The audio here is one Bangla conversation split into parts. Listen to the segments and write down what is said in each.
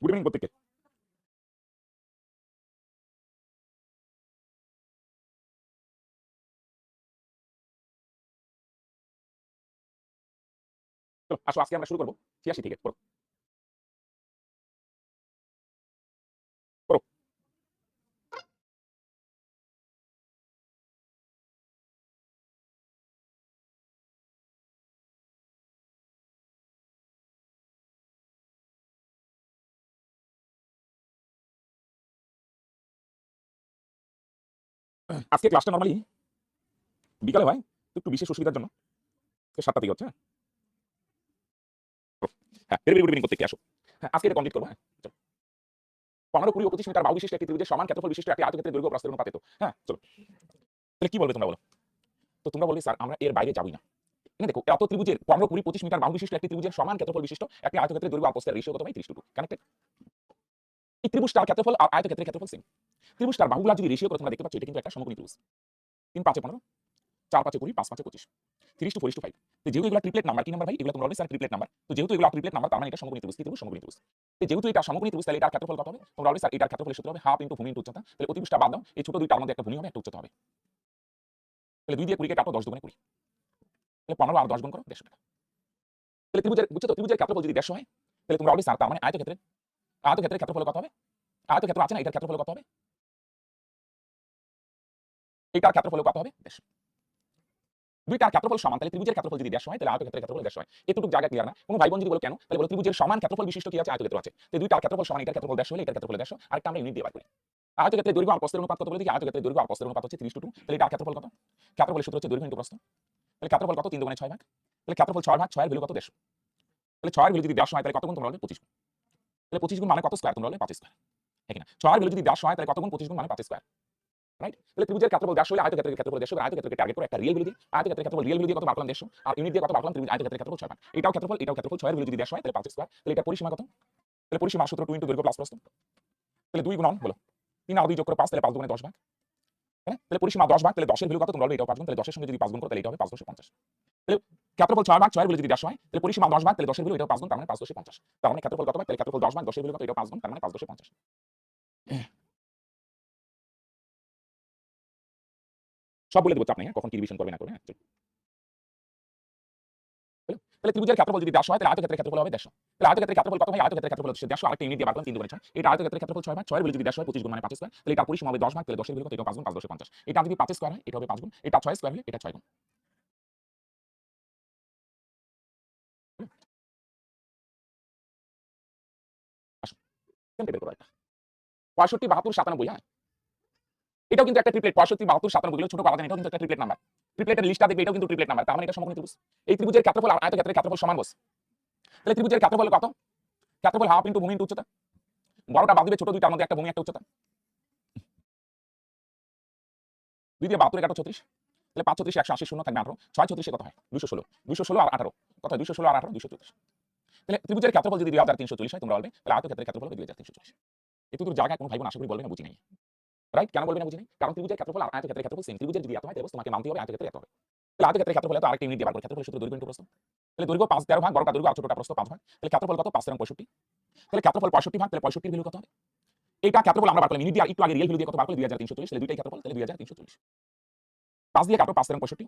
গুড ইভিনিং প্রত্যেককে। চলো আসো, আজকে আমরা শুরু করবো 86 থেকে। পড়ো পড়ো। আজকে ক্লাসটা নরমালি বিকালে হয়, তো একটু বিশেষ অসুবিধার জন্য 7টা থেকে হচ্ছে। হ্যাঁ, ভেরি ভেরি গুড ইভিনিং প্রত্যেককে। আসো, হ্যাঁ আজকে এটা কমপ্লিট করবো। হ্যাঁ চলো। 15, 20 ও 25 মিটার বাহু বিশিষ্ট একটি ত্রিভুজের সমান ক্ষেত্রফল বিশিষ্ট একটি আয়তক্ষেত্রের দৈর্ঘ্য প্রস্থের অনুপাতে। তো হ্যাঁ চলো, তাহলে কি বলবে তোমরা বলো? তো তোমরা বলবে স্যার আমরা এর বাইরে যাবই না। এখানে দেখো, এত ত্রিভুজের 15, 20, 25 মিটার বাহু বিশিষ্ট একটি ত্রিভুজের সমান ক্ষেত্রফল বিশিষ্ট একটি আয়তক্ষেত্রের দৈর্ঘ্য প্রস্থের রেশিও কত ভাই? 30:2। কানেক্টেড? এই ত্রিভুজটার ক্ষেত্রফল আর আয়তক্ষেত্রের ক্ষেত্রফল সেম। ত্রিভুজটার বাহুগুলো যদি রেশিও করে তোমরা দেখতে পাচ্ছ, এটা কিন্তু একটা সমকোণী ত্রিভুজ। 3 5 15, 4 5 20, 5 5 25, 3:4:5। তো যেহেতু এগুলো ট্রিপলেট নাম্বার, কি নাম্বার ভাই? এগুলো তোমরা বলবে স্যার ট্রিপলেট নাম্বার। তো যেহেতু এগুলো ট্রিপলেট নাম্বার, তার মানে এটা সমকোণী ত্রিভুজ। কি ত্রিভুজ? সমকোণী ত্রিভুজ। তো যেহেতু এটা সমকোণী ত্রিভুজ, তাহলে এটার ক্ষেত্রফল কত হবে? তোমরা বলবে স্যার এটার ক্ষেত্রফলের সূত্র হবে হাফ ইনটু ভূমি ইনটু উচ্চতা। তাহলে অতিভুজটা বাদ দাও, এই ছোট দুইটার মধ্যে একটা ভূমি হবে, একটা উচ্চতা হবে। তাহলে 2 দিয়ে 20 কে কাটো, 10 দুগুণে 20। তাহলে 15 আর 10 গুণ করো, 150 টাকা। তাহলে ত্রিভুজের, বুঝছো তো, ত্রিভুজের ক্ষেত্রফল যদি 150 হয়, তাহলে তোমরা বলবে স্যার তার মানে আয়তক্ষেত্রের ক্ষেত্রফল কত হবে? আয়তক্ষেত্র আছে না, এটার ক্ষেত্রফল কত হবে? এটার ক্ষেত্রফল কত হবে? 150। দুইটার ক্ষেত্রফল সমান, তাহলে ত্রিভুজের ক্ষেত্রফল যদি 150 হয়, তাহলে আয়তক্ষেত্রের ক্ষেত্রফল 150 হয়। এতটুকু জায়গা ক্লিয়ার না? কোনো ভাই বোন যদি বলে কেন, তাহলে বলো ত্রিভুজের সমান ক্ষেত্রফল বিশিষ্ট কি আছে? আয়তক্ষেত্র আছে। তো দুইটার ক্ষেত্রফল সমান, এটার ক্ষেত্রফল 150 হলে এটার ক্ষেত্রফল 150, আরেকটা আমরা ইউনিট দিয়ে বার করি। আয়তক্ষেত্রের দৈর্ঘ্য আর প্রস্থের অনুপাত কত বলে দেখি? আয়তক্ষেত্রের দৈর্ঘ্য আর প্রস্থের অনুপাত হচ্ছে 30:2। তাহলে এটার ক্ষেত্রফল কত? ক্ষেত্রফলের সূত্র হচ্ছে দৈর্ঘ্য ইনটু প্রস্থ। তাহলে ক্ষেত্রফল কত? 3 দুগুণে 6 ভাগ। তাহলে ক্ষেত্রফল 6 ভাগ 6 এর ভ্যালু কত? 150। তাহলে 6 এর ভ্যালু যদি 150 হয়, তাহলে কত গুণ? তোমরা বলবে 25 গুণ। তাহলে 25 গুণ মানে কত স্কয়ার? তোমরা বলবে 5 স্কয়ার। ঠিক না? 6 এর ভ্যালু যদি 150 হয়, তাহলে কত গুণ? 25 গুণ মানে 5 স্কয়ার। রাইট? তাহলে ত্রিভুজের ক্ষেত্রফল 150 হলে আয়তক্ষেত্রের ক্ষেত্রফল 150, আয়তক্ষেত্রকে টার্গেট করে একটা রিয়েল ভ্যালু দিই। আয়তক্ষেত্রের ক্ষেত্রফল রিয়েল ভ্যালু দিয়ে কত বার করলাম? 150, আর ইউনিট দিয়ে কত বার করলাম? ত্রিভুজ আয়তক্ষেত্রের ক্ষেত্রফল 6 ভাগ। এটাও ক্ষেত্রফল, এটাও ক্ষেত্রফল। 6 এর ভ্যালু যদি 150 হয়, তাহলে 5 স্কয়ার। তাহলে এটা পরিসীমা কত? তাহলে পরিসীমা সূত্র 2 ইনটু দৈর্ঘ্য প্লাস প্রস্থ। তাহলে 2 গুণন হলো 3 আর 2 যোগ করে 5, তাহলে 5 দুগুণে 10 ভাগ। হ্যাঁ? তাহলে পরিসীমা 10 ভাগ, তাহলে 10 এর ভ্যালু কত? তোমরা বলবে এটাও 5 গুণ। তাহলে 10 এর সঙ্গে যদি 5 গুণ করো, তাহলে এটা হবে 5 10 50। তাহলে ক্ষেত্রফল 6 ভাগ, 6 এর ভ্যালু যদি 150 হয়, তাহলে পরিসীমা 10 ভাগ, তাহলে 10 এর ভ্যালু এটাও 5 গুণ, তার মানে 5 10 50। তার মানে ক্ষেত্রফল কত ভাগ? তাহলে ক্ষেত্রফল 10 ভাগ, 10 এর ভ্যালু কত? এটাও 5 গুণ, তার মানে 5 10 50। সব বলে দেব, চাপ নেই। হ্যাঁ, কখন কি রিভিশন করবে না করবে। হ্যাঁ চলো। তাহলে ত্রিভুজের ক্ষেত্রফল যদি 150 হয়, তাহলে আয়তক্ষেত্রের ক্ষেত্রফল হবে 150। তাহলে আয়তক্ষেত্রের ক্ষেত্রফল কত ভাই? আয়তক্ষেত্রের ক্ষেত্রফল হচ্ছে 150, আরেকটা ইউনিট দিয়ে বার করলাম 3 দুগুণে 6। এটা আয়তক্ষেত্রের ক্ষেত্রফল 6 ভাগ, 6 এর ভ্যালু যদি 150 হয়, 25 গুণ মানে 5 স্কয়ার। তাহলে এটা পরিসীমা হবে 10 ভাগ, তাহলে 10 এর ভ্যালু কত? এটা 5 গুণ, 5 10 50। এটা যদি 5 স্কয়ার হয়, এটা হবে 5 গুণ। এটা 6 স্কয়ার হলে এটা 6 গুণ। আসো, কেমনে বের করব এটা? 65 72 97। হ্যাঁ, এটাও কিন্তু একটা ট্রিপলেট। 65 72 97 গুলো ছোট পাওয়া যায় না, এটাও কিন্তু একটা ট্রিপলেট নাম্বার। ট্রিপলেটের লিস্টটা দেখবে, এটাও কিন্তু ট্রিপলেট নাম্বার। তার মানে এটা সমকোণী ত্রিভুজ। এই ত্রিভুজের ক্ষেত্রফল আর আয়তক্ষেত্রের ক্ষেত্রফল সমান বস। তাহলে ত্রিভুজের ক্ষেত্রফল কত? ক্ষেত্রফল হাফ ইনটু ভূমি ইনটু উচ্চতা। বড়টা বাদ দিবে, ছোট দুইটার মধ্যে একটা ভূমি একটা উচ্চতা। 2 দিয়ে 72 কাটো 36। তাহলে 5 36 180, শূন্য থাকবে 18। 6 36 কত হয়? 216। 216 আর 18 কত হয়? 216 আর 18 234। তাহলে ত্রিভুজের ক্ষেত্রফল যদি 2340 হয়, তোমরা বলবে তাহলে আয়তক্ষেত্রের ক্ষেত্রফল হবে 2340। এতদূর জায়গায় কোনো ভাই বোন আশা করি বলবে না বুঝি নাই। রাইট? কেন বলবে না বুঝি নাই? কারণ ত্রিভুজের ক্ষেত্রফল আর আয়তক্ষেত্রের ক্ষেত্রফল সেম। ত্রিভুজের যদি এত হয়, তাহলে তোমাকে মানতে হবে আয়তক্ষেত্রের এত হবে। তাহলে আয়তক্ষেত্রের ক্ষেত্রফল এত, আরেকটা ইউনিট দিয়ে বার করি। ক্ষেত্রফলের সূত্র দৈর্ঘ্য ইনটু প্রস্থ। তাহলে দৈর্ঘ্য 5 13 ভাগ, বড়টা দৈর্ঘ্য আর ছোটটা প্রস্থ 5 ভাগ। তাহলে ক্ষেত্রফল কত? 5 13 65। তাহলে ক্ষেত্রফল 65 ভাগ, তাহলে 65 এর ভ্যালু কত হবে? এইটা ক্ষেত্রফল আমরা বার করলাম ইউনিট দিয়ে, আর একটু আগে রিয়েল ভ্যালু দিয়ে কত বার করলে 2340। তাহলে দুইটাই ক্ষেত্রফল, তাহলে 2340। 5 দিয়ে কাটো 5 13 65।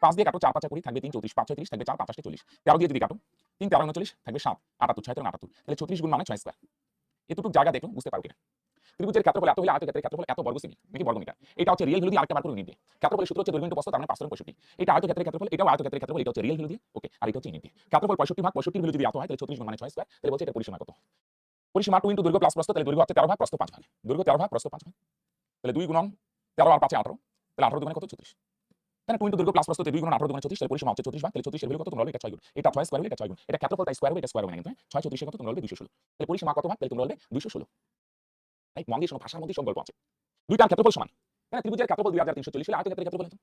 5 দিয়ে কাটো 4 5 20, থাকবে 3 34, 5 6 30, থাকবে 4 5 8 40। 13 দিয়ে যদি কাটো 3 13 39, থাকবে 7 78, 6 13 78। তাহলে 36 গুণ মানে 6 স্কয়ার। এতটুকু জায়গা দেখো, বুঝতে পারো কিনা? ত্রিভুজের ক্ষেত্রফল এত হলে আয়তক্ষেত্রের ক্ষেত্রফল এত বর্গ সেমি নাকি বর্গ মিটার। এটা হচ্ছে রিয়েল ভ্যালু দিয়ে আরেকটা বার করে ইউনিট দিয়ে। ক্ষেত্রফলের সূত্র হচ্ছে দৈর্ঘ্য ইনটু প্রস্থ, তার মানে 5 13 65। এটা আয়তক্ষেত্রের ক্ষেত্রফল, এটাও আয়তক্ষেত্রের ক্ষেত্রফল। এটা হচ্ছে রিয়েল ভ্যালু দিয়ে, ওকে, আর এটা হচ্ছে ইউনিট দিয়ে। ক্ষেত্রফল 65 ভাগ, 65 এর ভ্যালু যদি এত হয়, তাহলে 36 গুণ মানে 6 স্কয়ার। তাহলে বলছে এটা পরিসীমা কত? পরিসীমা 2 ইনটু দৈর্ঘ্য প্লাস প্রস্থ। তাহলে দৈর্ঘ্য হচ্ছে 13 ভাগ, প্রস্থ 5 ভাগ। দৈর্ঘ্য 13 ভাগ, প্রস্থ 5 ভাগ। তাহলে 2 গুণন 13 আর 5 18। তাহলে 18 দুগুণে কত? 36। তাহলে 2 ইনটু দৈর্ঘ্য প্লাস প্রস্থ, 2 গুণ 18 দুগুণে 36। তাহলে পরিসীমা হচ্ছে 34 ভাগ। তাহলে 34 এর ভ্যালু কত? তোমরা বলবে এটা 6 গুণ। এটা 6 স্কয়ার হলে এটা 6 গুণ। এটা ক্ষেত্রফল তাই স্কয়ার হবে, এটা স্কয়ার হবে না কিন্তু। 6 34 কত? তোমরা বলবে 216। তাহলে পরিসীমা কত ভাগ? তাহলে তোমরা বলবে 216। রাইট? মন দিয়ে শোনো, ভাষার মধ্যে সম্পর্ক আছে। দুইটার ক্ষেত্রফল সমান। হ্যাঁ, ত্রিভুজের ক্ষেত্রফল 2340 হলে আয়তক্ষেত্রের ক্ষেত্রফল কত?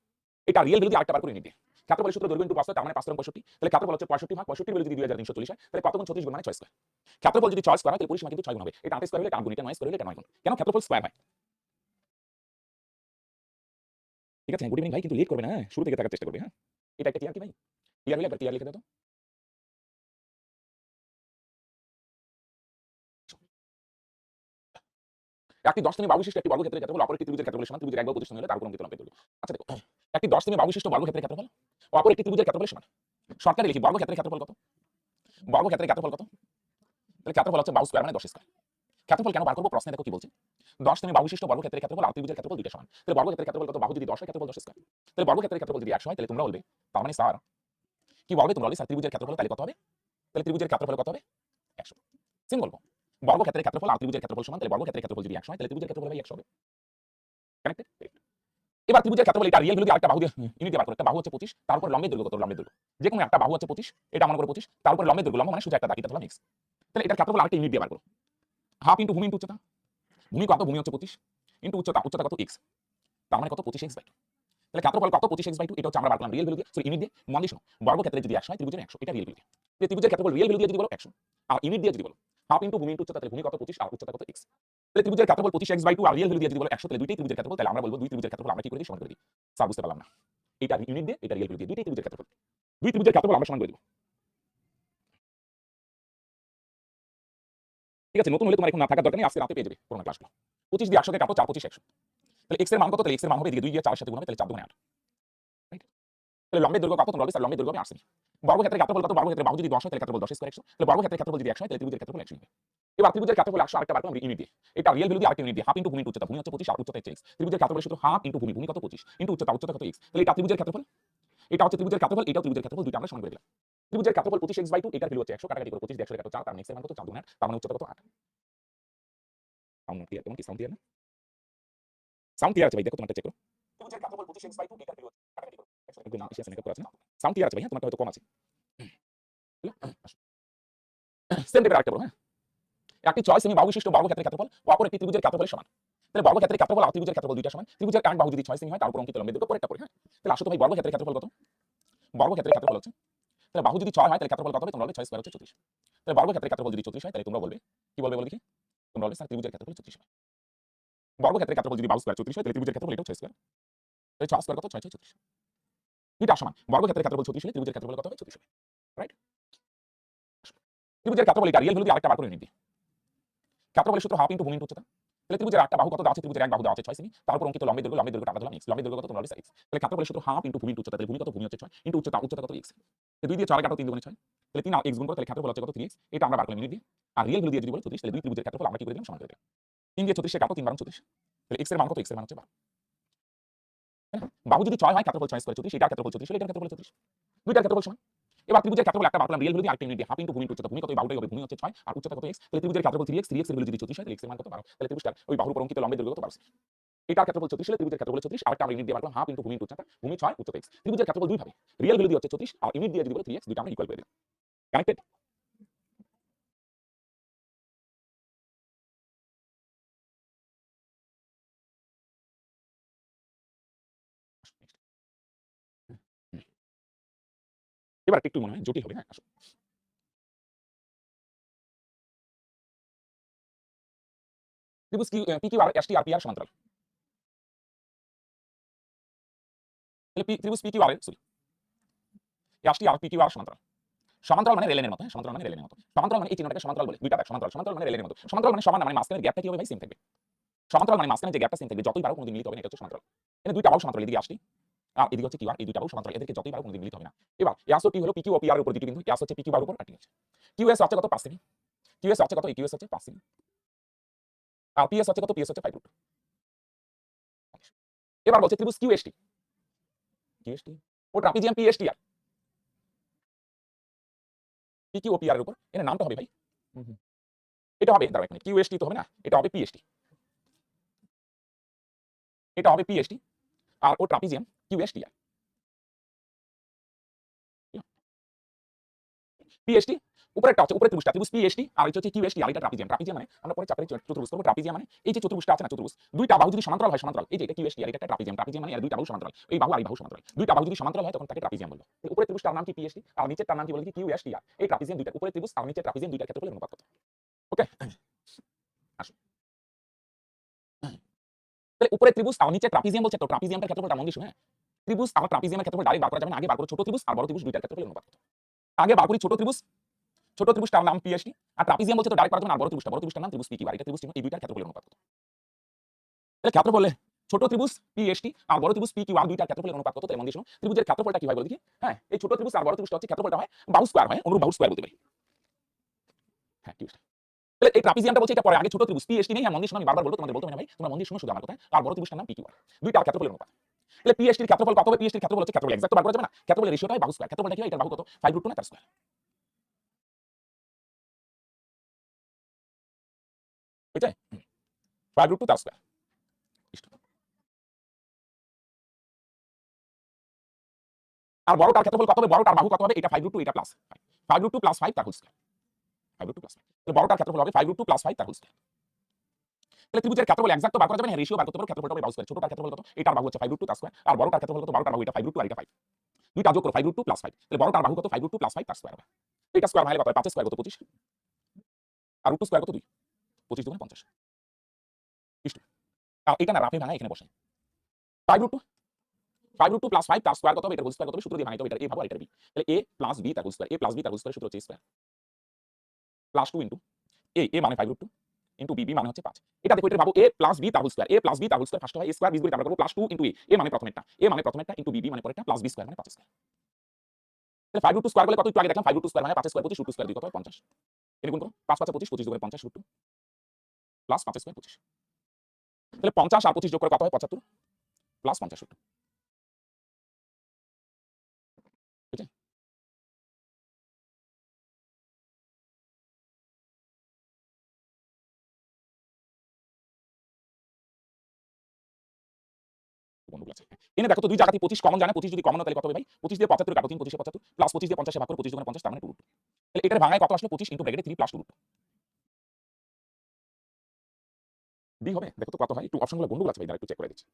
এটা রিয়েল ভ্যালু দিয়ে আরেকটা বার করে ইউনিট দিয়ে। ক্ষেত্রফলের সূত্র দৈর্ঘ্য ইনটু প্রস্থ, তার মানে 5 13 65। তাহলে ক্ষেত্রফল হচ্ছে 65 ভাগ, 65 ভ্যালু যদি 2340 হয়, তাহলে কত গুণ 36 গুণ মানে 6 স্কয়ার। ক্ষেত্রফল যদি 6 স্কয়ার হয়, তাহলে পরিসীমা কিন্তু 6 গুণ হবে। এটা 8 স্কয়ার হলে এটা 8 গুণ, এটা 9 স্কয়ার হলে এটা 9 গুণ। কেন? ক্ষেত্রফল স্কয়ার হয়। ঠিক আছে? গুড ইভিনিং ভাই, কিন্তু লেট করবে না। হ্যাঁ, শুরু থেকে থাকার চেষ্টা করবে। হ্যাঁ, এটা একটা ক্লিয়ার কি ভাই? ক্লিয়ার হলে একবার ক্লিয়ার লিখে দাও তো। একটি 10 সেমি বাহু বিশিষ্ট একটি বর্গক্ষেত্রের ক্ষেত্রফল অপর একটি ত্রিভুজের ক্ষেত্রফলের সমান, ত্রিভুজের এক বাহু প্রতিসম হলে তার উপর অঙ্কিত লম্বের দৈর্ঘ্য। আচ্ছা দেখো, একটি 10 সেমি বাহু বিশিষ্ট বর্গক্ষেত্রের ক্ষেত্রফল অপর একটি ত্রিভুজের ক্ষেত্রফলের সমান। শর্টকাটে লিখি বর্গক্ষেত্রের ক্ষেত্রফল কত? বর্গক্ষেত্রের ক্ষেত্রফল কত? তাহলে ক্ষেত্রফল হচ্ছে বাহু স্কয়ার মানে 10 স্কয়ার। ক্ষেত্রফল কেন বার করব? প্রশ্নে দেখো কি বলছে, 10 সেমি বাহু বিশিষ্ট বর্গক্ষেত্রের ক্ষেত্রফল আর ত্রিভুজের ক্ষেত্রফল দুইটা সমান। তাহলে বর্গক্ষেত্রের ক্ষেত্রফল কত? বাহু যদি 10 হয় ক্ষেত্রফল 10 স্কয়ার। তাহলে বর্গক্ষেত্রের ক্ষেত্রফল যদি 100 হয় তাহলে তোমরা বলবে তার মানে স্যার কি বলবে? তোমরা বলবে স্যার ত্রিভুজের ক্ষেত্রফল তাহলে কত হবে? তাহলে ত্রিভুজের ক্ষেত্রফল কত হবে? 100। সিম্পল বলবো বর্গক্ষেত্রের ক্ষেত্রফল আর ত্রিভুজের ক্ষেত্রফল সমান, তাহলে বর্গক্ষেত্রের ক্ষেত্রফল যদি 100 হয় তাহলে ত্রিভুজের ক্ষেত্রফল 100 হবে। কানেক্টেড? এবার ত্রিভুজের ক্ষেত্রফল এটা রিয়েল ভ্যালু দিয়ে আরেকটা বাহু দিয়ে ইউনিট দিয়ে বার করো। একটা বাহু হচ্ছে 25, তার উপর লম্বের দৈর্ঘ্য কত? লম্বের দৈর্ঘ্য যে কোনো একটা বাহু হচ্ছে 25, এটা মনে করো 25, তার উপর লম্বের দৈর্ঘ্য, লম্ব মানে সোজা একটা দাগ, এটা হলো x। তাহলে এটার ক্ষেত্রফল আরেকটা ইউনিট দিয়ে বার করো। হাফ ইনটু ভূমি ইনটু উচ্চতা। ভূমি কত? ভূমি হচ্ছে 25 ইনটু উচ্চতা, উচ্চতা কত? x। তার মানে কত? 25x/2। তাহলে ক্ষেত্রফল কত? 25x/2। এটা হচ্ছে আমরা বার করলাম রিয়েল ভ্যালু দিয়ে, সরি ইউনিট দিয়ে। মন দিয়ে শোনো, বর্গক্ষেত্রে যদি 100 হয় ত্রিভুজের 100, এটা রিয়েল ভ্যালু দিয়ে। ত্রিভুজের ক্ষেত্রফল রিয়েল ভ্যালু দিয়ে যদি বলো 100 আর ইউনিট দিয়ে যদি বলো হাফ ইনটু ভূমি ইনটু উচ্চতা, তাহলে ভূমি কত? 25 আর উচ্চতা কত? x। তাহলে ত্রিভুজের ক্ষেত্রফল 25x/2 আর রিয়েল ভ্যালু দিয়ে যদি বলো 100, তাহলে দুইটাই ত্রিভুজের ক্ষেত্রফল। তাহলে আমরা বলবো দুই ত্রিভুজের ক্ষেত্রফল আমরা কি করে দিই? সমান করে দিই। স্যার বুঝতে পারলাম না, এটা ইউনিট দিয়ে, এটা রিয়েল ভ্যালু দিয়ে, দুইটাই ত্রিভুজের ক্ষেত্রফল। দুই ত্রিভুজের ক্ষেত্রফল আমরা সমান করে দিব। ঠিক আছে, নতুন হলে তোমার এখন না থাকার দরকার নেই, আজকে রাতে পেয়ে যাবে পুরোনো ক্লাসগুলো। 25 দিয়ে 100 কে কাটো, 4 25 100। তাহলে x এর মান কত? তাহলে x এর মান হবে এদিকে 2 দিয়ে 4 এর সাথে গুণ হবে, তাহলে 4 2 8। রাইট? তাহলে লম্বের দৈর্ঘ্য কত? তোমরা বলবে স্যার লম্বের দৈর্ঘ্য হবে 8 সেমি। বর্গক্ষেত্রের ক্ষেত্রফল কত? বর্গক্ষেত্রের বাহু যদি 10 হয় তাহলে ক্ষেত্রফল 10 স্কয়ার 100। তাহলে বর্গক্ষেত্রের ক্ষেত্রফল যদি 100 হয় তাহলে ত্রিভুজের ক্ষেত্রফল 100 হবে। এবার ত্রিভুজের ক্ষেত্রফল 100 আরেকটা বার করলাম ইউনিট দিয়ে। এটা রিয়েল ভ্যালু দিয়ে আরেকটা ইউনিট দিয়ে, হাফ ইনটু ভূমি ইনটু উচ্চতা। ভূমি হচ্ছে 25 আর উচ্চতা হচ্ছে x। ত্রিভুজের ক্ষেত্রফল সূত্র হাফ ইনটু ভূমি, ভূমি কত? 25 ইনটু উচ্চতা, উচ্চতা কত? x। তাহলে এটা ত্রিভুজের ক্ষেত্রফল, এটা হচ্ছে ত্রিভুজের ক্ষেত্রফল, এটাও ত্রিভুজের ক্ষেত্রফল, দুইটা আমরা সমান করে দিলাম। ত্রিভুজের ক্ষেত্রফল 25x/2, এটার ভ্যালু হচ্ছে 100, কাটাকাটি করে 25 দিয়ে 100 কাটো 4, তার মানে x এর মান কত? 4 2 8, তার মানে উচ্চতা কত? 8। Sound clear? কেমন কি সাউন্ড ক্লিয়ার না? সাউন্ড ক্লিয়ার আছে ভাই? দেখো তোমারটা চেক করো। ত্রিভুজের ক্ষেত্রফল 25x/2, এটার ভ্যালু হচ্ছে কাটাকাটি করে 100, একদম নাম এসে আছে, মেকআপ করা আছে না? সাউন্ড ক্লিয়ার আছে ভাই? হ্যাঁ, তোমারটা হয়তো কম আছে। সেম টাইপের আরেকটা বলো, হ্যাঁ। একটি 6 সেমি বাহু বিশিষ্ট বর্গক্ষেত্রের ক্ষেত্রফল অপর একটি ত্রিভুজের ক্ষেত্রফলের সমান। তাহলে বর্গক্ষেত্রের ক্ষেত্রফল আর ত্রিভুজের ক্ষেত্রফল দুইটা সমান। ত্রিভুজের এক বাহু যদি 6 সেমি হয় তার উপর অঙ্কিত লম্বের দৈর্ঘ্য পরেরটা পরে, হ্যাঁ। তাহলে আসো তো ভাই বর্গক্ষেত্রের ক্ষেত্রফল কত? বর্গক্ষেত্রের ক্ষেত্রফল হচ্ছে, তাহলে বাহু যদি 6 হয় তাহলে ক্ষেত্রফল কত হবে? তোমরা বলবে 6 স্কয়ার হচ্ছে 34। তাহলে বর্গক্ষেত্রের ক্ষেত্রফল যদি 34 হয় তাহলে তোমরা বলবে কি বলবে? বলে দেখি। তোমরা বলবে স্যার ত্রিভুজের ক্ষেত্রফল 34 হয়। বর্গক্ষেত্রের ক্ষেত্রফল যদি বাহু স্কয়ার 34 হয় তাহলে ত্রিভুজের ক্ষেত্রফল এটাও 6 স্কয়ার। তাহলে 6 স্কয়ার কত? 6 6 34। দুইটা সমান। বর্গক্ষেত্রের ক্ষেত্রফল 34 হলে ত্রিভুজের ক্ষেত্রফল কত হবে? 34 হবে। রাইট? ত্রিভুজের ক্ষেত্রফল এটা রিয়েল ভ্যালু দিয়ে আরেকটা বার করে ইউনিট দিয়ে। ক্ষেত্রফলের সূত্র হাফ ইনটু ভূমি ইনটু উচ্চতা। তাহলে ত্রিভুজের একটা বাহু কত দেওয়া আছে? ত্রিভুজের এক বাহু দেওয়া আছে 6 সেমি, তার উপর অঙ্কিত লম্বের দৈর্ঘ্য, লম্বের দৈর্ঘ্যটা আমরা ধরলাম x, লম্বের দৈর্ঘ্য কত? তোমরা বলবে x। তাহলে ক্ষেত্রফলের সূত্র হাফ ইনটু ভূমি ইনটু উচ্চতা। তাহলে ভূমি কত? ভূমি হচ্ছে 6 ইনটু উচ্চতা, উচ্চতা কত? x। তাহলে 2 দিয়ে 4 কাটো, 3 দুগুণে 6, তাহলে 3 আর x গুণ করো, তাহলে ক্ষেত্রফল হচ্ছে কত? 3x। এটা আমরা বার করলাম ইউনিট দিয়ে। আর রিয়েল ভ্যালু দিয়ে যদি বলো 34, তাহলে দুই ত্রিভুজের ক্ষেত্রফল আমরা কি করে দিলাম? সমান করে দিলাম। 3 দিয়ে 34 কাটো, 3 বারং 34। তাহলে x এর মান কত? x এর মান হচ্ছে 12। তাই না? বাহু যদি 6 হয় ক্ষেত্রফল 6 স্কয়ার 34, এটার ক্ষেত্রফল 34 হলে এটার ক্ষেত্রফল 34। দুইটার ক্ষেত্রফল সমান। এবার ত্রিভুজের ক্ষেত্রফল একটা বার করলাম রিয়েল ভ্যালু দিয়ে আরেকটা ইউনিট দিয়ে, হাফ ইনটু ভূমি ইনটু উচ্চতা। ভূমি কত? ওই বাহুটাই হবে, ভূমি হচ্ছে 6 আর উচ্চতা কত? x। তাহলে ত্রিভুজের ক্ষেত্রফল 3x, 3x এর ভ্যালু যদি 34 হয় তাহলে x এর মান কত? 12। তাহলে ত্রিভুজটার ওই বাহুর উপর অঙ্কিত লম্বের দৈর্ঘ্য কত? 12। এটার ক্ষেত্রফল 34 হলে ত্রিভুজের ক্ষেত্রফল 34, আরেকটা আমরা ইউনিট দিয়ে বার করলাম হাফ ইনটু ভূমি ইনটু উচ্চতা। ভূমি 6, উচ্চতা x। ত্রিভুজের ক্ষেত্রফল দুই ভাবে, রিয়েল ভ্যালু দিয়ে হচ্ছে 34 আর ইউনিট দিয়ে যদি বলো 3x, দুইটা আমরা ইকুয়াল করে দিলাম। কানেক্টেড? এবার একটু মনে হয় জটিল হবে, হ্যাঁ। আসো ত্রিভুজ PQ আর ST আর PR সমান্তরাল। তাহলে ত্রিভুজ PQ আর সরি ST আর PQ আর সমান্তরাল। সমান্তরাল মানে রেলেনের মতো, হ্যাঁ। সমান্তরাল মানে রেলেনের মতো। সমান্তরাল মানে এই চিহ্নটাকে সমান্তরাল বলে। দুইটা দেখ, সমান্তরাল, সমান্তরাল মানে রেলের মতো। সমান্তরাল মানে সমান, মানে মাঝখানের গ্যাপটা কি হবে ভাই? সেম থাকবে। সমান্তরাল মানে মাঝখানে যে গ্যাপটা সেম থাকবে, যতই বাড়ো কোনোদিন মিলিত হবে না, এটা হচ্ছে সমান্তরাল। এখানে দুইটা বাহু সমান্তরাল, এদিকে ST আর এদিকে হচ্ছে QR, এই দুইটা বাহু সমান্তরাল, এদেরকে যতই বাড়ো কোনোদিন মিলিত হবে না। এবার এস ও P হলো PQ ও PR এর উপর দুটি বিন্দু, এস হচ্ছে PQ বার উপর আর T হচ্ছে QS হচ্ছে কত? 5 সেমি। QS হচ্ছে কত? QS হচ্ছে 5 সেমি। আর PS হচ্ছে কত? PS হচ্ছে 5 রুট। এবার বলছে ত্রিভুজ QST, QST ও ট্রাপিজিয়াম PSTR, PQ ও PR এর উপর, এর নামটা হবে ভাই, এটা হবে, দাঁড়াও এক মিনিট, QST তো হবে না, এটা হবে PST, এটা হবে PST আর ও ট্রাপিজিয়াম QSTR। PST উপরেরটা হচ্ছে উপরের ত্রিভুজটা, ত্রিভুজ PST আর এটা হচ্ছে QST আর এটা ট্রাপিজিয়াম। ট্রাপিজিয়াম মানে আমরা পরে চ্যাপ্টারে চতুর্ভুজ করব। ট্রাপিজিয়াম মানে এই যে চতুর্ভুজটা আছে না, চতুর্ভুজ, দুইটা বাহু যদি সমান্তরাল হয়, সমান্তরাল, এই যে এটা QST আর এটা একটা ট্রাপিজিয়াম। ট্রাপিজিয়াম মানে এর দুইটা বাহু সমান্তরাল, এই বাহু আর এই বাহু সমান্তরাল, দুইটা বাহু যদি সমান্তরাল হয় তখন তাকে ট্রাপিজিয়াম বলবো। উপরের ত্রিভুজটার নাম কি? PST আর নিচের তার নাম কি? বলে কি? QSTR। এই ট্রাপিজিয়াম দুইটা, উপরের ত্রিভুজ আর নিচের ট্রাপিজিয়াম দুইটার ক্ষেত্রফলের অনুপাত কত? ওকে, আসো তাহলে উপরের ত্রিভুজ আর নিচের ট্রাপিজিয়াম বলছে, তো ট্রাপিজিয়ামটার ক্ষেত্রফলটা মন দিয়ে শুনে, হ্যাঁ। ত্রিভুজ আর ট্রাপিজিয়ামের ক্ষেত্রফল ডাইরেক্ট বার করা যাবে না, আগে বার করো ছোট ত্রিভুজ আর বড় ত্রিভুজ দুইটার ক্ষেত্রফলের অনুপাত কত। আগে বার করি ছোট ত্রিভুজ, ছোট ত্রিভুজটার নাম PST আর ট্রাপিজিয়াম বলছে তো ডাইরেক্ট পারা যাবে না, আর বড় ত্রিভুজটার নাম ত্রিভুজ PQ আর এটা ত্রিভুজ চিহ্ন, এই দুইটার ক্ষেত্রফলের অনুপাত কত। তাহলে ক্ষেত্রফলে ছোট ত্রিভুজ পিএসটি আর বড় ত্রিভুজ পিকিউ আর দুইটার ক্ষেত্রফলের অনুপাত কত? তাহলে মন দিয়ে শোনো, ত্রিভুজের ক্ষেত্রফলটা কি হয় বলো দেখি। হ্যাঁ, এই ছোট ত্রিভুজ আর বড় ত্রিভুজটা হচ্ছে ক্ষেত্রফলটা হয় বাহু স্কয়ার হয়, অনুরূপ বাহু স্কয়ার বলতে পারি। হ্যাঁ, কি তাহলে এই ট্রাপিজিয়ামটা বলছে এটা পরে, আগে ছোট ত্রিভুজ পিএসটি নেই। হ্যাঁ, মন দিয়ে শোনো, আমি বারবার বলবো, তোমাদের বলতে হবে না ভাই, তোমরা মন দিয়ে শোনো শুধু আমার কথা। আর বড় ত্রিভুজটার নাম পিকিউ আর, দুইটার ক্ষেত্রফলের অনুপাত। তাহলে পিএসটির ক্ষেত্রফল কত হবে? পিএসটির ক্ষেত্রফল হচ্ছে ক্ষেত্রফল এক্সাক্ট তো বার করা যাবে না, ক্ষেত্রফলের রেশিওটা হয় বাহু স্কয়ার। ক্ষেত্রফলটা কি হয়? এটার বাহু কত? 5√2 না তার স্কয়ার, বুঝলে? 5√2 তার স্কয়ার। আর বড়টার ক্ষেত্রফল কত হবে? বড়টার বাহু কত হবে? এটা 5√2, এটা প্লাস 5√2 প্লাস 5 তার হোল স্কয়ার, 5√2 প্লাস 5। তাহলে বড়টার ক্ষেত্রফল হবে 5√2 প্লাস 5 তার হোল স্কয়ার। তাহলে ত্রিভুজের ক্ষেত্রফল এক্সাক্ট তো বার করা যাবে না, রেশিও বার করতে পারো। ক্ষেত্রফলটা হবে বাহু স্কয়ার। ছোটটার ক্ষেত্রফল কত? এটার বাহু হচ্ছে 5√2 তার স্কয়ার। আর বড়টার ক্ষেত্রফল কত? বড়টার বাহু এটা 5√2 আর এটা 5, দুইটা যোগ করো 5√2 প্লাস 5। তাহলে বড়টার বাহু কত? 5√2 প্লাস 5 তার স্কয়ার হবে। এটা স্কয়ার মানে কত হয়? 5 এর স্কয়ার কত? 25, আর √2 স্কয়ার কত? 2, 25 দুগুণে 50 ইস্টু। আর এটা না রাফে ভাঙা এখানে বসে 5√2, 5√2 প্লাস 5 তার স্কয়ার কত হবে? এটার হোল স্কয়ার কত হবে? সূত্র দিয়ে বানাইতে হবে, এটা a ভাবো আর এটা b। তাহলে a প্লাস b তার whole square, a plus b তার হোল স্কয়ার সূত্র হচ্ছে স্কয়ার প্লাস 2 ইনটু a মানে 5√2 ইনটু b মানে হচ্ছে 5। এটা দেখো, এটা ভাবো a প্লাস b তার whole square, a plus b তার হোল স্কয়ার ফার্স্ট হয়, a স্কয়ার বীজগণিত আমরা করব প্লাস 2 ইনটু a মানে প্রথমেরটা, a মানে প্রথমেরটা ইনটু b মানে পরেরটা প্লাস b স্কয়ার মানে 5 স্কয়ার। তাহলে 5√2 স্কয়ার করলে কত? একটু আগে দেখলাম 5√2 স্কয়ার মানে 5 স্কয়ার 25, √2 স্কয়ার 2 কত হয়? 50। এনে গুণ করো, 5 5 25, 25 দুগুণে 50 √2 প্লাস 5 স্কয়ার 25। তাহলে 50 আর 25 যোগ করে কত হয়? 75 প্লাস 50 √2, বুঝলে? বন্ধুগুলো আছে। এনে দেখো তো দুই জায়গাতেই 25 কমন যায় না, 25 যদি কমন হয় তাহলে কত হবে ভাই? 25 দিয়ে 75 কাটো, 3 25 এ 75 প্লাস 25 দিয়ে 50 এ ভাগ করো, 25 দুগুণে 50 তার মানে 2√2। তাহলে এটার ভাঙায় কত আসলো? 25 ইনটু ব্র্যাকেটে 3 প্লাস 2√2 ডি হবে। দেখো তো কত হয়? একটু অপশনগুলো গন্ডগোল আছে ভাই, দাঁড়া একটু চেক করে দিচ্ছি।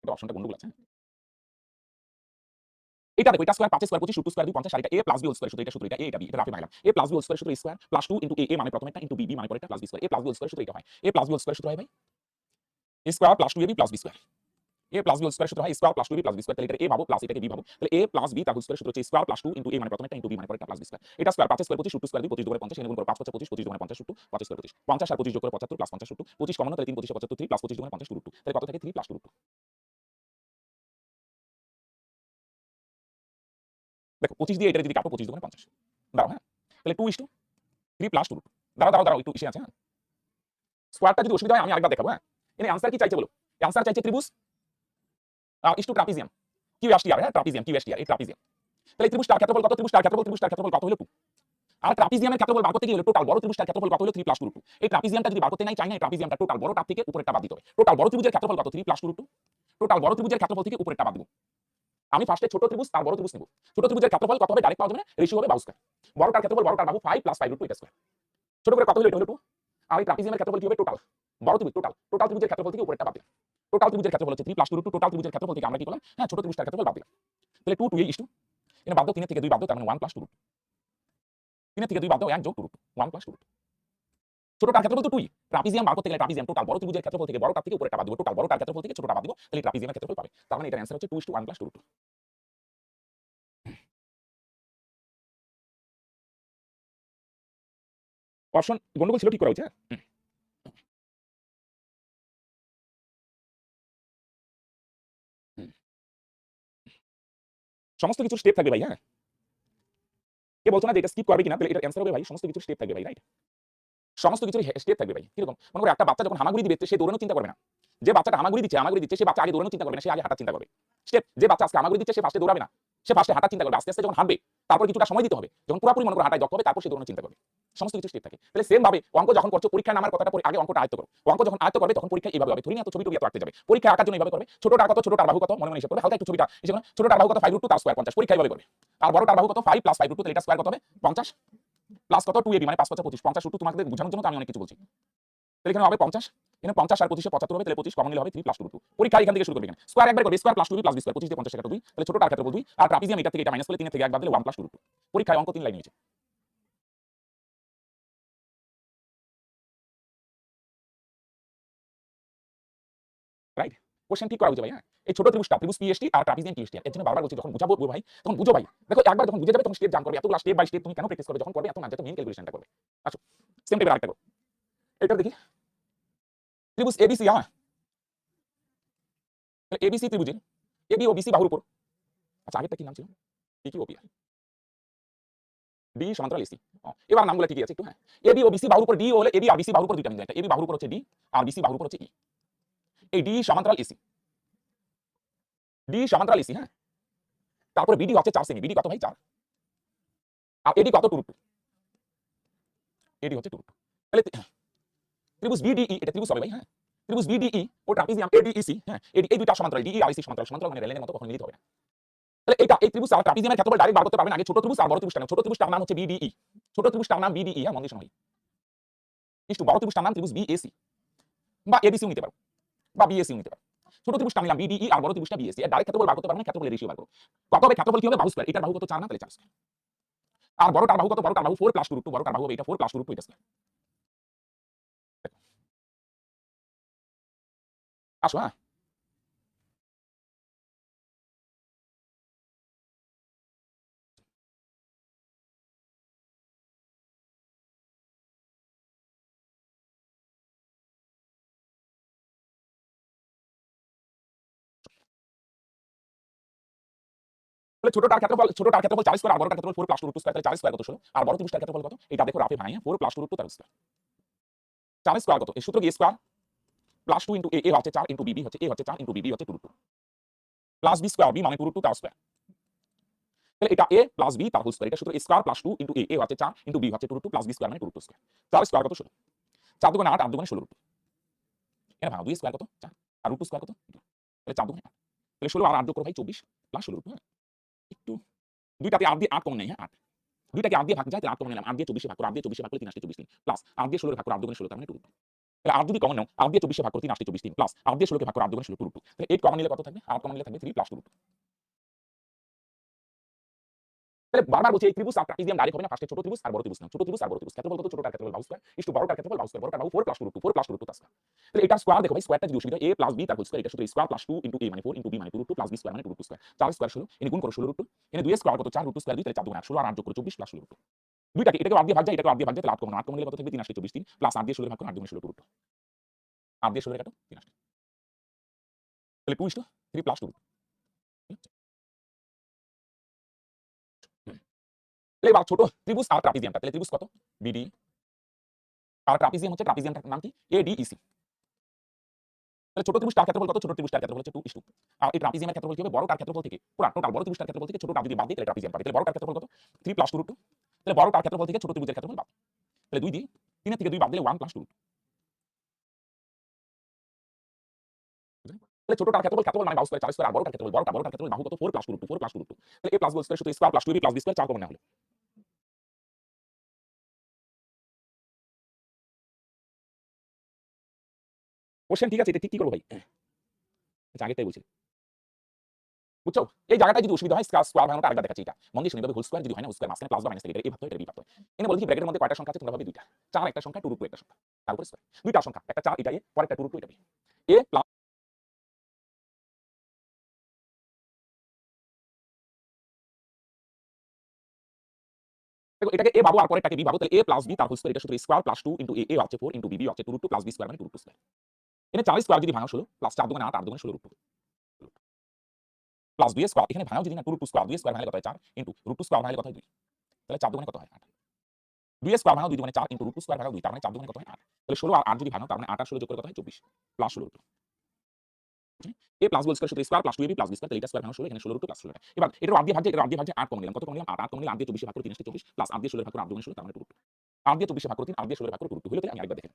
এটা অপশনটা গন্ডগোল আছে। এটা দেখো, এটা স্কয়ার 5 স্কয়ার 25 √2 স্কয়ার 2 50 আর এটা a plus b whole square সূত্র, এটা সূত্র, এটা a এটা b, এটা রাফে ভাঙলাম। a plus b whole square সূত্র স্কয়ার প্লাস 2 ইনটু a মানে প্রথমেরটা ইনটু b মানে পরেরটা plus b square. a plus b whole square সূত্র এটা হয়, a plus b whole square সূত্র হয় ভাই a square plus 2ab plus b square. a plus b whole square সূত্র হয় square plus 2ab plus b square. তাহলে এটা a ভাবো প্লাস এটাকে b ভাবো। তাহলে a প্লাস b তার হোল স্কয়ার সূত্র হচ্ছে স্কয়ার প্লাস 2 ইনটু a মানে প্রথমেরটা ইনটু b মানে পরেরটা প্লাস b স্কয়ার। এটা স্কয়ার 5 স্কয়ার 25 √2 স্কয়ার 2 25 দুগুণে 50 এনে গুণ করো 5 5 25 25 দুগুণে 50 √2 5 স্কয়ার 25 50 আর 25 যোগ করে 75 প্লাস 50 √2 25 কমন তাহলে 3 25 75 3 প্লাস 25 দুগুণে 50 √2 তাহলে কত থাকে? 3 প্লাস 2√2। দেখো 25 দিয়ে এটা যদি কাটো 25 দুগুণে 50 দাঁড়াও। হ্যাঁ, তাহলে 2:3 প্লাস 2√2। দাঁড়াও একটু ইসে আছে। হ্যাঁ, স্কয়ারটা যদি অসুবিধা হয় আমি আরেকবার দেখাবো। হ্যাঁ, এর আনসার কি চাইছে বলো? আনসার চাইছে ত্রিভুজ is to trapezium Q S T R. হ্যাঁ, trapezium Q S T R, এই ট্রাপিজিয়াম। তাহলে ত্রিভুজটার ক্ষেত্রফল কত? ত্রিভুজটার ক্ষেত্রফল কত হলো? 2। আর ট্রাপিজিয়ামের ক্ষেত্রফল বার করতে কি হলো? টোটাল বড় ত্রিভুজটার ক্ষেত্রফল কত হলো? 3 প্লাস 2√2। এই ট্রাপিজিয়ামটা যদি বার করতে নাই চাই না, এই ট্রাপিজিয়ামটা টোটাল বড়টার থেকে উপরেরটা বাদ দিতে হবে। টোটাল বড় ত্রিভুজের ক্ষেত্রফল কত? 3 প্লাস 2√2। টোটাল বড় ত্রিভুজের ক্ষেত্রফল থেকে উপরেরটা বাদ দিব। আমি ফার্স্টে ছোট ত্রিভুজ তার বড় ত্রিভুজ নেব। ছোট ত্রিভুজের ক্ষেত্রফল কত হবে? ডাইরেক্ট পাওয়া যাবে না, রেশিও হবে বাহু স্কয়ার। বড়টার ক্ষেত্রফল বড়টার বাহু 5 প্লাস 5√2 এটা স্কয়ার। ছোট করে কত হলো? এটা হলো 2। আর এই ট্রাপিজিয়ামের ক্ষেত্রফল কি হবে? টোটাল বড় ত্রিভুজ, টোটাল ত্রিভুজের ক্ষেত্রফল থেকে উপরেরটা বাদ দিলাম। টোটাল ত্রিভুজের ক্ষেত্রফল হচ্ছে 3 প্লাস 2√2। টোটাল ত্রিভুজের ক্ষেত্রফল থেকে আমরা কি করলাম? হ্যাঁ, ছোট ত্রিভুজটার ক্ষেত্রফল বাদ দিলাম। তাহলে 2 2 ইস টু এখানে বাদ দাও, 3 এর থেকে 2 বাদ দাও, তার মানে 1 প্লাস 2√2। 3 এর থেকে 2 বাদ দাও, 1 যোগ 2√2, 1 প্লাস 2√2। ছোটটার ক্ষেত্রফল তো 2ই। ট্রাপিজিয়াম বার করতে গেলে ট্রাপিজিয়াম টোটাল বড় ত্রিভুজের ক্ষেত্রফল থেকে বড়টার থেকে উপরেরটা বাদ দিব। টোটাল বড়টার ক্ষেত্রফল থেকে ছোটটা বাদ দিব, তাহলে ট্রাপিজিয়ামের ক্ষেত্রফল পাবে। তার মানে এটার অ্যানসার হচ্ছে 2:1 প্লাস 2√2। অপশন গন্ডগোল ছিল, ঠিক করা হয়েছে। সমস্ত কিছু স্টেপ থাকবে ভাই। হ্যাঁ, কে বলছো না যে এটা স্কিপ করবে কিনা? তাহলে এটার অ্যানসার হবে ভাই সমস্ত কিছু স্টেপ থাকবে ভাই, রাইট? সমস্ত কিছুর স্টেপ থাকবে ভাই। কিরকম? মনে করো একটা বাচ্চা যখন হামাগুড়ি দিবে সে দৌড়ানোর চিন্তা করবে না। যে বাচ্চাটা হামাগুড়ি দিচ্ছে সে বাচ্চা আগে দৌড়ানোর চিন্তা করবে না, সে আগে হাঁটার চিন্তা করবে। স্টেপ, যে বাচ্চা আজকে হামাগুড়ি দিচ্ছে সে ফার্স্টে দৌড়াবে না, সে ফার্স্টে হাঁটার চিন্তা করবে। আস্তে আস্তে যখন হাঁটবে তারপর কিছুটা সময় দিতে হবে, যখন পুরোপুরি মনে করো হাঁটায় দক্ষ হবে তারপর সে দৌড়ানোর চিন্তা করবে। সমস্ত কিছু স্টেপ থাকে। তাহলে সেম ভাবে অঙ্ক যখন করছো, পরীক্ষায় নামার কথাটা পরে আগে অঙ্কটা আয়ত্ত করো। অঙ্ক যখন আয়ত্ত করবে তখন পরীক্ষা এইভাবে হবে। ধরি না তো ছবি টবি এত আঁকতে যাবে, পরীক্ষা আঁকার জন্য এইভাবে করবে। ছোটটার কত? ছোটটার বাহু কত? মনে মনে হিসাব করবে, হালকা একটু ছবিটা হিসাব করো। ছোটটার বাহু কত? 5√2 তার স্কয়ার 50, পরীক্ষা এইভাবে করবে। আর বড়টার বাহু কত? 5 প্লাস 5√2, তাহলে এটা স্কয়ার কত হবে? 50 প্লাস কত? 2ab মানে 5 5 25। 50√2 তোমাদের বোঝানোর জন্য তো আমি অনেক কিছু বলছি। তাহলে এখানে হবে 50, এখানে 50 আর 25 এ 75 হবে, তাহলে 25 কমন নিলে হবে 3 প্লাস 2√2। পরীক্ষা এখান থেকে শুরু করবে। এখানে স্কয়ার একবার করবে, square plus 2b plus b square, 25 দিয়ে 50 কাটা 2, তাহলে ছোটটার ক্ষেত্রফল 2 আর ট্রাপিজিয়াম এটা থেকে এটা মাইনাস করলে 3 থেকে 1 বাদ দিলে 1 প্লাস 2√2। পরীক্ষায় অঙ্ক 3 লাইন হয়েছে, রাইট? কোশ্চেন ঠিক করা বুঝে ভাই। হ্যাঁ, এই ছোট ত্রিভুজটা ত্রিভুজ পিএসটি আর ট্রাপিজিয়াম টিএসটি এর জন্য বারবার বলছি যখন বুঝাবো ভাই তখন বুঝো ভাই। দেখো একবার যখন বুঝে যাবে তখন স্টেপ জাম্প করবে, এতগুলো স্টেপ বাই স্টেপ তুমি কেন প্র্যাকটিস করবে, যখন করবে এত না যত মেইন ক্যালকুলেশনটা করবে। আসো সেম টাইপের আরেকটা করো, এটা দেখি ত্রিভুজ এবিসি। হ্যাঁ, তাহলে এবিসি ত্রিভুজের এবি ও বিসি বাহুর উপর, আচ্ছা আগেরটা কি নাম ছিল, কি কি ওপি ডি সমান্তরাল এসি। এবার নামগুলো ঠিকই আছে একটু। হ্যাঁ, এবি ও বিসি বাহুর উপর, ডি হলে এবি আর বিসি বাহুর উপর দুইটা মিলে, একটা এবি বাহুর উপর হচ্ছে ডি আর বিসি বাহুর উপর হচ্ছে ই। এই ডি সমান্তরাল এসি, ডি সমান্তরাল এসি। হ্যাঁ, তারপরে বিডি হচ্ছে 4 সেমি, বিডি কত ভাই 4, আর এডি কত 2 √2, এডি হচ্ছে 2 √2। তাহলে ত্রিভুজ বিডিই এটা ত্রিভুজ হবে ভাই। হ্যাঁ, ত্রিভুজ বিডিই ও ট্রাপিজিয়াম এডিইসি। হ্যাঁ, এডি এই দুইটা সমান্তরাল, ডিই আর ইসি সমান্তরাল, সমান্তরাল মানে রেলের মতো কখনো মিলিত হবে না। তাহলে এটা এই ত্রিভুজ আর ট্রাপিজিয়ামের ক্ষেত্রফল ডাইরেক্ট বার করতে পারবেন, আগে ছোট ত্রিভুজ আর বড় ত্রিভুজটা নাও। ছোট ত্রিভুজটার নাম হচ্ছে বিডিই, ছোট ত্রিভুজটার নাম বিডিই। হ্যাঁ, মন দিয়ে শোনো ভাই। ইস্টু বড় ত্রিভুজটার নাম ত্রিভুজ বিএসি বা এবিসিও নিতে পারো বা বিএসিও নিতে পারো। ছোট ত্রিভুজটা নিলাম বিডিই আর বড় ত্রিভুজটা বিএসি। এর ডাইরেক্ট ক্ষেত্রফল বার করতে পারবেন না, ক্ষেত্রফলের রেশিও বার করো। কত হবে ক্ষেত্রফল কি হবে, বাহু স্কয়ার। এটার বাহু কত 4 না, তাহলে 4 স্কয়ার। আর বড়টার বাহু কত, বড়টার বাহু 4 + 2 √2, বড়টার বাহু হবে এটা 4 + 2 √2 এটা স্কয়ার। আসো। হ্যাঁ, তাহলে ছোটটার ক্ষেত্রফল 4 স্কয়ার আর বড়টার ক্ষেত্রফল 4 + 2 √2 স্কয়ার, তাহলে 4 স্কয়ার কত 16, আর বড় ত্রিভুজটার ক্ষেত্রফল কত এটা দেখো রাফে ভাঙিয়ে 4 + 2 √2 তার স্কয়ার। 4 স্কয়ার কত, এই সূত্র কি a square plus 2 into a হচ্ছে 4 ইনটু b হচ্ছে a হচ্ছে 4 ইনটু b হচ্ছে 2 √2 প্লাস b স্কয়ার, b মানে 2 √2 তার স্কয়ার। তাহলে এটা a প্লাস b তার হোল স্কয়ার, এটা সূত্র a square plus 2 into a হচ্ছে 4 ইনটু b হচ্ছে 2 √2 প্লাস b স্কয়ার মানে 2 √2 স্কয়ার। 4 স্কয়ার কত 16, 4 দুগুণে 8, 8 দুগুণে 16 √2। এখানে ভাঙো 2 স্কয়ার কত 4 আর √2 স্কয়ার কত 2, তাহলে 4 দুগুণে 8, তাহলে 16 আর 8 যোগ করো ভাই 24 প্লাস 16 √2। হ্যাঁ, একটু দুইটাতে 8 দিয়ে 8 কমন নেই। হ্যাঁ, 8 দুইটাকে 8 দিয়ে ভাগ যায়, তাহলে 8 কমন নিলাম, 8 দিয়ে 24 ভাগ করো, 8 দিয়ে 24 ভাগ করে 3 আসছে 24 3 প্লাস 8 দিয়ে 16 ভাগ করো, 8 দুগুণে 16 তার মানে 2 √2। তাহলে 8 যদি কমন নাও, 8 দিয়ে 24 ভাগ করো 3 আসছে 24 3 প্লাস 8 দিয়ে 16 কে ভাগ করো, 8 দুগুণে 16 2 √2। তাহলে 8 কমন নিলে কত থাকবে, 8 কমন নিলে থাকবে 3 + 2 √2। তাহলে বারবার বলছি এই ত্রিভুজ আর ট্রাপিজিয়াম ডাইরেক্ট হবে না, ফার্স্টে ছোট ত্রিভুজ আর বড় ত্রিভুজ নাও। ছোট ত্রিভুজ আর বড় ত্রিভুজ ক্ষেত্রফল কত, ছোটটার ক্ষেত্রফল বাহু স্কয়ার ইস টু বড়টার ক্ষেত্রফল বাহু স্কয়ার, বড়টার বাহু 4 + 2 √2, 4 + 2 √2 তার স্কয়ার। তাহলে এটা স্কয়ার দেখো ভাই, স্কয়ারটা যদি অসুবিধা a + b তার হোল স্কয়ার, এটা সূত্র a square plus 2 into a মানে 4 ইনটু b মানে 2 √2 প্লাস b স্কয়ার মানে 2 √2 স্কয়ার। 4 স্কয়ার 16, এনে গুণ করো 16 √2, এনে 2 স্কয়ার কত 4 √2 স্কয়ার 2, তাহলে 4 দুগুণে 8, 16 আর 8 যোগ করো 24 প্লাস 16 √2। দুইটাকে এটাকে 8 দিয়ে ভাগ যায়, এটাকে 8 দিয়ে ভাগ যায়, তাহলে 8 কমন 8 কমন নিলে কত থাকবে 3 আসছে 24 3 প্লাস 8 দিয়ে 16 ভাগ করো, 8 দুগুণে 16 √2, 8 দিয়ে 16 কাটো 3 আসছে, তাহলে 2 3 প্লাস 2 √2। তাহলে এবার ছোট ত্রিভুজ আর ট্রাপিজিয়ামটা, তাহলে ত্রিভুজ কত বিডি আর ট্রাপিজিয়াম হচ্ছে, ট্রাপিজিয়ামটার নাম কি এডিইসি। তাহলে ছোট ত্রিভুজটার ক্ষেত্রফল কত, ছোট ত্রিভুজটার ক্ষেত্রফল হচ্ছে 2 আর এই ট্রাপিজিয়ামের ক্ষেত্রফল কি হবে, বড়টার ক্ষেত্রফল থেকে পুরো টোটাল বড় ত্রিভুজটার ক্ষেত্রফল থেকে ছোটটা যদি বাদ দিই তাহলে ট্রাপিজিয়াম পাবে। তাহলে বড়টার ক্ষেত্রফল কত 3 + 2 √2, তাহলে বড়টার ক্ষেত্রফল থেকে ছোট ত্রিভুজের ক্ষেত্রফল বাদ, তাহলে 2 দিয়ে 3 এর থেকে 2 বাদ দিলে 1 + 2 √2। তাহলে ছোটটার ক্ষেত্রফল মানে বাহু স্কয়ার 4 স্কয়ার আর বড়টার ক্ষেত্রফল বড়টার ক্ষেত্রফল বাহু কত 4 + 2 √2, 4 + 2 √2। তাহলে a প্লাস b স্কয়ার শুধু square plus 2ab plus b square 4 common নেওয়া হলো। কোশ্চেন ঠিক আছে, এটা ঠিক কি করব ভাই, আচ্ছা আগেরটাই বলছি বুঝছো। এই জায়গাটা যদি অসুবিধা হয় স্কয়ার ভাঙানোটা আরেকবার দেখাচ্ছি, এটা মন দিয়ে শুনে হোল স্কয়ার যদি হয় না, হোল স্কয়ার মাঝখানে প্লাস বা মাইনাস থাকে, এটা এই ভাগ হয় এটা এই ভাগ হয়। এনে বলছি ব্র্যাকেটের মধ্যে কয়টা সংখ্যা আছে তোমরা ভাবে দুইটা, 4 একটা সংখ্যা 2 √2 একটা সংখ্যা, তারপর স্কয়ার দুইটা সংখ্যা, একটা 4 এটা a পরেরটা 2 √2 এটা b। a প্লাস দেখো এটাকে a পাবো আর পরেরটাকে b পাবো, তাহলে a প্লাস b তার হোল স্কয়ার, এটা শুধু স্কয়ার প্লাস 2 ইনটু a হচ্ছে 4 ইনটু b হচ্ছে 2 √2 প্লাস b স্কয়ার মানে 2 √2 স্কয়ার। এনে 4 স্কয়ার যদি ভাঙা 16 প্লাস 4 দুগুণে 8, 8 দুগুণে 16 √2 প্লাস 2 স্কয়ার, এখানে ভাঙাও যদি না 2 √2 স্কয়ার, 2 স্কয়ার ভাঙলে কত হয় 4 ইনটু √2 স্কয়ার ভাঙলে কত হয় 2, তাহলে 4 দুগুণে কত হয় 8, 2 স্কয়ার ভাঙাও 2 দুগুণে 4 ইনটু √2 স্কয়ার ভাঙাও 2, তার মানে 4 দুগুণে কত হয় 8। তাহলে 16 আর 8 যদি ভাঙাও তার মানে 8 আর 16 যোগ করে কত হয় 24 plus 16 √2। a plus b square শুধু square plus 2ab plus b square, তাহলে এটা স্কয়ার ভাঙাও 16, এখানে 16 √2 প্লাস 16। এবার এটার 8 দিয়ে ভাগ যায়, এটার 8 দিয়ে ভাগ যায়, 8 কমন নিলাম, কত কমন নিলাম 8, 8 কমন নিলাম 8 দিয়ে 24 ভাগ করে 3 আসছে 24 প্লাস 8 দিয়ে 16 ভাগ করে 8 দুগুণে 16 তার মানে 2 √2, 8 দিয়ে 24 ভাগ করে 3, 8 দিয়ে 16 ভাগ করে 2 √2 হলো। তাহলে আমি আরেকবার দেখেন,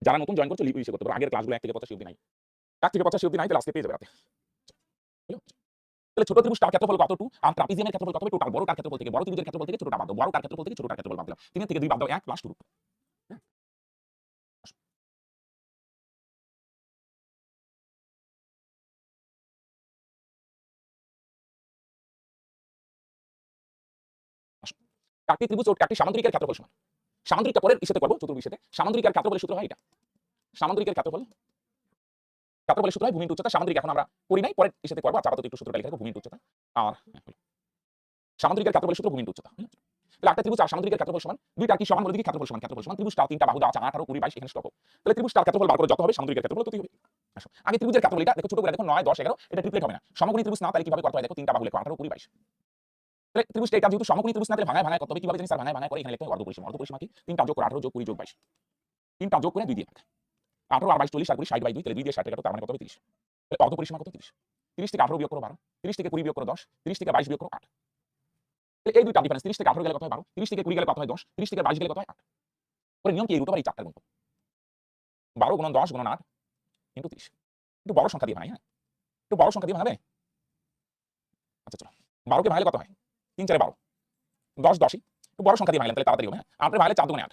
যারা নতুন জয়েন করছো লিপিসে করতে পারো, আগের ক্লাসগুলো 1 থেকে 85 অবধি নাই, 1 থেকে 85 অবধি নাই, তাহলে আজকে পেয়ে যাবে রাতে। তাহলে ছোট ত্রিভুজটার ক্ষেত্রফল কত 2 আর ট্রাপিজিয়ামের ক্ষেত্রফল কত হবে টোটাল, বড়টার ক্ষেত্রফল থেকে বড় ত্রিভুজের ক্ষেত্রফল থেকে ছোটটা বাদ দাও, বড়টার ক্ষেত্রফল থেকে ছোটটার ক্ষেত্রফল বাদ দিলাম, 3 এর থেকে 2 বাদ দাও 1 প্লাস 2 √2। চারটি ত্রিভুজ ও চারটি সামান্তরিকের ক্ষেত্রফল সমান। সামান্তরিকটা পরের ইসেতে করবো, চতুর্বিশেতে। সামান্তরিক আর ক্ষেত্রফলের সূত্র হয় এটা। সামান্তরিকের ক্ষেত্রফলের সূত্র হয় ভূমি ইনটু উচ্চতা। সামান্তরিক এখন আমরা করি নাই, পরের ইসেতে করবো। আপাতত একটু সূত্রটা লিখে রাখবো, ভূমি ইনটু উচ্চতা। আর সামান্তরিকের ক্ষেত্রফলের সূত্র ভূমি ইনটু উচ্চতা। তাহলে একটা ত্রিভুজ আর সামান্তরিকের ক্ষেত্রফল সমান, দুইটা কি সমান বলে দেখি। ক্ষেত্রফল সমান ত্রিভুজটা তিনটা বাহু দেওয়া আছে 18 20 22, এখানে স্টপ। তাহলে ত্রিভুজটার ক্ষেত্রফল বার করে যত হবে সামান্তরিকের ক্ষেত্রফল ততই হবে। আসো আগে ত্রিভুজের ক্ষেত্রফল এটা দেখো, ছোট করে দেখো 9 10 11, এটা ট্রিপলেট হবে না। সমকোণী ত্রিভুজ না, তাহলে কিভাবে করতে হয় দেখো, তিনটা বাহু লেখো 18 20 22। তাহলে ত্রিভুজটা এটা যেহেতু সমকোণী ত্রিভুজ না, তাহলে ভাঙায় করতে হবে। কিভাবে জানি স্যার? ভাঙায় করে এখানে লিখতে হবে অর্ধপরিসীমা। অর্ধপরিসীমা কি? 3টা যোগ করে 18 যোগ 20 যোগ 22, 3টা যোগ করে 2 দিয়ে ভাগ। 18 আর 22 40 আর 20 60 বাই 2, তাহলে 2 দিয়ে 60 কাটো, তার মানে কত হবে 30। তাহলে অর্ধপরিসীমা কত? 30। 30 থেকে 18 বিয়োগ করো 12, 30 থেকে 20 বিয়োগ করো 10, 30 থেকে 22 বিয়োগ করো 8। এই দুইটা ডিফারেন্স, 30 থেকে 18 গেলে কত হয় 12, 30 থেকে 20 গেলে কত হয় 10, 30 থেকে 22 গেলে কত হয় 8। পরে নিয়ম কি? এই রুট ওভার এই চারটার গুণ 12 গুণন 10 গুণন 8 ইনটু 30। একটু বড় সংখ্যা দিয়ে বানাই, হ্যাঁ একটু বড় সংখ্যা দিয়ে বানাবে। আচ্ছা চলো, 12 কে ভাঙলে কত হয়? 3 4 12, 10 10ই। একটু বড় সংখ্যা দিয়ে ভাঙলেন তাহলে তাড়াতাড়ি হবে। হ্যাঁ 8 এর ভাঙলে 4 2 8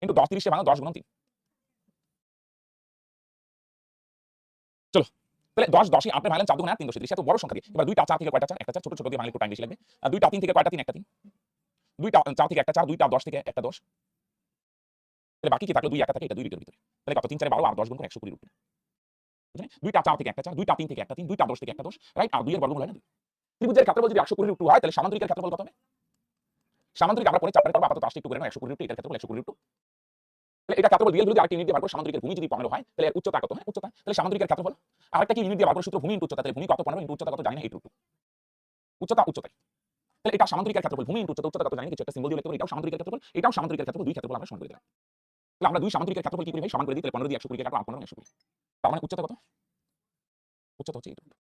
ইনটু 10 30 এ ভাঙো 10 গুণন 3। চলো তাহলে 10 10ই 8 এর ভাঙলেন 4 2 8 3 10 30, এত বড় সংখ্যা দিয়ে। এবার 2টা 4 থেকে কয়টা 4? একটা 4, ছোট ছোট দিয়ে ভাঙলে একটু টাইম বেশি লাগবে। 2টা 3 থেকে কয়টা 3? একটা 3। 2টা 4 থেকে একটা 4, 2টা 10 থেকে একটা 10। তাহলে বাকি কি থাকলো? 2 একটা থাকে, এটা 2 এর ভিতরে। তাহলে কত? 3 4 12 আর 10 গুণ করে 120 রুট। বুঝলেন? 2টা 4 থেকে একটা 4, 2টা 3 থেকে একটা 3, 2টা 10 থেকে একটা 10, রাইট? আর 2 এর বর্গমূল হয় না 2। ত্রিভুজের ক্ষেত্রফল যদি 120 রুট 2 হয়, তাহলে সামান্তরিকের ক্ষেত্রফল কত হবে? সামান্তরিক আমরা পরে চ্যাপ্টারে করব, আপাতত আসছে একটু করে নাও। 120 রুট 2, এটার ক্ষেত্রফল 120 রুট 2। তাহলে এটা ক্ষেত্রফল রিয়েল ভ্যালু দিয়ে আরেকটা ইউনিট দিয়ে বার করব। সামান্তরিকের ভূমি যদি 15 হয়, তাহলে এর উচ্চতা কত? হ্যাঁ উচ্চতা। তাহলে সামান্তরিকের ক্ষেত্রফল আরেকটা কি ইউনিট দিয়ে বার করব? সূত্র ভূমি ইনটু উচ্চতা। তাহলে ভূমি কত? 15 ইনটু উচ্চতা কত জানি না, 8 রুট 2। উচ্চতা উচ্চতাই। তাহলে এটা সামান্তরিকের ক্ষেত্রফল, ভূমি ইনটু উচ্চতা। উচ্চতা কত জানি না, কিছু একটা সিম্বল দিয়ে লিখতে পারি। এটাও সামান্তরিকের ক্ষেত্রফল, এটাও সামান্তরিকের ক্ষেত্রফল। দুই ক্ষেত্রফল আমরা সমান করে দিলাম। তাহলে আমরা দুই সামান্তরিকের ক্ষেত্রফল কি করি ভাই? সমান করে দিই। তাহলে 15 দিয়ে 120 কে কাটো, 15 120। তার মানে উচ্চতা কত? উচ্চতা হচ্ছে 8 রুট 2।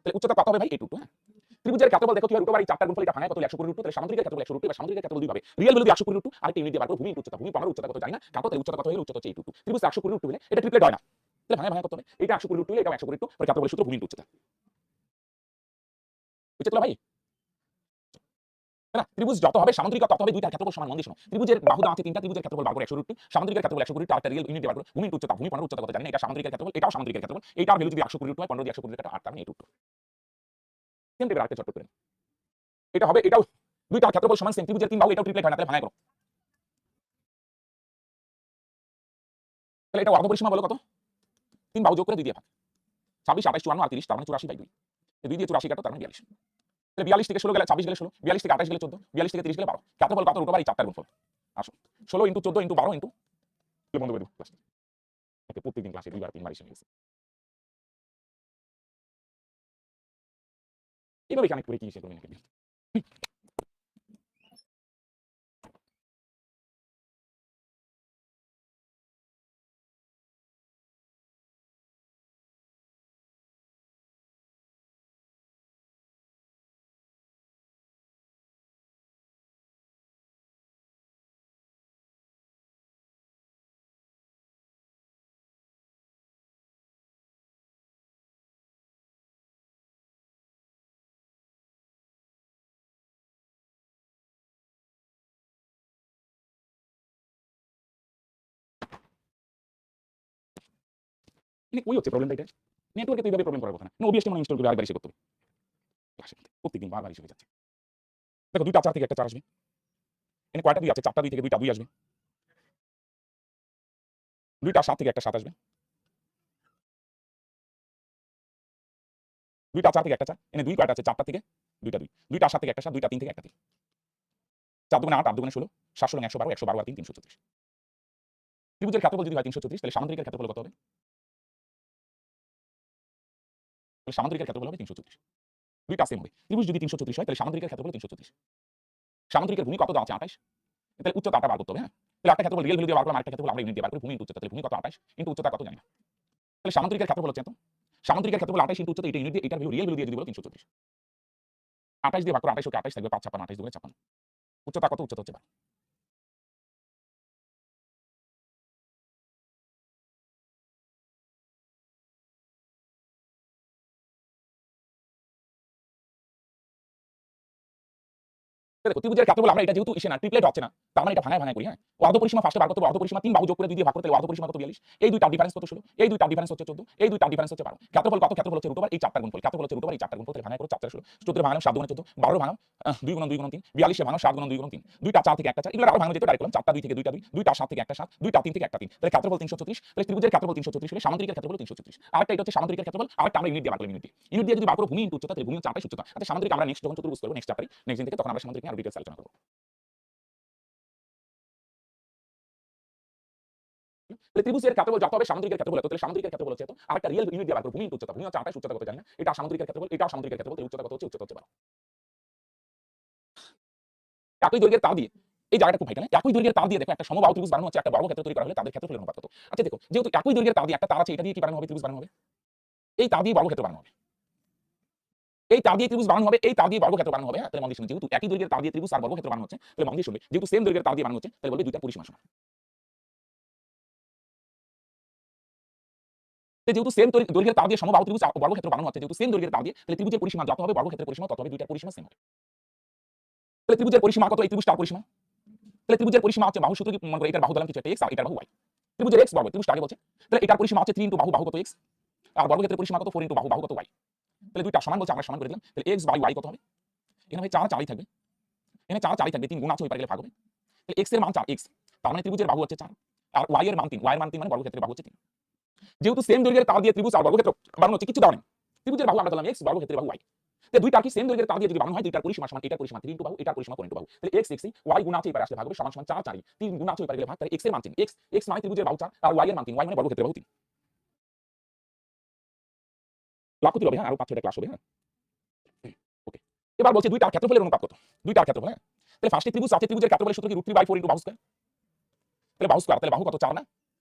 তাহলে উচ্চতা কত হবে ভাই? 8 রুট 2। হ্যাঁ ত্রিভুজের ক্ষেত্রফল দেখো কি হয়? রুট ওভার এই চারটার গুণফল, এটা ভাঙায় কত? 120 রুট 2। তাহলে সামান্তরিকের ক্ষেত্রফল 100 রুট 2। এবার সামান্তরিকের ক্ষেত্রফল দুই ভাবে, রিয়েল ভ্যালু দিয়ে 120 রুট 2, আরেকটা ইউনিট দিয়ে বার করব ভূমি ইনটু উচ্চতা। ভূমি 15, উচ্চতা কত জানি না, কাটো। তাহলে উচ্চতা কত হলো? উচ্চতা হচ্ছে 8 রুট 2। ত্রিভুজ 120 রুট 2 হলে এটা ট্রিপলেট হয় না, তাহলে ভাঙায় কত হবে? এটা 120 রুট 2 হলে এটাও 120 রুট 2। পরে ক্ষেত্রফলের সূত্র ভূমি ইনটু উচ্চতা। বুঝতে ভাই? না ত্রিভুজ যত হবে সামান্তরিক তত হবে দুইটার ক্ষেত্রফল সমান। মন দিয়ে শোনো, ত্রিভুজের বাহু দেওয়া আছে তিনটা, ত্রিভুজের ক্ষেত্রফল বার করে 100 রুট 2, সামান্তরিকের ক্ষেত্রফল 120 রুট 2, আরেকটা রিয়েল ইউনিট দিয়ে বার করো ভূমি ইনটু উচ্চতা। ভূমি 15, উচ্চতা কত জানি না, এটা সামান্তরিকের ক্ষেত্রফল, এটাও সামান্তরিকের ক্ষেত্রফল। এইটার ভ্যালু যদি 120 রুট হয়, 15 দিয়ে 120 কাটা 8, তার মানে 8 রুট 2। সেম টেবিল আরেকটা ছোট করে এটা হবে, এটাও দুইটার ক্ষেত্রফল সমান। সেম ত্রিভুজের তিন বাহু, এটাও ট্রিপলেট হয় না, তাহলে ভাঙায় করো। তাহলে এটা অর্ধপরিসীমা বলো কত? 3 বাহু যোগ করে 2 দিয়ে ভাগ। 26 28 54 আর 30, তার মানে 84 বাই 2। 2 দিয়ে 84 কাটো, তার মানে 42। তাহলে 42 থেকে 16 গেলে 26 গেলে 16, 42 থেকে 28 গেলে 14, 42 থেকে 30 গেলে 12। ক্ষেত্রফল কত? রুট ওভার এই চারটার গুণফল। আসো 16 ইনটু 14 ইনটু 12 ইনটু বন্ধ করে দেব ক্লাস। ওকে প্রত্যেকদিন ক্লাসে দুইবার তিনবার এসে গেছে। এভাবে কানেক্ট করে কি সে করবে নাকি? মানে ওই হচ্ছে প্রবলেমটা। এটা নেটওয়ার্কে তো এইভাবে প্রবলেম করার কথা না। ওবিএসটি মানে ইনস্টল করে আরেকবার এসে করতে হবে ক্লাসে। প্রত্যেকদিন বারবার এসে হয়ে যাচ্ছে। দেখো 2টা 4 থেকে একটা 4 আসবে। এখানে কয়টা 2 আছে? 4টা 2 থেকে 2টা 2 আসবে। 2টা 7 থেকে একটা 7 আসবে। 2টা 4 থেকে একটা 4, এখানে 2 কয়টা আছে? 4টা থেকে 2টা 2, 2টা 7 থেকে একটা 7, 2টা 3 থেকে একটা 3। 4 দুগুণে 8, 8 দুগুণে 16, 7 16 112, 112 আর 3 334। ত্রিভুজের ক্ষেত্রফল যদি হয় 334, তাহলে সামান্তরিকের ক্ষেত্রফল কত হবে? তাহলে সামান্তরিকের ক্ষেত্রফল হবে 334। দুইটা সেম হবে। ত্রিভুজ যদি 334 হয়, তাহলে সামান্তরিকের ক্ষেত্রফল 334। সামান্তরিকের ভূমি কত দেওয়া আছে? 28। তাহলে উচ্চতাটা বার করতে হবে। হ্যাঁ তাহলে একটা ক্ষেত্রফল রিয়েল ভ্যালু দিয়ে বার করলাম, আরেকটা ক্ষেত্রফল আমরা ইউনিট দিয়ে বার করি। ভূমি ইনটু উচ্চতা। তাহলে ভূমি কত? 28 ইনটু উচ্চতা কত জানি না। তাহলে সামান্তরিকের ক্ষেত্রফল হচ্ছে এত। সামান্তরিকের ক্ষেত্রফল 28 ইনটু উচ্চতা, এটা ইউনিট দিয়ে, এটার ভ্যালু রিয়েল ভ্যালু দিয়ে যদি বলো 334। 28 দিয়ে ভাগ করো, 28 ওকে 28 থাকবে, 5 56, 28 দুগুণে 56। উচ্চতা কত? উচ্চতা হচ্ছে 12। দেখো ত্রিভুজের ক্ষেত্রফল আমরা এটা যেহেতু ইসে না ট্রিপলেট হচ্ছে না, তার মানে এটা ভাঙায় ভাঙায় করি, হ্যাঁ। ও অর্ধ পরিসীমা ফার্স্টে বার করতে হবে, অর্ধ পরিসীমা 3 বাহু যোগ করে 2 দিয়ে ভাগ করতে, অর্ধ পরিসীমা কত 42, এই দুইটার ডিফারেন্স কত 16, এই দুইটার ডিফারেন্স হচ্ছে 14, এই দুইটার ডিফারেন্স হচ্ছে 12। ক্ষেত্রফল কত? ক্ষেত্রফল হচ্ছে √, এই চারটার গুণফল, ক্ষেত্রফল হচ্ছে √, এই চারটার গুণফল, তাহলে ভাঙায় করো 4 4 16, 14 ভাঙালাম 7 গুণে 14, 12 ভাঙাও 2 গুণ 2 গুণ 3, 42 ভাঙাও 7 গুণ 2 গুণ 3, দুইটা 4 থেকে একটা 4, এগুলো আরো ভাঙানো যেত, ডাইরেক্ট করলাম 4টা 2 থেকে 2টা 2, দুইটা 7 থেকে একটা 7, দুইটা 3 থেকে একটা 3, তাহলে ক্ষেত্রফল 334, তাহলে ত্রিভুজের ক্ষেত্রফল 334 হলে সামান্তরিকের ক্ষেত্রফল 334, আরেকটা এটা হচ্ছে সামান্তরিকের ক্ষেত্রফল, আরেকটা আমরা ইউনিট দিয়ে বার করলাম, ইউনিট দিয়ে যদি বার করো ভূমি ইনটু উচ্চতা, তাহলে ভূমি হচ্ছে 28 উচ্চতা। আচ্ছা সামান্তরিক আমরা নেক্সট যখন চতুর্ভুজ করব, নেক্সট চ্যাপ্টারে, নেক্সট দিন থেকে তখন আমরা সামান্তরিক নিয়ে আরো ডিটেইলস আলোচনা করব। তাহলে ত্রিভুজের ক্ষেত্রফল যত হবে সামান্তরিকের ক্ষেত্রফল হতো, তাহলে সামান্তরিকের ক্ষেত্রফল হচ্ছে তো, আরেকটা রিয়েল ইউনিট দিয়ে বার করব, ভূমি ইনটু উচ্চতা, ভূমি হচ্ছে 28, উচ্চতা কত জানি না, এটা সামান্তরিকের ক্ষেত্রফল, এটাও সামান্তরিকের ক্ষেত্রফল, তাহলে উচ্চতা কত হচ্ছে? উচ্চতা হচ্ছে 12। একই দৈর্ঘ্যের তার দিয়ে, এই জায়গাটা খুব ভাইটাল, একই দৈর্ঘ্যের তার দিয়ে দেখো একটা সমবাহু ত্রিভুজ বানানো হচ্ছে, একটা বর্গক্ষেত্র তৈরি করা হলে তাদের ক্ষেত্রফলের অনুপাত কত? আচ্ছা দেখো, যেহেতু একই দৈর্ঘ্যের তার দিয়ে একটা তার আছে, এটা দিয়ে কি বানানো হবে? ত্রিভুজ বানানো হবে, এই তার দিয়ে বর্গক্ষেত্র বানানো হবে, এই তার দিয়ে ত্রিভুজ বানানো হবে, এই তার দিয়ে বর্গক্ষেত্র বানানো হবে, হ্যাঁ। তাহলে মন দিয়ে শুনুন, যেহেতু একই দৈর্ঘ্যের তার দিয়ে ত্রিভুজ আর বর্গক্ষেত্র বানানো হচ্ছে, তাহলে মন দিয়ে শুনবে, যেহেতু সেম দৈর্ঘ্যের তার দিয়ে বানানো হচ্ছে, তাহলে বলবে দুইটা পরিসীমা সমান। যেহেতু সেম দৈর্ঘ্যের তার দিয়ে সমবাহু ত্রিভুজ বর্গক্ষেত্র বানানো হচ্ছে, যেহেতু সেম দৈর্ঘ্যের তার দিয়ে, তাহলে ত্রিভুজের পরিসীমা যত হবে বর্গক্ষেত্রের পরিসীমা তত হবে, দুইটার পরিসীমা সেম হবে। তাহলে ত্রিভুজের পরিসীমা কত? এই ত্রিভুজটার পরিসীমা, তাহলে ত্রিভুজের পরিসীমা হচ্ছে বাহু সূত্র কি মনে করে, এটার বাহু দিলাম কিছু একটা x আর এটার বাহু y, ত্রিভুজের x বর্গ, ত্রিভুজটা আগে বলছে, তাহলে এটার পরিসীমা হচ্ছে 3 ইনটু বাহু, বাহু কত x, আর বর্গক্ষেত্রের পরিসীমা কত 4 ইনটু বাহু, বাহু কত y, তাহলে দুইটা সমান বলছে, আমরা সমান করে দিলাম, তাহলে x বাই y কত হবে? এখানে 4 4ই থাকবে, এখানে 4 4ই থাকবে, 3 গুণ আছে ওই পারে গেলে ভাগ হবে, তাহলে x এর মান 4, x তার মানে ত্রিভুজের বাহু হচ্ছে 4, আর y এর মান 3, y এর মান 3 মানে বর্গক্ষেত্রের বাহু হচ্ছে 3। যেহেতু সেম দৈর্ঘ্যের তার দিয়ে ত্রিভুজ আর বর্গক্ষেত্র বানানো হচ্ছে, কিছু দাও নেই, ত্রিভুজের বাহু আমরা দিলাম x, বর্গক্ষেত্রের বাহু y, তাহলে দুইটা কি সেম দৈর্ঘ্যের তার দিয়ে যদি বানানো হয়, দুইটার পরিসীমা সমান, এটার পরিসীমা 3 ইনটু বাহু, এটার পরিসীমা 4 ইনটু বাহু, তাহলে x x y গুণ আছে এই পারে আসলে ভাগ হবে, সমান সমান 4 4ই, 3 গুণ আছে ওই পারে গেলে ভাগ, তাহলে x এর মান 3, x মানে ত্রিভুজের বাহু 4 আর y এর মান 3, y মানে বর্গক্ষেত্রের বাহু 3। লাভ করতে হবে, হ্যাঁ, আরো 5-6টা ক্লাস হবে, হ্যাঁ। ওকে, এবার বলছে দুইটার ক্ষেত্রফলের অনুপাত কত? দুইটার ক্ষেত্রফল, হ্যাঁ। তাহলে ফার্স্টে ত্রিভুজ আছে, ত্রিভুজের ক্ষেত্রফলের সূত্র কি √3/4 ইনটু বাহু স্কয়ার, তাহলে বাহু স্কয়ার, তাহলে বাহু কত 4 না,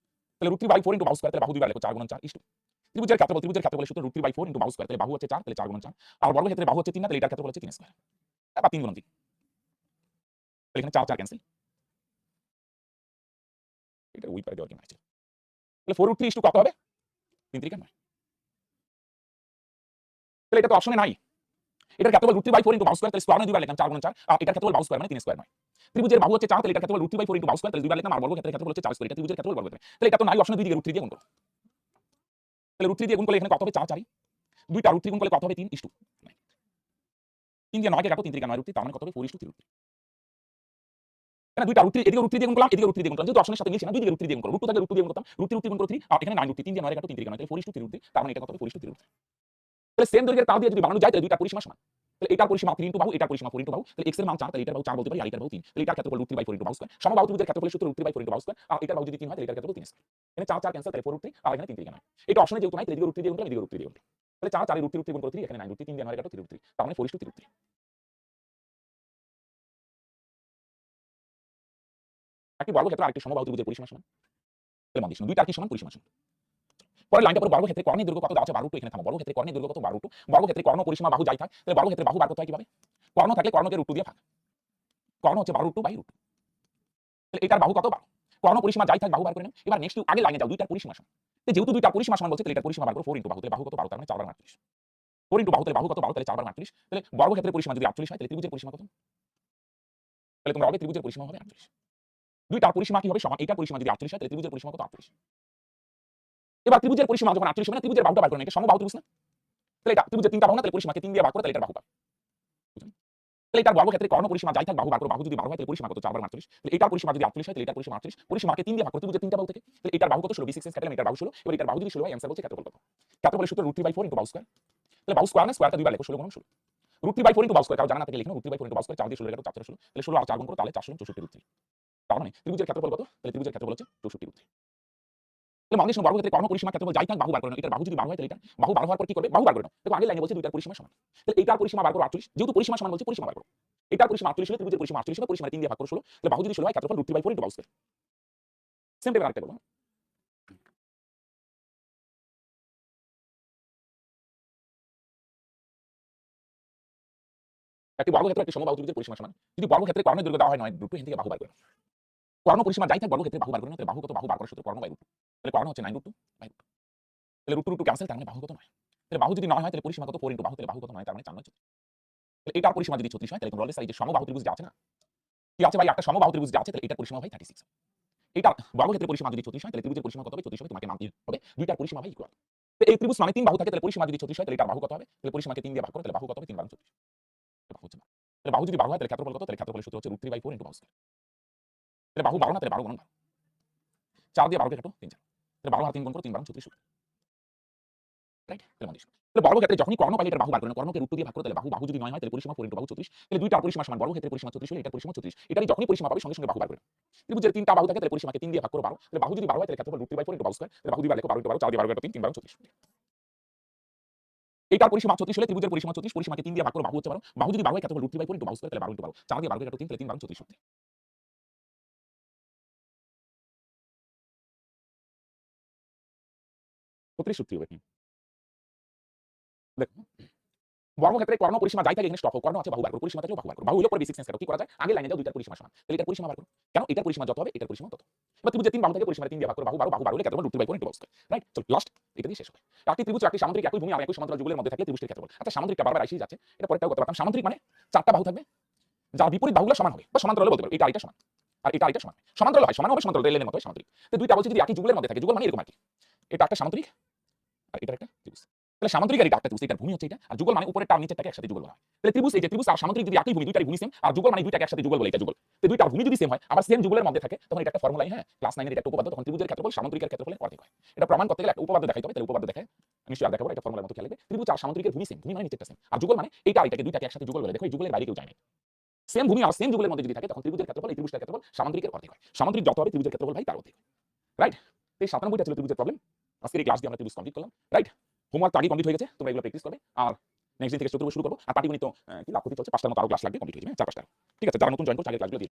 তাহলে √3/4 ইনটু বাহু স্কয়ার, তাহলে বাহু দুইবার লেখো 4 গুণ 4 ইস্টু ত্রিভুজের ক্ষেত্রফলের সূত্র √3/4 ইনটু বাহু স্কয়ার, তাহলে বাহু হচ্ছে 4, তাহলে 4 গুণ 4, আর বর্গক্ষেত্রের বাহু হচ্ছে 3 না, তাহলে এটার ক্ষেত্রফল হচ্ছে 3 স্কয়ার, বা 3 গুণ 3, তাহলে এখানে 4 4 ক্যান্সেল, এটা ওই পারে দেওয়ার জন্য আছে, তাহলে 4√3 ইস্টু কত হবে? 3 3 9, তাহলে এটা তো অপশনে নাই, এটার ক্ষেত্রফল √3/4 ইনটু বাহু স্কয়ার, তাহলে স্কয়ার মানে দুইবার লিখলাম 4 গুণ 4, আর এটার ক্ষেত্রফল বাহু স্কয়ার মানে 3 স্কয়ার নয়, ত্রিভুজের বাহু হচ্ছে 4, তাহলে এটার ক্ষেত্রফল √3/4 ইনটু বাহু স্কয়ার, তাহলে দুইবার লিখলাম, আর বর্গক্ষেত্রের ক্ষেত্রফল হচ্ছে 4 স্কয়ার, এটা ত্রিভুজের ক্ষেত্রফল বর্গক্ষেত্র, তাহলে এটা তো নাই, অপশনে 2 দিকে √3 দিয়ে গুণ করো, তাহলে √3 দিয়ে গুণ করলে এখানে কত হবে? 4 4ই, দুইটা √3 গুণ করলে কত হবে? 3 ইস্টু 3 দিয়ে 9 কে কাটো, 3 3 9 √3, তার মানে কত হবে? 4 ইস্টু 3 √3, এখানে দুইটা √3, এদিকে √3 দিয়ে গুণ করলাম, এদিকে √3 দিয়ে গুণ করলাম, যেহেতু অপশনের সাথে মিলছে না, দুই দিকে √3 দিয়ে গুণ করো, √2 থাকলে √2 দিয়ে গুণ করতাম, √3 গুণ করো 3, আর এখানে 9 √3, 3 দিয়ে 9 কে কাটো, 3 3 9, তাহলে 4 ইস্টু 3 √3, তার মানে এটা কত হবে? 4 ইস্টু 3 √3, তাহলে সেম দৈর্ঘ্যের তার দিয়ে যদি বানানো যায়, তাহলে দুইটা পরিসীমা সমান, তাহলে এটার পরিসীমা 3 ইনটু বাহু, এটার পরিসীমা 4 ইনটু বাহু, তাহলে x এর মান 4, তাহলে এটার বাহু 4 বলতে পারি, আর এটার বাহু 3, তাহলে এটার ক্ষেত্রফল √3/4 ইনটু বাহু স্কয়ার, সমবাহু ত্রিভুজের ক্ষেত্রফলের সূত্র √3/4 ইনটু বাহু স্কয়ার, আর এটার বাহু যদি 3 হয়, তাহলে এটার ক্ষেত্রফল 3 স্কয়ার, এখানে 4 4 ক্যান্সেল, তাহলে 4 √3, আর এখানে 3 3 9, এটা অপশনে যেহেতু নাই, তাহলে এদিকে √3 দিয়ে গুণ করলাম, এদিকে √3 দিয়ে গুণ করলাম, তাহলে 4 4 √3 গুণ করো 3, এখানে 9 √3, 3 দিয়ে 9 কে কাটো, 3 √3, তার মানে 4 ইস্টু 3 √3, একটি বর্গক্ষেত্র আরেকটি সমবাহু ত্রিভুজের পরিসীমা সমান, তাহলে মান দিস দুইটা কি সমান? পরিসীমা সমান। পরের লাইনটা পরে বর্গক্ষেত্রে কর্ণের দৈর্ঘ্য কত দেওয়া আছে? 12, এখানে থামো, বর্গক্ষেত্রে কর্ণের দৈর্ঘ্য কত? 12, বর্গক্ষেত্রে কর্ণ পরিসীমা বাহু যাই থাক, তাহলে বর্গক্ষেত্রে বাহু বার করতে হয় কিভাবে? কর্ণ থাকলে কর্ণকে √2 দিয়ে ভাগ, কর্ণ হচ্ছে 12√2/√2, তাহলে এটার বাহু কত? 12, কর্ণ পরিসীমা যাই থাক বাহু বার করে নেন। এবার নেক্সট আগে লাইনে যাও, দুইটার পরিসীমা সমান, যেহেতু দুইটার পরিসীমা সমান বলছে, তাহলে এটার পরিসীমা বার করো 4 ইনটু বাহু, তাহলে বাহু কত? 12, তার মানে 4 বার 38, 4 ইনটু বাহু, তাহলে বাহু কত? 12, তাহলে 4 বার 38, তাহলে বর্গক্ষেত্রের পরিসীমা যদি 48 হয়, তাহলে ত্রিভুজের পরিসীমা কত? তাহলে তোমরা হবে ত্রিভুজের পরিসীমা হবে 48, দুইটার পরিসীমা কি হবে? সমান, এটার পরিসীমা যদি 48 হয়, তাহলে ত্রিভুজের পরিসীমা কত? 48, এবার ত্রিভুজের পরিসীমা যখন 48 মানে ত্রিভুজের বাহুটা বার করে, এটা সমবাহু ত্রিভুজ না, তাহলে এটা ত্রিভুজের তিনটা বাহু না, তাহলে পরিসীমাকে 3 দিয়ে ভাগ করে, তাহলে এটার বাহু পাবে, তাহলে এটার বর্গক্ষেত্রে কর্ণ পরিসীমা যাই থাক বাহু বার করো, বাহু যদি 12 হয়, তাহলে পরিসীমা কত? 4 বার 48, তাহলে এটার পরিসীমা যদি 48 হয়, তাহলে এটার পরিসীমা 48, পরিসীমাকে 3 দিয়ে ভাগ করতে ত্রিভুজের তিনটা বাহু থেকে, তাহলে এটার বাহু কত? 16, b6 কাটলাম, এটার বাহু 16, এবার এটার বাহু যদি 16 হয়, आंसर বলছে ক্ষেত্রফল কত? ক্ষেত্রফলের সূত্র √3/4 ইনটু বাহু স্কয়ার, তাহলে বাহু স্কয়ার না, স্কয়ারটা দুইবার লেখো, 16 গুণ 16, √3/4 ইনটু বাহু স্কয়ার, কারণ জানা না থাকলে লিখো √3/4 ইনটু বাহু স্কয়ার, 4 দিয়ে 16 কাটো, 4 4 16, তাহলে 16 আর 4 গুণ করো, তাহলে 4 16 64 √3, তার মানে ত্রিভুজের ক্ষেত্রফল কত? তাহলে ত্রিভুজের ক্ষেত্রফল হচ্ছে 64 √3, তাহলে মানুষ বর্গক্ষেত্রে কর্ণ পরিসীমা ক্ষেত্রফল যাই থাক বাহু বার করে নাও, এটার বাহু যদি 12 হয়, তাহলে এটা বাহু 12 হওয়ার পর কি করবে? বাহু বার করে নাও, দেখো আগের লাইনে বলছে দুইটার পরিসীমা সমান, তাহলে এটার পরিসীমা বার করো 48, যেহেতু পরিসীমা সমান বলছে, পরিসীমা বার করো, এটার পরিসীমা 48 হলে ত্রিভুজের পরিসীমা 48 হবে, পরিসীমা 3 দিয়ে ভাগ করো 16, তাহলে বাহু যদি 16 হয়, ক্ষেত্রফল √3/4 ইনটু বাহু স্কয়ার, সেম টাইপের আরেকটা করব, একটি বর্গক্ষেত্র একটি সমবাহু ত্রিভুজের পরিসীমা সমান, যদি বর্গক্ষেত্রে কর্ণের দৈর্ঘ্য দেওয়া হয় 9 √2, এখান থেকে বাহু বার করে নাও, কর্ণ পরিসীমা যাই থাক বর্গক্ষেত্রে বাহু বার করে নাও, তাহলে বাহু কত? বাহু বার করার সূত্র কর্ণ/√2, তাহলে কর্ণ হচ্ছে 9√2/√2, তাহলে √2 ক্যান্সেল, তার মানে বাহু কত? 9, তাহলে বাহু যদি 9 হয়, তাহলে পরিসীমা কত? 4 ইনটু বাহু, তাহলে বাহু কত? 9, তার মানে 4 9 36, তাহলে এটার পরিসীমা যদি 36 হয়, তাহলে তোমরা বললে এই যে সমবাহু ত্রিভুজ যা আছে না, কি আছে ভাই, একটা সমবাহু ত্রিভুজ যা আছে তাহলে এটার পরিসীমা ভাই 36। এটা বর্গক্ষেত্রের পরিসীমা যদি 36 হয় তাহলে ত্রিভুজের পরিসীমা কত হবে? 34 হবে। তোমাকে মানতে হবে দুইটার পরিসীমা ভাই ইকুয়াল। তো এই ত্রিভুজ মানে তিন বাহু থাকে, তাহলে পরিসীমা যদি 36 হয় তাহলে এটার বাহু কত হবে? তাহলে পরিসীমাকে 3 দিয়ে ভাগ করো, তাহলে বাহু কত হবে? 3 বাহু 34। এটা হচ্ছে না। তাহলে বাহু যদি বাহু হয় তাহলে ক্ষেত্রফল কত? তাহলে ক্ষেত্রফলের সূত্র হচ্ছে √3/4 * বাহু স্কয়ার। তাহলে বাহু 12 না, তাহলে 12 গুণন 12। 4 দিয়ে 12 কে কাটো, 3 4। তাহলে 12 আর 3 গুণ করো, 3 12 36 সূত্র। রাইট? তাহলে মানে তাহলে বর্গক্ষেত্রে যখনই কর্ণ পাইলে এটার বাহু বার করো, কর্ণকে √2 দিয়ে ভাগ করো, তাহলে বাহু যদি 9 হয় তাহলে পরিসীমা 4 * বাহু 34। তাহলে দুইটার পরিসীমা সমান, বর্গক্ষেত্রের পরিসীমা 34 হলে এটার পরিসীমা 34। এটারই যখনই পরিসীমা পাবে সঙ্গে সঙ্গে বাহু বার করে। ত্রিভুজের তিনটা বাহু থাকে তাহলে পরিসীমাকে 3 দিয়ে ভাগ করো 12। তাহলে বাহু যদি 12 হয় তাহলে ক্ষেত্রফল √3/4 * বাহু স্কয়ার। তাহলে বাহু দিবা লেখো 12 * 12, 4 দিয়ে 12 কাটো 3, 3 12 34। এটার পরিসীমা 36 হলে ত্রিভুজের পরিসীমা 34, পরিসীমাকে 3 দিয়ে ভাগ করো, বাহু হচ্ছে 12। বাহু যদি 12 হয় ক্ষেত্রফল √3/4 * বাহু স্কয়ার, তাহলে 12 * 12, 4 দিয়ে 12 কাটো 3, তাহলে 3 12 34 সূত্র। 34 সূত্র হবে। দেখো বর্গক্ষেত্রে কর্ণ পরিসীমা যাই থাকে এখানে স্টপ হোক, কর্ণ আছে বাহু বার করো, পরিসীমা থাকলেও বাহু বার করো। বাহু হলে পরে বেসিক সেন্স কাটো। কি করা যায়? আগে লাইনে যাও, দুইটার পরিসীমা সমান। তাহলে এটার পরিসীমা বার করো। কেন? এটার পরিসীমা যত হবে এটার পরিসীমা তত। এবার ত্রিভুজের তিন বাহু থেকে পরিসীমা 3 দিয়ে ভাগ করো, বাহু বার হলে ক্ষেত্রফল √3/4 * বাহু স্কয়ার। রাইট? চলো লাস্ট এটা দিয়ে শেষ হবে। একটি ত্রিভুজ, একটি সামান্তরিক, একই ভূমি আর একই সমান্তরাল যুগলের মধ্যে থাকে ত্রিভুজটির ক্ষেত্রফল। আচ্ছা সামান্তরিকটা বারবার আইসেই যাচ্ছে। এটা পরেরটাও করতে পারতাম। সামান্তরিক মানে চারটা বাহু থাকবে যার বিপরীত বাহুগুলো সমান হবে বা সমান্তরাল বলতে পারো। এটা আরেকটা সমান আর এটা আরেকটা সমান। সমান্তরাল হয়, সমান হবে, সমান্তরাল রেলের মতো হয় সামান্তরিক। তো দুইটা বলছি যদি একই যুগলের মধ্যে থাকে, যুগল মানে এরকম আর কি। এটা একটা সামান্তরিক আর এটা একটা ত্রিভুজ। তাহলে সামান্তরিক আর এটা একটা ত্রিভুজ, এটার ভূমি হচ্ছে এটা, আর যুগল মানে উপরেরটা আর নিচেরটাকে একসাথে যুগল বলা হয়। তাহলে ত্রিভুজ, এই যে ত্রিভুজ আর সামান্তরিক যদি একই ভূমি, দুইটারই ভূমি সেম, আর যুগল মানে দুইটাকে একসাথে যুগল বলে, এটা যুগল। তো দুইটার ভূমি যদি সেম হয় আবার সেম যুগলের মধ্যে থাকে, তখন এটা একটা ফর্মুলাই, হ্যাঁ ক্লাস 9 এর এটা একটা উপপাদ্য, তখন ত্রিভুজের ক্ষেত্রফল সামান্তরিকের ক্ষেত্রফলের অর্ধেক হয়। এটা প্রমাণ করতে গেলে একটা উপপাদ্য দেখাইতে হবে। তাহলে উপপাদ্য দেখায় নিশ্চয়ই আর দেখাবো, এটা ফর্মুলার মতো খেয়াল রাখবে। ত্রিভুজ আর সামান্তরিকের ভূমি সেম, ভূমি মানে নিচেরটা সেম, আর যুগল মানে এইটা আর এটাকে দুইটাকে একসাথে যুগল বলে। দেখো এই যুগলের বাইরে কেউ যায় না। সেম ভূমি আর সেম যুগলের মধ্যে যদি থাকে তখন ত্রিভুজের ক্ষেত্রফল, এই ত্রিভুজটার ক্ষেত্রফল সামান্তরিকের অর্ধেক হয়। সামান্তরিক যত হবে ত্রিভুজের ক্ষেত্রফল ভাই তার অর্ধেক। রাইট? এই 97টা ছিল ত্রিভুজের প্রবলেম। আজকের এই ক্লাস দিয়ে আমরা ত্রিভুজ কমপ্লিট করলাম। রাইট? হোমওয়ার্ক আগে কমপ্লিট হয়ে গেছে, তোমরা এগুলো প্র্যাকটিস করবে। আর নেক্সট দিন থেকে চতুর্থ শুরু করব। আর পাটিগণিত কি লাভ করতে চলছে, 5টার মতো আরো ক্লাস লাগবে, কমপ্লিট হয়ে যাবে 4-5টা। ঠিক আছে, যারা নতুন জয়েন করছে আগের ক্লাসগুলো দিয়ে।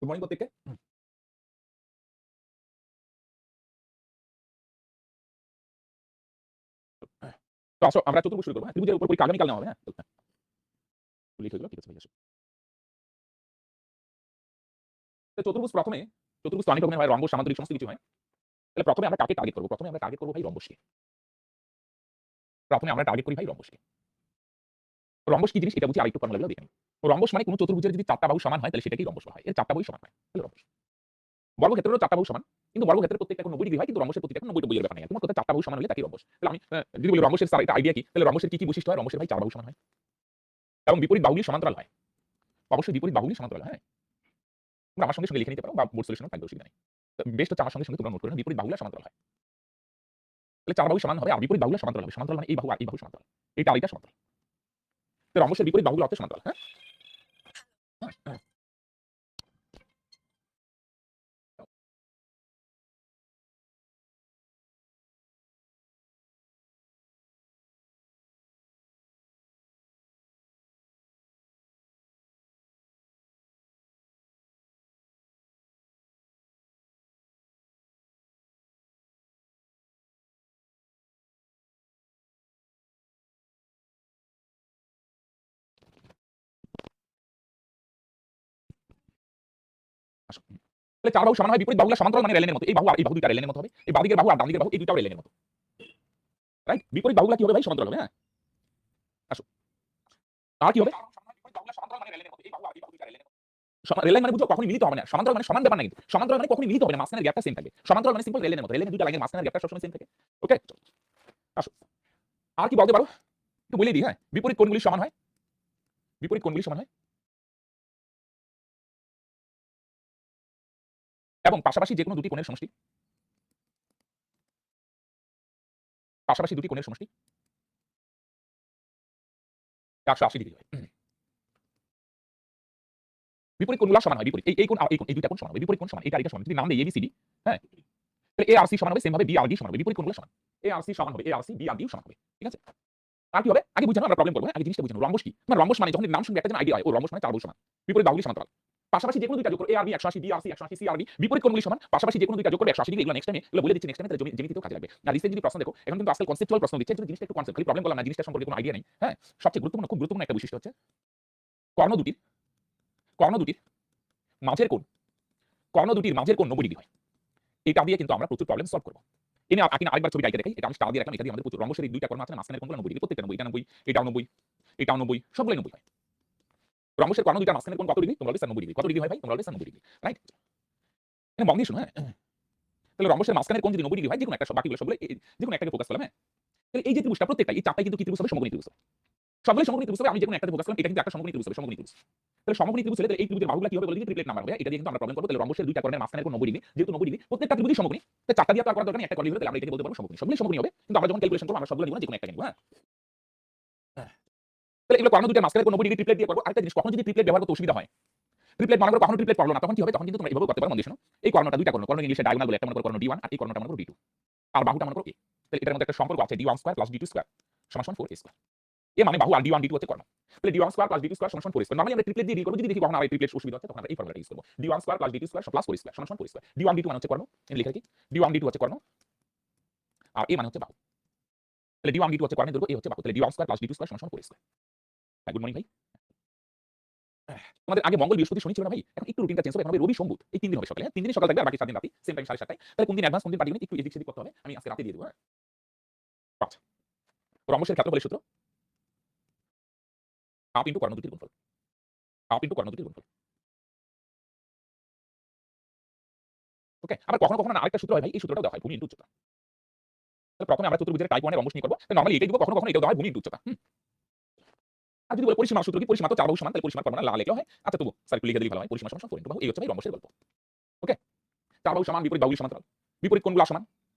গুড মর্নিং প্রত্যেককে। তো আসো আমরা চতুর্থ শুরু করব। হ্যাঁ, ত্রিভুজের উপর পরীক্ষা আগামীকাল নেওয়া হবে। হ্যাঁ লিখে দিল, ঠিক আছে ভাই আসো। তো চতুর্ভুজ প্রথমে, চতুর্ভুজ তো অনেক রকমের হয়, রম্বস, সামান্তরিক সমস্ত কিছু হয়। তাহলে প্রথমে আমরা কাকে টার্গেট করব? প্রথমে আমরা টার্গেট করব ভাই রম্বসকে। প্রথমে আমরা টার্গেট করি ভাই রম্বসকে। রম্বস কি জিনিস এটা বুঝি আরেকটু ফর্মুলাগুলো দেখে নিই। রম্বস মানে কোন চতুর্ভুজের যদি চারটা বাহু সমান হয় তাহলে সেটাকেই রম্বস বলা হয়। এর চারটা বাহু সমান হয় তাহলে রম্বস। বর্গক্ষেত্রেরও চারটা বাহু সমান, কিন্তু বর্গক্ষেত্রের প্রত্যেকটা 90 ডিগ্রি হয়, কিন্তু রম্বসের প্রত্যেকটা 90 এর ব্যাপার নেই। তোমার কথা চারটা বাহু সমান হলে তাকেই রম্বস। তাহলে আমি যদি বলি রম্বসের স্যার এটা আইডিয়া কি? তাহলে রম্বসের কি কি বৈশিষ্ট্য হয়? রম্বসের ভাই চার বাহু সমান হয় এবং বিপরীত বাহুগুলি সমান্তরাল হয়। অবশ্যই বিপরীত বাহুগুলি সমান্তরাল হয়। হ্যাঁ, তোমরা আমার সঙ্গে সঙ্গে লিখে নিতে পারো বা বোর্ড সলিউশনও থাকবে, অসুবিধা নেই। বেস্ট হচ্ছে আমার সঙ্গে সঙ্গে তোমরা নোট করে নাও, বিপরীত বাহুগুলো সমান্তরাল হয়। তাহলে চার বাহু সমান হবে আর বিপরীত বাহুগুলো সমান্তরাল হবে। সমান্তরাল মানে এই বাহু আর এই বাহু সমান্তরাল, এটা আর এটা সমান্তরাল। তো রম্বসের বিপরীত বাহুগুলো অর্থে সমান্তরাল। হ্যাঁ, আসো। তাহলে চার বাহু সমান হয়, বিপরীত বাহুগুলো সমান্তরাল মানে রেলের মতো। এই বাহু আর এই বাহু দুইটা রেলের মতো হবে। এই বাঁদিকের বাহু আর ডান দিকের বাহু এই দুইটাও রেলের মতো। রাইট? বিপরীত বাহুগুলো কি হবে ভাই? সমান্তরাল হবে। হ্যাঁ, আসো। আর কি হবে? রেল লাইন মানে বুঝো কখনই মিলিত হবে না। সমান্তরাল মানে সমান ব্যাপার না কিন্তু। সমান্তরাল মানে কখনই মিলিত হবে না, মাঝখানের গ্যাপটা সেম থাকবে। সমান্তরাল মানে সিম্পল রেলের মতো। রেলের দুইটা লাইনের মাঝখানের গ্যাপটা সবসময় সেম থাকে। ওকে? আসো। আর কি বলতে পারো? একটু বলেই দিই। হ্যাঁ, বিপরীত কোণগুলি সমান হয়। বিপরীত কোণগুলি সমান হয় এবং পাশাপাশি যেকোনো দুটি কোণের সমষ্টি, পাশাপাশি দুটি কোণের সমষ্টি 180 ডিগ্রি হয়। বিপরীত কোণগুলো সমান হয়। বিপরীত এই কোণ আর এই কোণ, এই দুইটা কোণ সমান হবে। বিপরীত কোণ সমান। এটা আর এটা সমান। যদি নাম দেই ABCD, হ্যাঁ? তাহলে ARC সমান হবে, সেম ভাবে BRD সমান হবে। বিপরীত কোণগুলো সমান। ARC সমান হবে, ARC BRD সমান হবে। ঠিক আছে? আর কি হবে? আগে বুঝে নাও, আমরা প্রবলেম করব। হ্যাঁ, আগে জিনিসটা বুঝে নাও। রম্বস কি? মানে রম্বস মানে যখন নাম শুনবে একটা যেন আইডিয়া হয়, ও রম্বস মানে চার বাহু সমান। বিপরীত বাহুগুলি সমান্তরাল। পাশাপাশি যেকোনো দুইটা যোগ করো, ARB 180, BRC 180, CRB বিপরীত কোণগুলি সমান। পাশাপাশি যেকোনো দুইটা যোগ করবে 180 ডিগ্রি। এগুলো নেক্সট টাইমে এগুলো বলে দিচ্ছি, নেক্সট টাইমে তাহলে জ্যামিতিতেও কাজে লাগবে। আর রিসেন্ট যদি প্রশ্ন দেখো, এখন কিন্তু আজকাল কনসেপচুয়াল প্রশ্ন দিচ্ছে। যদি জিনিসটা একটু কনসেপ্ট, খালি প্রবলেম করলাম না, জিনিসটা সম্পর্কে কোনো আইডিয়া নেই। হ্যাঁ, সবচেয়ে গুরুত্বপূর্ণ, খুব গুরুত্বপূর্ণ একটা বৈশিষ্ট্য হচ্ছে কর্ণ দুটির মাঝের কোণ, কর্ণ দুটির মাঝের কোণ 90 ডিগ্রি হয়। এটা দিয়ে কিন্তু আমরা প্রচুর প্রবলেম সলভ করব। এনে আকিনা আরেকবার ছবিটা এঁকে দেখাই। এটা আমি স্টার দিয়ে রাখলাম। এটা দিয়ে আমাদের প্রচুর রম্বসের এই দুইটা কর্ণ আছে না, মাঝখানের কোণগুলো 90 ডিগ্রি, প্রত্যেকটা 90, এটা 90, এটাও 90, এটাও 90, সবগুলোই 90 হয়। রম্বসের কর্ণ দুইটার মাঝখানের কোণ কত ডিগ্রি? তোমরা বলবে স্যার 90 ডিগ্রি। কত ডিগ্রি হয় ভাই? তোমরা বলবে স্যার 90 ডিগ্রি। রাইট? এখন মন দিয়ে শোনো, হ্যাঁ? তাহলে রম্বসের মাঝখানের কোণ যদি 90 ডিগ্রি হয়, যেকোনো একটা বাকিগুলো সবগুলো যেকোনো একটাকে ফোকাস করলাম, হ্যাঁ? তাহলে এই যে ত্রিভুজটা প্রত্যেকটা এই চারটাই কিন্তু কি ত্রিভুজ হবে? সমকোণী ত্রিভুজ হবে। সবগুলোই সমকোণী ত্রিভুজ হবে। আমি যেকোনো একটাতে ফোকাস করলাম, এটা কিন্তু একটা সমকোণী ত্রিভুজ হবে, সমকোণী ত্রিভুজ। তাহলে সমকোণী ত্রিভুজ হলে এই ত্রিভুজের বাহুগুলো কি হবে বলে দিই? ট্রিপলেট নাম্বার হবে। এটা দিয়ে কিন্তু আমরা প্রবলেম করব। তাহলে রম্বসের দুইটা কোণের মাঝখানের কোণ 90 ডিগ্রি, যেহেতু 90 ডিগ্রি প্রত্যেকটা ত্রিভুজই সমকোণী। তাহলে চারটা দিয়ে তো আর করার দরকার নেই, একটা করলেই হলো। তাহলে আমরা এটাকে বলতে পারবো সমকোণী। সবগুলোই সমকোণী হবে। কিন্তু আমরা যখন ক্যালকুলেশন করব আমরা সবগুলো নিব না, যেকোনো একটা নিব, হ্যাঁ? তাহলে এগুলো কর্ণ দুইটার মাঝখানের কোণ 90 ডিগ্রি ট্রিপলেট দিয়ে করব। আরেকটা জিনিস, কখনো যদি ট্রিপলেট ব্যবহার করতে অসুবিধা হয়, ট্রিপলেট মনে করো কখনো ট্রিপলেট পারলো না, তখন কি হবে? তখন কিন্তু তোমরা এভাবে করতে পারো। মন দিয়ে শোনো। এই কর্ণটা দুইটা কর্ণ ইংলিশে ডায়াগোনাল বলে, একটা মনে করো কর্ণ D1 আর এই কর্ণটা মনে করো D2 আর বাহুটা মনে করো A। তাহলে এটার মধ্যে একটা সম্পর্ক আছে, D1 square plus D2 square সমান 4A স্কয়ার। এ মানে বাহু আর D1 D2 হচ্ছে কর্ণ। তাহলে D1 square plus D2 square সমান 4A স্কয়ার। নরমালি আমরা ট্রিপলেট দিয়ে ডিল করব। যদি দেখি কখনো আর এই ট্রিপলেট অসুবিধা হচ্ছে, তখন আমরা এই ফর্মুলাটা ইউজ করব। D1 square plus D2 square plus 4A square সমান 4A স্কয়ার। D1 D2 মানে হচ্ছে কর্ণ, এটা লিখে রাখি। D1 D2 হচ্ছে কর্ণ আর A মানে হচ্ছে বাহু। তাহলে D1 D2 হচ্ছে কর্ণের দৈর্ঘ্য, A হচ্ছে বাহু। তাহলে D1 square plus D2 square সমান 4A স্কয়ার। গুড মর্নিং ভাই। তোমাদের আগে মঙ্গল, বৃহস্পতি, শনি ছিল না ভাই? এখন একটু রুটিনটা চেঞ্জ হবে। এখন হবে রবি, সোম, বুধ। এই 3 দিন হবে সকালে, হ্যাঁ? 3 দিনই সকাল থাকবে আর বাকি 4 দিন রাতে, সেম টাইম 7:30 টায়। তাহলে কোন দিন অ্যাডভান্স, কোন দিন পার্টি একটু এদিক সেদিক করতে হবে। আমি আজকে রাতে দিয়ে দেব, হ্যাঁ? আচ্ছা। রম্বসের ক্ষেত্রফলের সূত্র হাফ ইনটু কর্ণ দুটির গুণফল। হাফ ইনটু কর্ণ দুটির গুণফল। ওকে? আবার কখনো কখনো আরেকটা সূত্র হয় ভাই, এই সূত্রটাও দেওয়া হয়, ভূমি ইনটু উচ্চতা। তাহলে প্রথমে আমরা চতুর্ভুজের টাইপ 1 এর রম্বস নিয়ে করব। তাহলে নরমালি এটাই দিব, কখনো কখনো এটাও দেওয়া হয়, ভূমি ইনটু উচ্চতা। আর যদি বলে পরিসীমার সূত্র কি? পরিসীমা তো 4 বাহু সমান, তাহলে পরিসীমা করব না, লা লিখলেও হয়। আচ্ছা তবু স্যার একটু লিখে দিলেই ভালো হয়। পরিসীমা সমান 4 ইনটু বাহু। এই হচ্ছে ভাই রম্বসের গল্প। ওকে? 4 বাহু সমান, বিপরীত বাহুগুলি সমান্তরাল। বিপরীত কোণগুলো সমান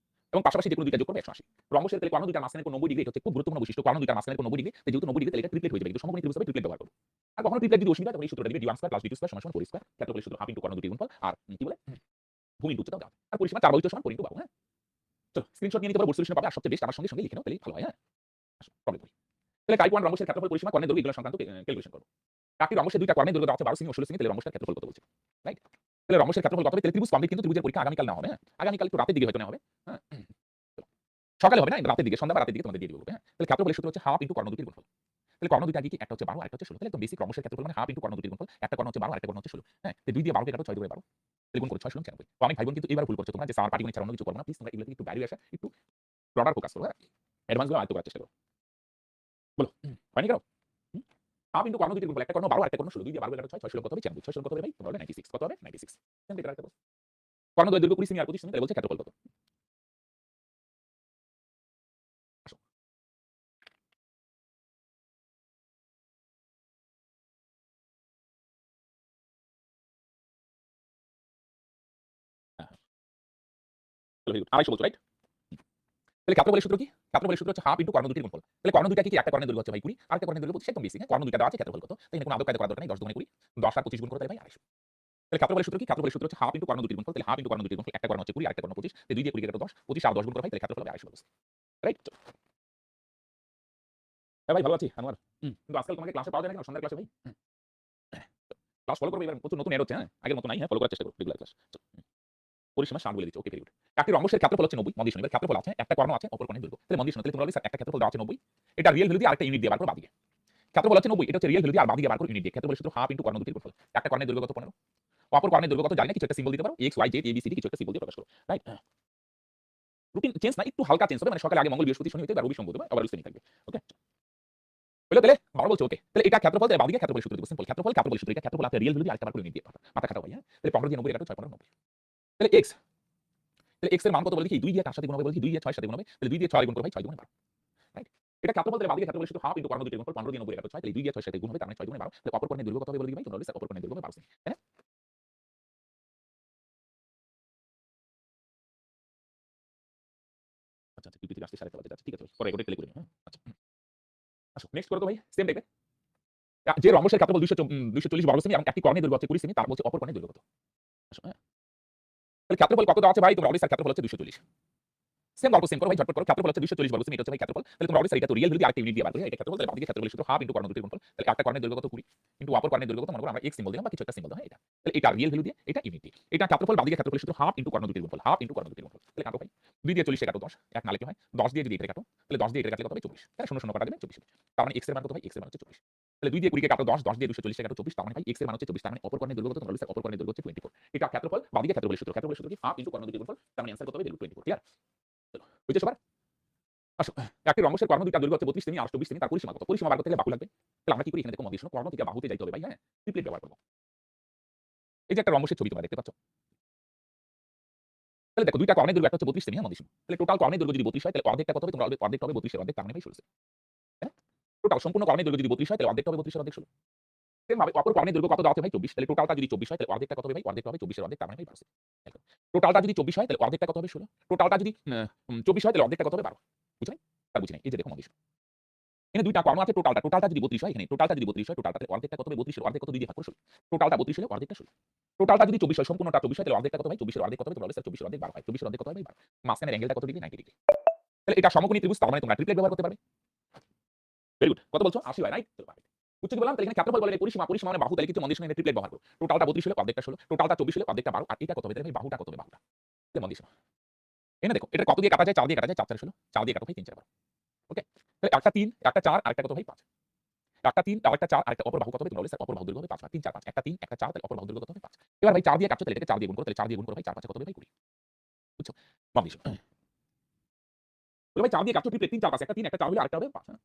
এবং পাশাপাশি যেকোনো দুইটা যোগ করবে 180। রম্বসের তাহলে কর্ণ দুইটার মাঝখানের কোণ 90 ডিগ্রি, এটা হচ্ছে খুব গুরুত্বপূর্ণ বৈশিষ্ট্য। কর্ণ দুইটার মাঝখানের কোণ 90 ডিগ্রি, যেহেতু 90 ডিগ্রি তাহলে এটা ট্রিপলেট হয়ে যাবে। কিন্তু সমকোণী ত্রিভুজ হবে, ট্রিপলেট ব্যবহার করব। আর কখনো ট্রিপলেট যদি অসুবিধা হয়, তখন এই সূত্রটা দিবে D1 square plus D2 square সমান 4 স্কয়ার। ক্ষেত্রফলের সূত্র হাফ ইনটু কর্ণ দুটির গুণফল আর কি বলে? ভূমি ইনটু উচ্চতা দেওয়া। আর পরিসীমা 4 বাহু সমান 4 ইনটু বাহু, হ্যাঁ? চলো স্ক্রিনশট নিয়ে নিতে পারো, বোর্ড সলিউশন পাবে। আর সবচেয়ে বেস্ট আমার সঙ্গে লিখে নাও, তাহলেই ভালো হয়, হ্যাঁ? আসো প্রবলেম করি। তাহলে টাইপ 1 রম্বসের ক্ষেত্রফল, পরিসীমা, কর্ণের দৈর্ঘ্য এগুলো সংক্রান্ত ক্যালকুলেশন করব। একটি রম্বসের দুইটা কর্ণের দৈর্ঘ্য দেওয়া আছে 12 সেমি ও 16 সেমি, তাহলে রম্বসের ক্ষেত্রফল কত বলছে? রাইট? তাহলে রম্বসের ক্ষেত্রফল কত হবে? তাহলে ত্রিভুজ কমপ্লিট, কিন্তু ত্রিভুজের পরীক্ষা আগামীকাল নেওয়া হবে, হ্যাঁ? আগামীকাল একটু রাতের দিকে হয়তো নেওয়া হবে, হ্যাঁ? সকালে হবে না, রাতের দিকে, সন্ধ্যা বা রাতের দিকে তোমাদের দিয়ে দিব, হ্যাঁ? তাহলে ক্ষেত্রফলের সূত্র হচ্ছে হাফ ইনটু কর্ণ দুটির গুণফল। তাহলে কর্ণ দুইটা কি? একটা হচ্ছে 12 আরেকটা হচ্ছে 16। তাহলে একদম বেসিক রম্বসের ক্ষেত্রফল মানে হাফ ইনটু কর্ণ দুটির গুণফল। একটা কর্ণ হচ্ছে 12 আরেকটা কর্ণ হচ্ছে 16, হ্যাঁ? তো 2 দিয়ে 12 কে কাটো, 6 দিয়ে 12। তাহলে গুণ করো 6 × 96। তো অনেক ভাই বোন কিন্তু এবারে ভুল করছো তোমরা, যে স্যার পাটিগণিত ছাড়া অন্য কিছু করব না। প্লিজ তোমরা এগুলোতে একটু বাইরে আসা, একটু ব্রডার ফোকাস করো, হ্যাঁ? অ্যাডভান্স গুলো আয়ত্ত করার চেষ্টা করো। বলো হয়নি কেন? হাফ ইনটু কর্ণ দুটির গুণফল। একটা কর্ণ 12 আরেকটা কর্ণ 16। 2 দিয়ে 12 কাটো 6, 6 16 কত হবে? 96। 6 16 কত হবে ভাই? তোমরা বলবে 96। কত হবে? 96। সেম এটা রাখতে পারো। কর্ণ দৈর্ঘ্য 20 সেমি আর 25 সেমি, তাহলে বলছে ক্ষেত্রফল কত? আসো। হ্যাঁ, চলো ভেরি গুড। 250 বলছো, রাইট? তাহলে ক্ষেত্রফলের সূত্র কি? ক্ষেত্রফলের সূত্র হচ্ছে হাফ ইনটু কর্ণ দুটির গুণফল। তাহলে কর্ণ দুইটা কি? একটা কর্ণের দৈর্ঘ্য হচ্ছে ভাই 20, আরেকটা কর্ণের দৈর্ঘ্য 25, একদম বেসিক, হ্যাঁ? কর্ণ দুইটা দেওয়া আছে, ক্ষেত্রফল কত? তাই এখানে কোনো আদব কায়দা করার দরকার নেই। 10 দুগুণে 20, 10 আর 25 গুণ করে তাহলে ভাই 250। তাহলে ক্ষেত্রফলের সূত্র কি? ক্ষেত্রফলের সূত্র হচ্ছে হাফ ইনটু কর্ণ দুটির গুণফল। তাহলে হাফ ইনটু কর্ণ দুটির গুণফল, একটা কর্ণ হচ্ছে 20 আরেকটা কর্ণ 25, তাহলে 2 দিয়ে 20 কাটো 10, 25 আর 10 গুণ করে ভাই, তাহলে ক্ষেত্রফল হবে 250 বলছে। রাইট? হ্যাঁ ভাই ভালো আছি আনোয়ার। কিন্তু আজকাল তোমাকে ক্লাসে পাওয়া যায় না কেন? সন্ধ্যার ক্লাসে ভাই? ক্লাস ফলো করবে, এবার প্রচুর নতুন এড হচ্ছে, হ্যাঁ? আগের মতো নাই, হ্যাঁ? ফলো করার চেষ্টা করো রেগুলার ক্লাস। পরিসীমা 60 বলে দিচ্ছি। Okay very good. একটি রম্বসের ক্ষেত্রফল হচ্ছে 90, মন দিয়ে শুনবে। ক্ষেত্রফল আছে, একটা কর্ণ আছে, অপর কর্ণের দৈর্ঘ্য। তাহলে মন দিয়ে শুনো, তাহলে তোমরা বলবে স্যার একটা ক্ষেত্রফল দেওয়া আছে 90, এটা রিয়েল ভ্যালু দিয়ে আরেকটা ইউনিট দিয়ে বার করো বাদিকে। ক্ষেত্রফল হচ্ছে 90, এটা হচ্ছে রিয়েল ভ্যালু দিয়ে আর বাদিকে বার করো ইউনিট দিয়ে। ক্ষেত্রফলের সূত্র হাফ ইনটু কর্ণ দুটির গুণফল। একটা কর্ণের দৈর্ঘ্য কত? 15। অপর কর্ণের দৈর্ঘ্য কত জানি না, কিছু একটা সিম্বল দিতে পারো, x y z a b c d, কিছু একটা সিম্বল দিয়ে প্রকাশ করো। রাইট? রুটিন চেঞ্জ না, একটু হালকা চেঞ্জ হবে, মানে সকালে আগে মঙ্গল, বৃহস্পতি, শনি হইতে বা রবি, সোম, বুধ হবে, আবার সেমই থাকবে। ওকে? হলো তাহলে? ভালো বলছো, ওকে। তাহলে এটা ক্ষেত্রফল, তাহলে বাদিকে ক্ষেত্রফলের সূত্র দিব। সিম্পল ক্ষেত্রফলের সূত্র, এটা ক্ষেত্রফল আছে রিয়েল ভ্যালু দিয়ে আরেকটা বার করে ইউনিট দিয়ে। মাথা খাটাও ভাই, হ্যাঁ? তাহলে 15 দিয়ে 90 কাটো, 6 15 90। তাহলে x, তাহলে x এর মান কত বলে দেখি? 2 দিয়ে কার সাথে গুণ হবে বলে দেখি? 2 দিয়ে 6 এর সাথে গুণ হবে। তাহলে 2 দিয়ে 6 গুণ করো ভাই, 6 দুগুণে 12। রাইট? এটা ক্ষেত্রফল, তাহলে বাদিকে ক্ষেত্রফলের সূত্র হাফ ইনটু কর্ণ দুটির গুণফল। 15 দিয়ে 90 কাটো 6, তাহলে 2 দিয়ে 6 এর সাথে গুণ হবে, তার মানে 6 দুগুণে 12। তাহলে অপর কর্ণের দৈর্ঘ্য কত হবে বলে দিই ভাই? তোমরা বলবে স্যার অপর কর্ণের দৈর্ঘ্য হবে 12 সেমি, তাই না? আচ্ছা আচ্ছা, পিপিটি আসতে 3.5 বাজে। আচ্ছা ঠিক আছে, পরে এগুলো টেলে করে নিও, হ্যাঁ? আচ্ছা আসো নেক্সট করো তো ভাই, সেম টাইপের। যে রম্বসের ক্ষেত্রফল 240 বর্গ সেমি এবং একটি কর্ণের দৈর্ঘ্য হচ্ছে 20 সেমি, তার বলছে অপর কর্ণের দৈর্ঘ্য কত? আসো, হ্যাঁ? তাহলে ক্ষেত্রফল কত দেওয়া আছে ভাই? তোমরা বলবে স্যার ক্ষেত্রফল হচ্ছে 240। সেম গল্প সেম করো ভাই, ঝটপট করো। ক্ষেত্রফল হচ্ছে 240 বর্গ সেমি, এটা হচ্ছে ভাই ক্ষেত্রফল। তাহলে তোমরা বলবে স্যার এটা তো রিয়েল ভ্যালু দিয়ে আরেকটা ইউনিট দিয়ে বার করি, এটা ক্ষেত্রফল। তাহলে বাদিকে ক্ষেত্রফলের সূত্র হাফ ইনটু কর্ণ দুটির গুণফল। তাহলে একটা কর্ণের দৈর্ঘ্য কত? 20 ইনটু অপর কর্ণের দৈর্ঘ্য কত? মনে করো আমরা x সিম্বল দিলাম বা কিছু একটা সিম্বল দাও, হ্যাঁ? এটা তাহলে এটা রিয়েল ভ্যালু দিয়ে, এটা ইউনিট দিয়ে। এটা ক্ষেত্রফল, বাদিকে ক্ষেত্রফলের সূত্র হাফ ইনটু কর্ণ দুটির গুণফল। হাফ ইনটু কর্ণ দুটির গুণফল। তাহলে কাটো ভাই। 2 দিয়ে 40 কাটো 10, এক না লিখলে হয়। 10 দিয়ে যদি এটা কাটো, তাহলে 10 দিয়ে এটা কাটলে কত হবে? 24। তাহলে 0 0 কাটা দেবে 24। তার মানে x এর মান কত ভাই? x এর মান হচ্ছে 24। তাহলে 2 দিয়ে 20 কে কাটো 10, 10 দিয়ে 240 কাটো 24, তার মানে ভাই x এর মান হচ্ছে 24। তার মানে অপর কর্ণের দৈর্ঘ্য কত? তোমরা বলবে স্যার অপর কর্ণের দৈর্ঘ্য হচ্ছে 24। এটা ক্ষেত্রফল, বাদিকে ক্ষেত্রফলের সূত্র কি হাফ ইনটু কর্ণ দুটির গুণফল। তার মানে অ্যানসার কত হবে? 24। ক্লিয়ার? বুঝছো সবার? আসো, একটি রম্বসের কর্ণ দুইটা দৈর্ঘ্য হচ্ছে 32 সেমি আর 24 সেমি, তার পরিসীমা কত? পরিসীমা বার করতে গেলে বাহু লাগবে। তাহলে আমরা কি করি? এখানে দেখো মন দিয়ে শোনো, কর্ণ থেকে বাহুতে যাইতে হবে ভাই, হ্যাঁ? ট্রিপলেট ব্যবহার করব। এই যে একটা রম্বসের ছবি তোমরা দেখতে পাচ্ছ। তাহলে দেখো দুইটা কর্ণের দৈর্ঘ্য একটা হচ্ছে 32 সেমি, হ্যাঁ মন দিয়ে শোনো। তাহলে টোটাল কর্ণের দৈর্ঘ্য যদি 32 হয় তাহলে অর্ধেকটা কত হবে? তোমরা বলবে অর্ধেকটা হবে 32 এর অর্ধেক, তার মানে ভাই 16 সেমি। হ্যাঁ? টোটাল সম্পূর্ণ কর্ণের দৈর্ঘ্য যদি 32 হয় তাহলে অর্ধেকটা হবে 32 এর অর্ধেক 16। সেম ভাবে অপর কর্ণের দৈর্ঘ্য কত দেওয়া আছে ভাই? 24। তাহলে টোটালটা যদি 24 হয় তাহলে অর্ধেকটা কত হবে ভাই? অর্ধেকটা হবে 24 এর অর্ধেক, তার মানে ভাই 12 সেমি। দেখো টোটালটা যদি 24 হয় তাহলে অর্ধেকটা কত হবে? 16। টোটালটা যদি 24 হয় তাহলে অর্ধেকটা কত হবে? 12। বুঝছো নাই? আর বুঝি নাই। এই যে দেখো মন দিয়ে শোনো। এখানে দুইটা কর্ণ আছে, টোটালটা যদি 32 হয়, এখানে টোটালটা যদি 32 হয়, টোটালটা তাহলে অর্ধেকটা কত হবে? 32 এর অর্ধেক কত? 2 দিয়ে ভাগ করে 16। টোটালটা 32 হলে অর্ধেকটা 16। টোটালটা যদি 24 হয়, সম্পূর্ণটা 24 হয় তাহলে অর্ধেকটা কত ভাই? 24 এর অর্ধেক কত হবে? তোমরা বলবে স্যার 24 এর অর্ধেক 12 হয়। 24 এর অর্ধেক কত হবে? 12। মাঝখানের অ্যাঙ্গেলটা কত ডিগ্রি? 90 ডিগ্রি। তাহলে এটা সমকোণী ত্রিভুজ, তার মানে তোমরা ট্রিপলেট ব্যবহার করতে পারবে। Very good. কত বলছো? 80 হয়, রাইট? চলো পারফেক্ট। বুঝছো কি বললাম? তাহলে এখানে ক্ষেত্রফল বলে পরিসীমা, পরিসীমা মানে বাহু, তাহলে কিন্তু মন দিয়ে শোনো, এটা ট্রিপলেট ব্যবহার করো। টোটালটা 32 হলে অর্ধেকটা 16, টোটালটা 24 হলে অর্ধেকটা 12, আর এটা কত হবে? তাহলে ভাই বাহুটা কত হবে? বাহুটা। তাহলে মন দিয়ে শোনো। এখানে দেখো এটা কত দিয়ে কাটা যায়? 4 দিয়ে কাটা যায়। 4 4 16, 4 দিয়ে কাটো ভাই 3 4 12। ওকে? তাহলে একটা 3, একটা 4, আরেকটা কত ভাই? 5। একটা 3, আরেকটা 4, আরেকটা অপর বাহু কত হবে? তোমরা বলবে স্যার অপর বাহু দৈর্ঘ্য হবে 5 3 4 5। একটা 3, একটা 4, তাহলে অপর বাহু দৈর্ঘ্য কত হবে? 5। এবার ভাই 4 দিয়ে কাটছো, তাহলে এটাকে 4 দিয়ে গুণ করো, তাহলে 4 দিয়ে গুণ করো ভাই 4 5 কত হবে ভাই? 20। বুঝছো? মন দিয়ে শোনো। তাহলে ভাই 4 দিয়ে কাটছো ট্রিপলেট 3 4 5, একটা 3, একটা 4 হলে আরেকটা হবে 5, হ্যাঁ?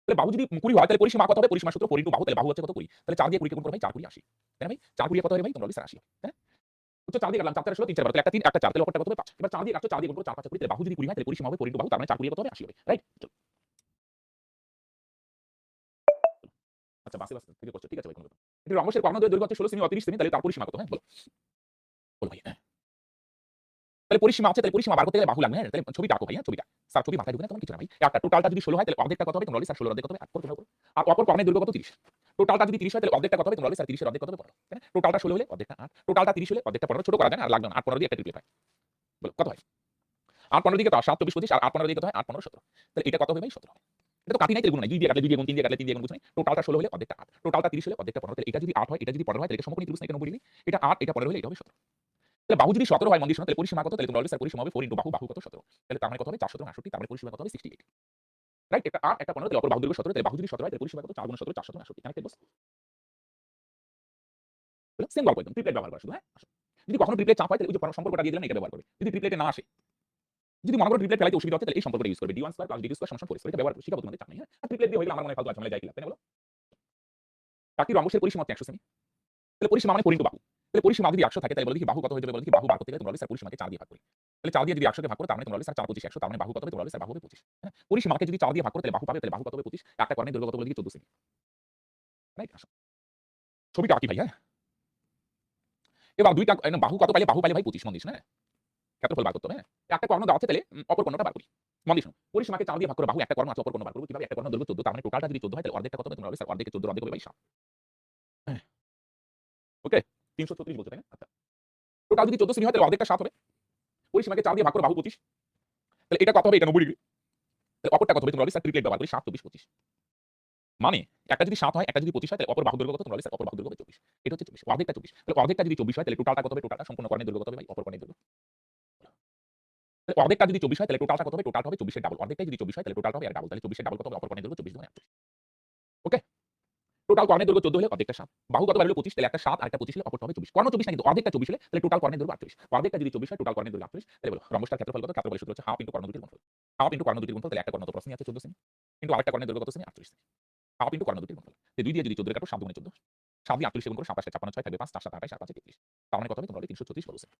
তাহলে বাহু যদি 20 হয় তাহলে পরিসীমা কত হবে? পরিসীমা সূত্র 4 বাহু, তাহলে বাহু হচ্ছে কত? 20। তাহলে 4 দিয়ে 20 কে গুণ করো ভাই, 4 20 80। তাই না ভাই? 4 20 কত হবে ভাই? তোমরা বলবে স্যার 80। তাই না? বুঝছো? 4 দিয়ে কাটলাম, 4 4 16, 3 4 12, তাহলে একটা 3, একটা 4, তাহলে অপরটা কত হবে? 5। এবার 4 দিয়ে কাটছো, 4 দিয়ে গুণ করো, 4 5 20, তাহলে বাহু যদি 20 হয় তাহলে পরিসীমা হবে 4 বাহু, তার মানে 4 20 কত হবে? 80 হবে। রাইট? চলো। আচ্ছা বাসে থেকে করছো। ঠিক আছে ভাই, কোনো ব্যাপার না। এটি রম্বসের কর্ণদ্বয়ের দৈর্ঘ্য হচ্ছে 16 সেমি, 30 সেমি, তাহলে তার পরিসীমা কত? হ্যাঁ বলো। বলো ভাই। হ্যাঁ। তাহলে পরিসীমা আছে, তাহলে পরিসীমা বার করতে গেলে বাহু লাগবে, হ্যাঁ? তাহলে ছবিটা আঁকো ভাই, হ্যাঁ? ছবিটা। স্যার ছবি মাথায় ঢুকে না তোমার কিছু না ভাই। একটা টোটালটা যদি 16 হয় তাহলে অর্ধেকটা কত হবে? তোমরা বলবে স্যার 16 এর অর্ধেক কত হবে? 8 করো। আর অপর কর্ণের দৈর্ঘ্য কত? 30। টোটালটা যদি 30 হয় তাহলে অর্ধেকটা কত হবে? তোমরা বলবে স্যার 30 এর অর্ধেক কত হবে? 15। তাই না? টোটালটা 16 হলে অর্ধেকটা 8, টোটালটা 30 হলে অর্ধেকটা 15, ছোট করা যায় না, আর লাগবে না। 8 15 দিয়ে একটা ট্রিপলেট হয়। বলো কত হয়? 8 15 দিয়ে কত হয়? 7 24 25, আর 8 15 দিয়ে কত হয়? 8 15 17। তাহলে এটা কত হবে ভাই? 17 হবে। এটা তো কাটি নাই, তাহলে গুণ নাই। 2 দিয়ে কাটলে 2 দিয়ে গুণ, 3 দিয়ে কাটলে 3 দিয়ে গুণ, বুঝছো না? টোটালটা 16 হলে অর্ধেকটা 8, টোটালটা 30 হলে অর্ধেকটা 15। তাহলে এটা যদি 8 হয়, এটা যদি 15 হয়, তাহলে এটা সমকোণী ত্রিভুজ না, এটা 90 ডিগ্রি। এটা 8, এটা 15 হলে এটা হবে 17। তাহলে বাহু যদি 17 হয় মন দিয়ে শোনো, তাহলে পরিসীমা কত? তাহলে তোমরা বলবে স্যার পরিসীমা হবে 4 বাহু, বাহু কত? 17। তাহলে তার মানে কত হবে? 4 17 68, তার মানে পরিসীমা কত হবে? 68। রাইট? একটা 8, একটা 15, তাহলে অপর বাহু দৈর্ঘ্য 17, তাহলে বাহু যদি 17 হয় তাহলে পরিসীমা কত? 4 গুণ 17, 4 17 68। কানেক্টেড বস? সেম গল্প একদম। ট্রিপলেট ব্যবহার করা শুধু, হ্যাঁ? আসো। যদি কখনো ট্রিপলেট চাপ হয় তাহলে ওই যে সম্পর্কটা দিয়ে দিলাম, এটা ব্যবহার করবে। যদি ট্রিপলেটে না আসে, যদি মনে করো ট্রিপলেট ফেলাইতে অসুবিধা হচ্ছে, তাহলে এই সম্পর্কটা ইউজ করবে। d1 square plus d2 square সমান 4 স্কয়ার। এটা ব্যবহার করে শিখাবো তোমাদের, চাপ নেই, হ্যাঁ? আর ট্রিপলেট দিয়ে হইলে আমার মনে হয় ফালতু ঝামেলা যাই কিলা, তাই না বলো? একটি রম্বসের পরিসীমা হচ্ছে 100 সেমি। তাহলে পরিসীমা মানে 4 বাহু। তাহলে পরিসীমা যদি 100 থাকে তাহলে বলো দেখি বাহু কত হয়ে যাবে? বলো দেখি বাহু বার করতে গেলে তোমরা বলবে স্যার পরিসীমাকে 4 দিয়ে ভাগ করি। তাহলে 4 দিয়ে যদি 100 কে ভাগ করো, তার মানে তোমরা বলবে স্যার 4 25 100, তার মানে বাহু কত হবে? তোমরা বলবে স্যার বাহু হবে 25। হ্যাঁ? পরিসীমাকে যদি 4 দিয়ে ভাগ করো তাহলে বাহু পাবে, তাহলে বাহু কত হবে? 25। একটা কর্ণের দৈর্ঘ্য কত? বলে দেখি 14 সেমি। রাইট? আসো। ছবিটা আঁকি ভাই, হ্যাঁ? এবার দুইটা বাহু কত পাইলে? বাহু পাইলে ভাই 25 মন দিস, হ্যাঁ? ক্ষেত্রফল বার করতে হবে, হ্যাঁ? একটা কর্ণ দেওয়া আছে, তাহলে অপর কর্ণটা বার করি। মন দিয়ে শোনো। পরিসীমাকে 4 দিয়ে ভাগ করে বাহু একটা কর্ণ আছে, অপর কর্ণ বার করব কিভাবে? একটা কর্ণ দৈর্ঘ্য 14, তার মানে টোটালটা যদি 14 হয় তাহলে অর্ধেকটা কত হবে? তোমরা বলবে স্যার অর্ধেকে 14 অর্ধেক হবে ভাই 7। হ্যাঁ। ওকে? 336 বলছো, তাই না? আচ্ছা। টোটাল যদি 14 সেমি হয় তাহলে অর্ধেকটা 7 হবে। পরিসীমাকে 4 দিয়ে ভাগ করে বাহু 25, তাহলে এটা কত হবে? এটা 90 ডিগ্রি। তাহলে অপরটা কত হবে? তোমরা বলবে স্যার ট্রিপলেট ব্যবহার করি 7 24 25। মানে একটা যদি 7 হয়, একটা যদি 25 হয়, তাহলে অপর বাহু দৈর্ঘ্য কত? তোমরা বলবে স্যার অপর বাহু দৈর্ঘ্য হবে 24। এটা হচ্ছে 24, অর্ধেকটা 24। তাহলে অর্ধেকটা যদি 24 হয় তাহলে টোটালটা কত হবে? টোটালটা সম্পূর্ণ কর্ণের দৈর্ঘ্য কত হবে ভাই? অপর কর্ণের দৈর্ঘ্য। তাহলে অর্ধেকটা যদি 24 হয় তাহলে টোটালটা কত হবে? টোটালটা হবে 24 এর ডাবল। অর্ধেকটা যদি 24 হয় তাহলে টোটালটা হবে এর ডাবল। তাহলে 24 এর ডাবল কত হবে? অপর কর্ণের দৈর্ঘ্য 24 গুণ 48। ওকে? টোটাল কর্ণের দৈর্ঘ্য 14 হলে অর্ধেকটা 7। বাহু কত হলো? 25, তাহলে একটা 7 আর একটা 25 হলে অপরটা হবে 24। কর্ণ 24 না কিন্তু অর্ধেকটা 24 হলে তাহলে টোটাল কর্ণের দৈর্ঘ্য 48। অর্ধেকটা যদি 24 হয়, টোটাল কর্ণের দৈর্ঘ্য 48। তাহলে বলো রম্বসটার ক্ষেত্রফল কত? ক্ষেত্রফলের সূত্র হচ্ছে হাফ ইনটু কর্ণ দুটির গুণফল। হাফ ইনটু কর্ণ দুটির গুণফল, তাহলে একটা কর্ণ তো প্রশ্নই আছে 14 সেমি। কিন্তু আরেকটা কর্ণের দৈর্ঘ্য কত সেমি? 48 সেমি। হাফ ইনটু কর্ণ দুটির গুণফল। তো 2 দিয়ে যদি 14 কাটো, 7 দুগুণে 14। 7 দিয়ে 48 গুণ করো, 7 8 56 6 থাকবে 5, 4 7 28, 4 5 33। তার মানে কত হবে? তোমরা বলবে 336 বলো সেমি।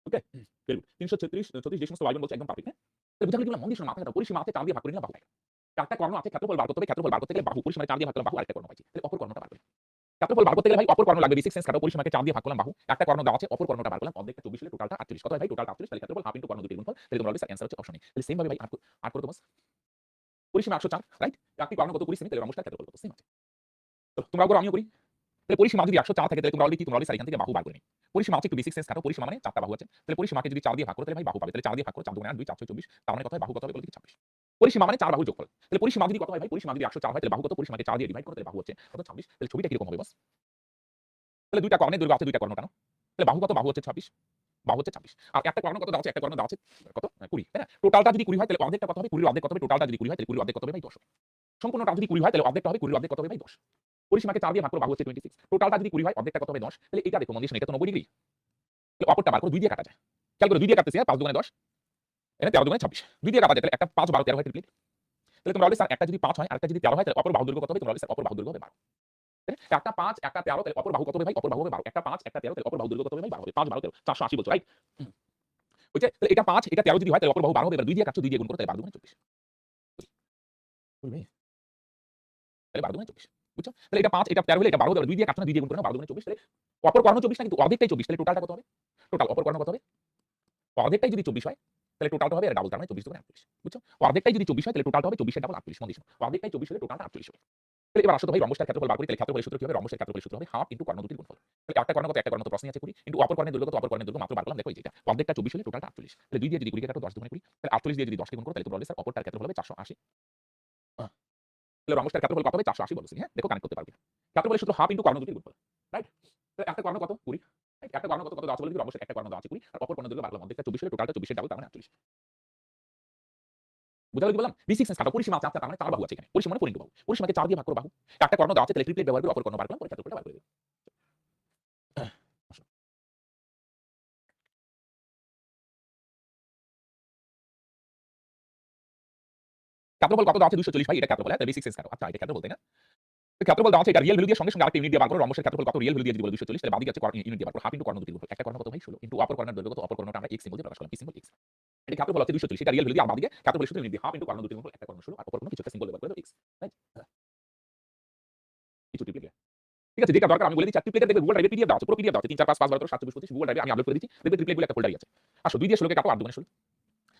ওকে? Very good. 336 36 যে সমস্ত y1 বলছে একদম পারফেক্ট, হ্যাঁ? তাহলে বুঝা গেল কি বললাম? মন দিয়ে শোনো, মাথায় রাখো। পরিসীমা আছে 4 দিয়ে ভাগ করে নিলাম, বাহু পাই। চারটা কর্ণ আছে, ক্ষেত্রফল বার করতে হবে। ক্ষেত্রফল বার করতে গেলে বাহু, পরিসীমা 4 দিয়ে ভাগ করলাম বাহু, আরেকটা কর্ণ পাইছি। তাহলে অপর কর্ণটা বার করি। ক্ষেত্রফল বার করতে গেলে ভাই অপর কর্ণ লাগবে। বেসিক সেন্স কাটাও। পরিসীমাকে 4 দিয়ে ভাগ করলাম বাহু। একটা কর্ণ দেওয়া আছে, অপর কর্ণটা বার করলাম। অর্ধেকটা 24 হলে টোটালটা 48। কত হয় ভাই? টোটালটা 48, তাহলে ক্ষেত্রফল হাফ ইনটু কর্ণ দুটির গুণফল। তাহলে তোমরা বলবে স্যার অ্যানসার হচ্ছে অপশন এ। তাহলে সেম ভাবে ভাই 8 করো তো বাস। পরিসীমা 104, রাইট? একটি কর্ণ কত? 20 সেমি, তাহলে রম্বসটার ক্ষেত্রফল কত? সেম আছে। তো তোমরা করো, আমিও করি। তাহলে পরিসীমা যদি 104 থাকে তাহলে তোমরা অলরেডি স্যার এখান থেকে বাহু বার করে নিই। পরিসীমা হচ্ছে একটু বেসিক সেন্স খাটো, পরিসীমা মানে 4টা বাহু আছে। তাহলে পরিসীমাকে যদি 4 দিয়ে ভাগ করো তাহলে ভাই বাহু পাবে। তাহলে 4 দিয়ে ভাগ করো 4 দুগুণে 8 2 4 6 24। তার মানে কত হয় বাহু কত হবে বলে কি 26। পরিসীমা মানে 4 বাহুর যোগফল। তাহলে পরিসীমা যদি কত হয় ভাই, পরিসীমা যদি 104 হয় তাহলে বাহু কত, পরিসীমাকে 4 দিয়ে ডিভাইড করো তাহলে বাহু হচ্ছে কত 26। তাহলে ছবিটা কিরকম হবে বস? তাহলে দুইটা কর্ণের দৈর্ঘ্য আছে, দুইটা কর্ণ কেন? তাহলে বাহু কত, বাহু হচ্ছে 26, বাহু হচ্ছে 26। আর একটা কর্ণ কত দেওয়া আছে, একটা কর্ণ দেওয়া আছে কত 20, তাই না? টোটালটা যদি 20 হয় তাহলে অর্ধেকটা কত হবে, 20 এর অর্ধেক কত হবে, টোটালটা যদি 20 হয় তাহলে 20 এর অর্ধেক কত হবে ভাই 10। সম্পূর্ণটা যদি 20 হয় তাহলে অর্ধেকটা হবে 20 এর অর্ধেক কত হবে ভাই 10। পরিসীমাকে 4 দিয়ে ভাগ করো বাহু হচ্ছে 26। টোটালটা যদি 20 হয় অর্ধেকটা কত হবে 10। তাহলে এটা দেখো মন দিয়ে, এটা তো 90 ডিগ্রি। তাহলে অপরটা বার করো 2 দিয়ে কাটা যায়। খেয়াল করো 2 দিয়ে কাটতেছি, 5 দুগুণে 10, এটা 13 দুগুণে 26। 2 দিয়ে কাটা যায় তাহলে একটা 5 12 13 হয় ট্রিপলেট। তাহলে তোমরা বলবে স্যার একটা যদি 5 হয় আরেকটা যদি 13 হয় তাহলে অপর বাহুর দৈর্ঘ্য কত হবে? তোমরা বলবে স্যার অপর বাহুর দৈর্ঘ্য হবে 12। একটা 5 একটা 13 তাহলে অপর বাহু কত হবে ভাই? অপর বাহু হবে 12। একটা 5 একটা 13 তাহলে অপর বাহু দৈর্ঘ্য কত হবে ভাই? 12 হবে। 5 12 13 480 বলছো, রাইট? ওইটা তাহলে এটা 5 এটা 13 যদি হয় তাহলে অপর বাহু 12 হবে। এবার 2 দিয়ে কাটছো, 2 দিয়ে গুণ করো তাহলে 12 দুগুণে 24। বুঝলে? তাহলে 12 দুগুণে 24। বুঝছো? তাহলে এটা 5 এটা 13 হলে এটা 12 হবে। 2 দিয়ে কাটছো না, 2 দিয়ে গুণ করো না, 12 দুগুণে 24। তাহলে অপর কর্ণ 24 না কিন্তু অর্ধেকটাই 24। তাহলে টোটালটা কত হবে? টোটাল অপর কর্ণ কত হবে? অর্ধেকটাই যদি 24 হয় তাহলে টোটালটা হবে এর ডাবল, তার মানে 24 দুগুণে 48। বুঝছো? অর্ধেকটাই যদি 24 হয় তাহলে টোটালটা হবে 24 এর ডাবল 48। মন দিছো? অর্ধেকটাই 24 হলে টোটালটা 48 হবে। তাহলে এবার আসো তো ভাই রম্বসটার ক্ষেত্রফল বার করি। তাহলে ক্ষেত্রফলের সূত্র কি হবে? রম্বসের ক্ষেত্রফলের সূত্র হবে হাফ ইনটু কর্ণ দুটির গুণফল। তাহলে একটা কর্ণ কত, একটা কর্ণ তো প্রশ্নই আছে 20 ইনটু অপর কর্ণের দৈর্ঘ্য কত, অপর কর্ণের দৈর্ঘ্য মাত্র বার করলাম। দেখো এই যে এটা অর্ধেকটা 24 হলে টোটালটা 48। তাহলে 2 দিয়ে যদি 20 কে কাটো 10 দুগুণে 20, তাহলে 48 দিয়ে যদি 10 কে গুণ করো তাহলে তোমরা বলবে স্যার অপরটার ক্ষেত্রফল হবে 480। তাহলে রম্বসটার ক্ষেত্রফল কত হবে? 480 বলছি। হ্যাঁ দেখো কানেক্ট করতে পারবে। ক্ষেত্রফলের সূত্র হাফ ইনটু কর্ণ দুটির গুণফল, রাইট? তাহলে একটা কর্ণ কত 20, রাইট? একটা কর্ণ কত কত দেওয়া আছে বলে দিই। রম্বসের একটা কর্ণ দেওয়া আছে 20 আর অপর কর্ণের দৈর্ঘ্য বার করলাম। অর্ধেকটা 24 হলে টোটালটা 24 এর ডাবল, তার মানে 48। বুঝা গেল কি বললাম? বেসিক সেন্স খাটো। পরিসীমা আছে, তার মানে 4 বাহু আছে এখানে। পরিসীমা মানে 4 ইনটু বাহু। পরিসীমাকে 4 দিয়ে ভাগ করো বাহু। একটা কর্ণ দেওয়া আছে তাহলে ট্রিপলেট ব্যবহার করে অপর কর্ণ বার করলাম, পরে ক্ষেত্রফলটা বার করে দিলাম। ক্ষেত্রফল কত দেওয়া আছে 240 ভাই, এটা ক্ষেত্রফল। তাহলে বেসিক সেন্স খাটো। আচ্ছা এটা ক্ষেত্রফল তাই না? তো ক্ষেত্রফল দেওয়া আছে, এটা রিয়েল ভ্যালু দিয়ে সঙ্গে সঙ্গে আরেকটা ইউনিট দিয়ে বার করো। রম্বসের ক্ষেত্রফল কত, রিয়েল ভ্যালু দিয়ে যদি বলো 240 তাহলে বাদিকে আছে ইউনিট দিয়ে বার করো হাফ ইনটু কর্ণ দুটির গুণফল। একটা কর্ণ কত ভাই 16 ইনটু অপর কর্ণের দৈর্ঘ্য কত, অপর কর্ণটা আমরা x সিম্বল দিয়ে প্রকাশ করলাম, p সিম্বল x। এটা ক্ষেত্রফল হচ্ছে 240, এটা রিয়েল ভ্যালু দিয়ে আর বাদিকে ক্ষেত্রফলের সূত্র ইউনিট দিয়ে হাফ ইনটু কর্ণ দুটির গুণফল। একটা কর্ণ 16 আর অপর কর্ণ কিছু একটা সিম্বল ব্যবহার করে দাও x, রাইট? কিছু ট্রিপলেট। ঠিক আছে, যেটা দরকার আমি বলে দিচ্ছি। ট্রিপলেটের দেখবে গুগল ড্রাইভে পিডিএফ দেওয়া আছে, পুরো পিডিএফ দেওয়া আছে 3 4 5 5 12 13 7 24 25 গুগল ড্রাইভে আমি আপলোড করে দিচ্ছি। দেখবে ট্রিপলেটগুলো একটা ফোল্ডারই আছে। আসো 2 দিয়ে 16 কে কাটো, 8 দুগুণে 16,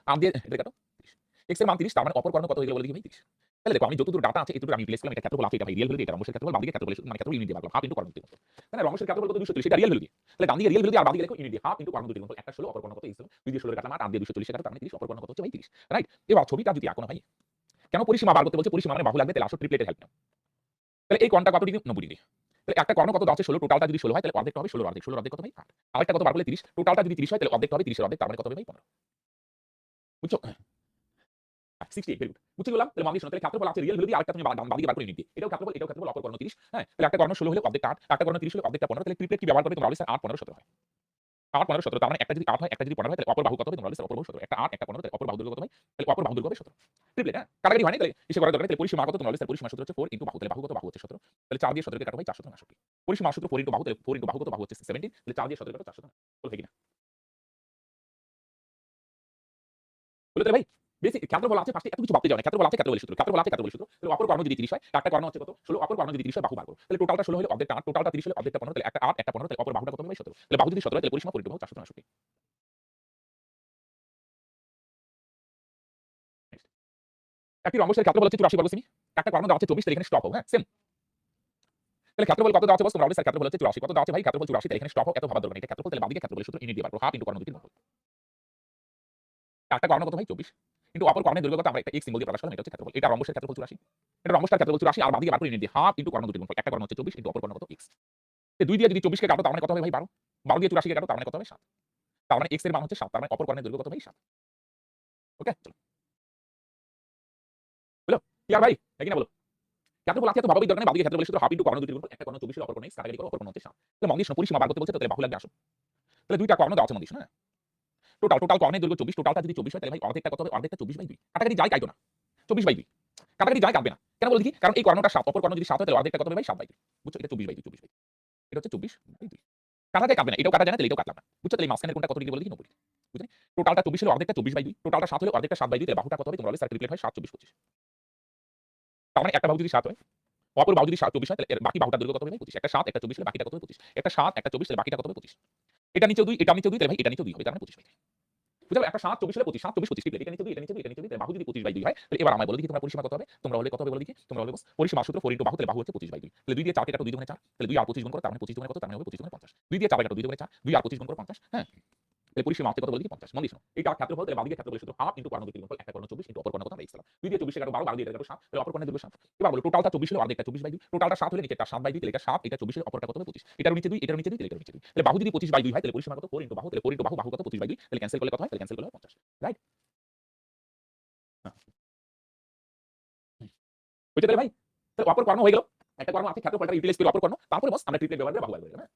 8 দিয়ে এটা কাটো 30। x এর মান 30, তার মানে অপর কর্ণ কত হয়ে গেল বলে দিই ভাই 30। তাহলে দেখো আমি যতদূর ডাটা আছে এতদূর আমি প্লেস করলাম। এটা ক্ষেত্রফল আছে, এটা ভাই রিয়েল ভ্যালু দিয়ে, এটা রম্বসের ক্ষেত্রফল, বাদিকে ক্ষেত্রফল মানে ক্ষেত্রফল ইউনিট দিয়ে ভাগলাম হাফ ইনটু কর্ণ দুটির গুণফল। তাহলে রম্বসের ক্ষেত্রফল কত 240, এটা রিয়েল ভ্যালু দিয়ে। তাহলে ডান দিকে রিয়েল ভ্যালু দিয়ে আর বাদিকে লেখো ইউনিট দিয়ে হাফ ইনটু কর্ণ দুটির গুণফল। একটা 16 অপর কর্ণ কত x হলো 2 দিয়ে 16 এর কাটলাম 8 দিয়ে 240 এর কাটো, তার মানে 30, অপর কর্ণ কত হচ্ছে ভাই 30, রাইট? এবার ছবিটা যদি আঁকো না ভাই, কেন পরিসীমা বার করতে বলছে? পরিসীমা মানে বাহু লাগবে, তাহলে আসো ট্রিপলেটের হেল্প নাও। তাহলে এই কোণটা কত ডিগ্রি? 90 ডিগ্রি। তাহলে একটা কর্ণ কত আছে 16, টোটালটা যদি 16 হয় তাহলে অর্ধেকটা হবে 16 অর্ধেক, 16 অর্ধেক কত ভাই 8। আরেকটা কত বার করলে 30, টোটালটা যদি 30 হয় তাহলে অর্ধেকটা হবে 30 এর অর্ধেক, তার মানে কত হবে ভাই 15। বুঝছো? 68 ভেরি গুড। বুঝতে গেলাম। তাহলে মান দিয়ে শোনো, তাহলে ক্ষেত্রফল আছে রিয়েল ভ্যালু দিয়ে, আরেকটা তুমি বাদিকে বার করে ইউনিট দিয়ে। এটাও ক্ষেত্রফল অপর কর্ণ 30, হ্যাঁ? তাহলে একটা কর্ণ 16 হলে অর্ধেকটা 8, একটা কর্ণ 30 হলে অর্ধেকটা 15। তাহলে ট্রিপলেট কি ব্যবহার করবে? তোমরা বলবে স্যার 8 15 17 হয়। 8 15 17, তার মানে একটা যদি 8 হয় একটা যদি 15 হয় তাহলে অপর বাহু কত হবে? তোমরা বলবে স্যার অপর বাহু 17। একটা 8 একটা 15, তাহলে অপর বাহু দৈর্ঘ্য কত ভাই? তাহলে অপর বাহু দৈর্ঘ্য হবে 17। ট্রিপলেট, হ্যাঁ? কাটাকাটি হয় না, তাহলে এসে করার দরকার নেই। তাহলে পরিসীমা কত? তোমরা বলবে স্যার পরিসীমা সূত্র হচ্ছে 4 ইনটু বাহু। তাহলে বাহু কত? বাহু হচ্ছে 17। তাহলে 4 দিয়ে 17 কে কাটো ভাই 469। পরিসীমা সূত্র 4 ইনটু বাহু, তাহলে 4 ইনটু বাহু কত? বাহু হচ্ছে 17। তাহলে 4 দিয়ে 17 কাটো 469। বলো হয় কিনা? বলে তাহলে ভাই বেসিক ক্ষেত্রফল আছে, ফার্স্টে এত কিছু ভাবতে যাও না। ক্ষেত্রফল আছে, ক্ষেত্রফলের সূত্র, ক্ষেত্রফল আছে, ক্ষেত্রফলের সূত্র। তাহলে অপর কর্ণ যদি 30 হয়, একটা কর্ণ হচ্ছে কত 16, অপর কর্ণ যদি 30 হয় বাহু বার করো। তাহলে টোটালটা 16 হলে অর্ধেকটা 8, টোটালটা 30 হলে অর্ধেকটা 15, তাহলে একটা 8 একটা 15, তাহলে অপর বাহুটা কত হবে ভাই 17। তাহলে বাহু যদি 17 হয় তাহলে পরিসীমা 4 ইনটু বাহু 469। একটি রম্বসের ক্ষেত্রফল হচ্ছে 84 বর্গ সেমি। একটা কর্ণ দেওয়া আছে 24, তাহলে এখানে স্টপ হোক, হ্যাঁ সেম। তাহলে ক্ষেত্রফল কত দেওয়া আছে বস? তোমরা বলবে স্যার ক্ষেত্রফল হচ্ছে 84, কত দেওয়া আছে ভাই? ক্ষেত্রফল 84, তাহলে এখানে স্টপ হোক, এত ভাবার দরকার নেই। এটা ক্ষেত্রফল, তাহলে বাদিকে ক্ষেত্রফলের সূত্র ইউনিট দিয়ে বার করো হাফ ইনটু কর্ণ দুটির গুণফল। একটা কর্ণ কত ভাই 24 কিন্তু অপর কর্ণের দৈর্ঘ্য কত আমরা একটা x সিম্বল দিয়ে প্রকাশ করলাম, এটা হচ্ছে ক্ষেত্রফল। এটা রম্বসের ক্ষেত্রফল 84, এটা রম্বসের ক্ষেত্রফল 84 আর বাদিকে বার করে ইউনিট দিয়ে হাফ ইনটু কর্ণ দুটির গুণফল। একটা কর্ণ হচ্ছে 24 কিন্তু অপর কর্ণ কত x। এই 2 দিয়ে যদি 24 কে কাটো তার মানে কত হবে ভাই 12, 12 দিয়ে 84 কে কাটো তার মানে কত হবে 7। তার মানে x এর মান হচ্ছে 7, তার মানে অপর কর্ণের দৈর্ঘ্য কত ভাই 7। ওকে চলো বলো ক্লিয়ার ভাই, তাই কি না বলো? ক্ষেত্রফল আছে, এত ভাবারই দরকার নেই। বাদিকে ক্ষেত্রফলের সূত্র হাফ ইনটু কর্ণ দুটির গুণফল। একটা কর্ণ 24 অপর কর্ণ x, কাটাকাটি করো, অপর কর্ণ হচ্ছে 7। তাহলে মন দিয়ে শোনো, পরিসীমা বার করতে বলছে তো তাহলে বাহু লাগবে। আসো তাহলে দুইটা কর্ণ দেওয়া আছে মন দিয়ে শোনো, হ্যাঁ? টোটাল কর্ণের দৈর্ঘ্য 24, টোটালটা যদি 24 হয় তাহলে ভাই অর্ধেকটা কত হবে? অর্ধেকটা 24/2। কাটাকাটি যায় কাটবে না, 24/2 কাটাকাটি যায় কাটবে না। কেন বলে দেখি? কারণ এই কর্ণটা 7, অপর কর্ণ যদি 7 হয় তাহলে অর্ধেকটা কত হবে ভাই 7/2। বুঝছো? এটা 24/2, 24/2 এটা হচ্ছে 24/2। কাটাকাটি কাটবে না, এটাও কাটা যায় না, তাহলে এটাও কাটলাম না। বুঝছো? তাহলে এই মাঝখানের কোণটা কত ডিগ্রি বলে দেখি? 90 ডিগ্রি। বুঝলে? টোটালটা 24 হলে অর্ধেকটা 24/2, টোটালটা 7 হলে অর্ধেকটা 7/2, তাহলে বাহুটা কত হবে? তোমরা বলে স্যার ট্রিপলেট হয় 7 24 25। তার মানে একটা বাহু যদি 7 হয়, অপর বাহু যদি 24 হয় তাহলে এর বাকি বাহুটার দৈর্ঘ্য কত হবে ভাই 25। একটা 7 একটা 24 হলে বাকিটা কত হবে 25। একটা 7 একটা 24 তাহলে বাকিটা কত হবে 25। এটা নিচেও 2 এটা নিচেও 2, তাহলে ভাই এটা নিচেও 2 হবে, তার মানে 25/2। বুঝা গেল? একটা 7 24 হলে 25, 7 24 25 ট্রিপলেট। এটা নিচে 2, এটা নিচে 2, এটা নিচে 2, তাহলে বাহু যদি 25/2 হয়, তাহলে এবার আমায় বলো দেখি তোমার পরিসীমা কত হবে? তোমরা বলবে কত হবে বলো দেখি? তোমরা বলবে বস পরিসীমা সূত্র 4 বাহু, তাহলে বাহু হচ্ছে 25/2। তাহলে 2 দিয়ে 4 কে কাটো, 2 দুগুণে 4, তাহলে 2 আর 25 গুণ করো, তার মানে 25 দুগুণে কত? তার মানে হবে 25 দুগুণে 50। 2 দিয়ে 4 কাটো, 2 দুগুণে 4, 2 আর 25 গুণ করো 50, হ্যাঁ? তাহলে পরিসীমা হচ্ছে কত বলে দেখি? 50। মন দিয়ে শোনো। এটা ক্ষেত্রফল, তাহলে বাঁদিকে ক্ষেত্রফলের সূত্র হাফ ইনটু কর্ণ দুই গুণফল, একটা কর্ণ 24 ইনটু অপর কর্ণ কত আমরা x পেলাম। 2 দিয়ে 24 কাটো 12, 12 দিয়ে এটা কাটো 7, তাহলে অপর কর্ণের দৈর্ঘ্য 7। এবার বলো টোটালটা 24 হলে অর্ধেকটা 24/2, টোটালটা 7 হলে নিচেরটা 7/2, তাহলে এটা 7, এটা 24 এর অপরটা কত হবে? 25। এটার নিচে 2, এটার নিচে 2, তাহলে এটার নিচে 2। তাহলে বাহু যদি 25/2 হয়, তাহলে পরিসীমা কত? 4 ইনটু বাহু, তাহলে 4 ইনটু বাহু, বাহু কত? 25/2, তাহলে ক্যান্সেল করলে কত হয়? তাহলে ক্যান্সেল করলে হয় 50। রাইট? হ্যাঁ। বুঝতে পেলে ভাই? তাহলে অপর কর্ণ হয়ে গেল। একটা কর্ণ আছে ক্ষেত্রফলটা ইউটিলাইজ করে অপর কর্ণ। তারপরে বস আমরা ট্রিপলেট ব্যবহার করে বাহু বার করে দিলাম, হ্যাঁ?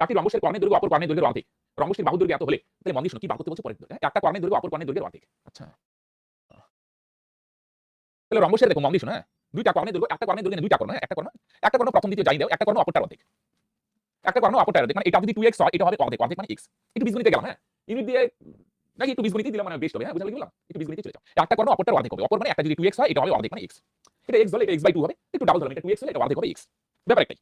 একটি রম্বসের কর্ণের দৈর্ঘ্য অপর কর্ণের দৈর্ঘ্যের অর্ধেক। রম্বসটির বাহু দৈর্ঘ্য এত হলে, তাহলে মন দিয়ে শোনো কি বার করতে বলছে পরের দৈর্ঘ্য, হ্যাঁ? একটা কর্ণের দৈর্ঘ্য অপর কর্ণের দৈর্ঘ্যের অর্ধেক। আচ্ছা। তাহলে রম্বসের দেখো মন দিয়ে শোনো, হ্যাঁ? দুইটা কর্ণের দৈর্ঘ্য, একটা কর্ণের দৈর্ঘ্য দুইটা কর্ণ, হ্যাঁ? একটা কর্ণ প্রথম দ্বিতীয় যাই দাও, একটা কর্ণ অপরটার অর্ধেক। একটা কর্ণ অপরটার অর্ধেক, মানে এটা যদি 2x হয়, এটা হবে অর্ধেক, অর্ধেক মানে x। একটু বীজগণিতে গেলাম, হ্যাঁ? ইউনিট দিয়ে নাকি একটু বীজগণিতে দিলাম মানে বেস্ট হবে, হ্যাঁ? বুঝা গেল? একটু বীজগণিতে চলে যাও। একটা কর্ণ অপরটার অর্ধেক হবে। অপর মানে একটা যদি 2x হয়, এটা হবে অর্ধেক মানে x। এটা x হলে এটা x/2 হবে। একটু ডাবল ধরলাম, এটা 2x হলে এটা অর্ধেক হবে x। ব্যাপার একটাই।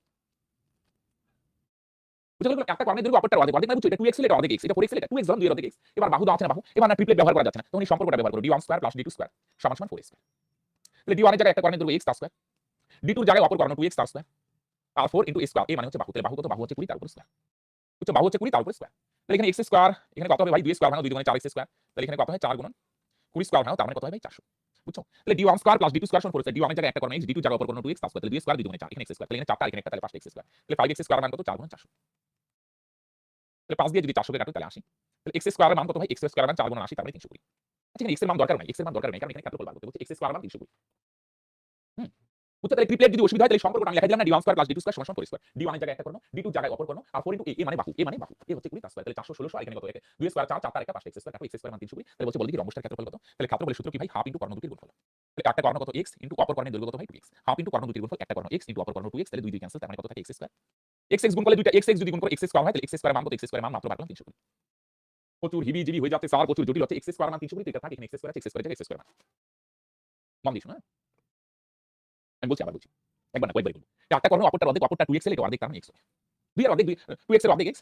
বুঝা গেল? একটা কর্ণের দৈর্ঘ্য অপরটার অর্ধেক, অর্ধেক মানে বুঝছো এটা 2x হলে এটা অর্ধেক x, এটা 4x হলে এটা 2x ধরলাম 2 এর অর্ধেক x। এবার বাহু দেওয়া আছে না বাহু, এবার না ট্রিপলেট ব্যবহার করা যাচ্ছে না। তখন এই সম্পর্কটা ব্যবহার করো d1 square plus d2 square সমান সমান 4x। তাহলে d1 এর জায়গায় একটা কর্ণের দৈর্ঘ্য x তার স্কয়ার, d2 এর জায়গায় অপর কর্ণ 2x তার স্কয়ার, আর 4 ইনটু a স্কয়ার, a মানে হচ্ছে বাহু। তাহলে বাহু কত? বাহু হচ্ছে 20 তার উপর স্কয়ার। বুঝছো? বাহু হচ্ছে 20 তার উপর স্কয়ার। তাহলে এখানে x স্কয়ার, এখানে কত হবে ভাই? 2 স্কয়ার ভাঙো 2 দুগুণে 4x স্কয়ার। তাহলে এখানে কত হয়? 4 গুণন 20 স্কয়ার ভাঙো, তার মানে কত হয় ভাই? 400। বুঝছো? তাহলে d1 square plus d2 square সমান 4 স্কয়ার। d1 এর জায়গায় একটা কর্ণ x, d2 এর জায়গায় অপর কর্ণ 2x তার স্কয়ার। তাহলে 2 স্কয়ার 2 দুগুণে 4, এখানে x স্কয়ার। তাহলে এখানে 4টা, এখানে একটা, তাহলে 5x স্কয়ার। তাহলে 5x স্কয়ার মান কত? 4 গুণন 400। তাহলে 5 দিয়ে যদি 400 কে কাটো তাহলে 80। তাহলে x স্কয়ারের মান কত ভাই? x স্কয়ারের মান 4 গুণন 80, তার মানে 320। আচ্ছা, এখানে x এর মান দরকার নাই, x এর মান দরকার নাই, কারণ এখানে ক্ষেত্রফল বার করতে বলছে। x স্কয়ার মান 320। হুম। বুঝছো? তাহলে ট্রিপলেট যদি অসুবিধা হয়, তাহলে সম্পর্কটা আমি লেখা দিলাম না, d1 square plus d2 square সমান সমান 4 স্কয়ার। d1 এর জায়গায় একটা কর্ণ, d2 এর জায়গায় অপর কর্ণ, আর 4 ইনটু a মানে বাহু, a মানে বাহু, a হচ্ছে 20 তার স্কয়ার। তাহলে 400 1600, আর এখানে কত? 2 স্কয়ার 4, 4 তার একা 5x স্কয়ার, তারপর x স্কয়ার মান 320। তাহলে বলছে বল দেখি রম্বসটার ক্ষেত্রফল কত? তাহলে ক্ষেত্রফলের সূত্র কি ভাই? হাফ ইনটু কর্ণ দুটির গুণফল। তাহলে একটা কর্ণ কত? x ইনটু অপর কর্ণের দৈর্ঘ্য কত ভাই? 2x। হাফ ইনটু কর্ণ দুটির গুণফল, একটা কর্ণ x ইনটু অপর কর্ণ 2x, তাহলে 2 2 ক্যান্সেল, তার মানে কত থাকে? x square. x গুণ করলে দুইটা x যদি গুণ করো x স্কয়ার হয়, তাহলে x স্কয়ার মান কত? x স্কয়ার মান মাত্র বার করলাম 320। প্রচুর হিবিজিবি হয়ে যাচ্ছে স্যার, প্রচুর জটিল হচ্ছে। x স্কয়ার মান 320, এটা থাকে এখানে x স্কয়ার আছে, x স্কয়ার জায়গায় x স্কয়ার মান। মন দিয়ে শোনো, হ্যাঁ? আমি বলছি, আবার বলছি। একবার না কয়েকবার বলবো। একটা কর্ণ অপরটার অর্ধেক, অপরটা 2x হলে এটা অর্ধেক, তার মানে x হয়। 2 এর অর্ধেক 2x এর অর্ধেক x,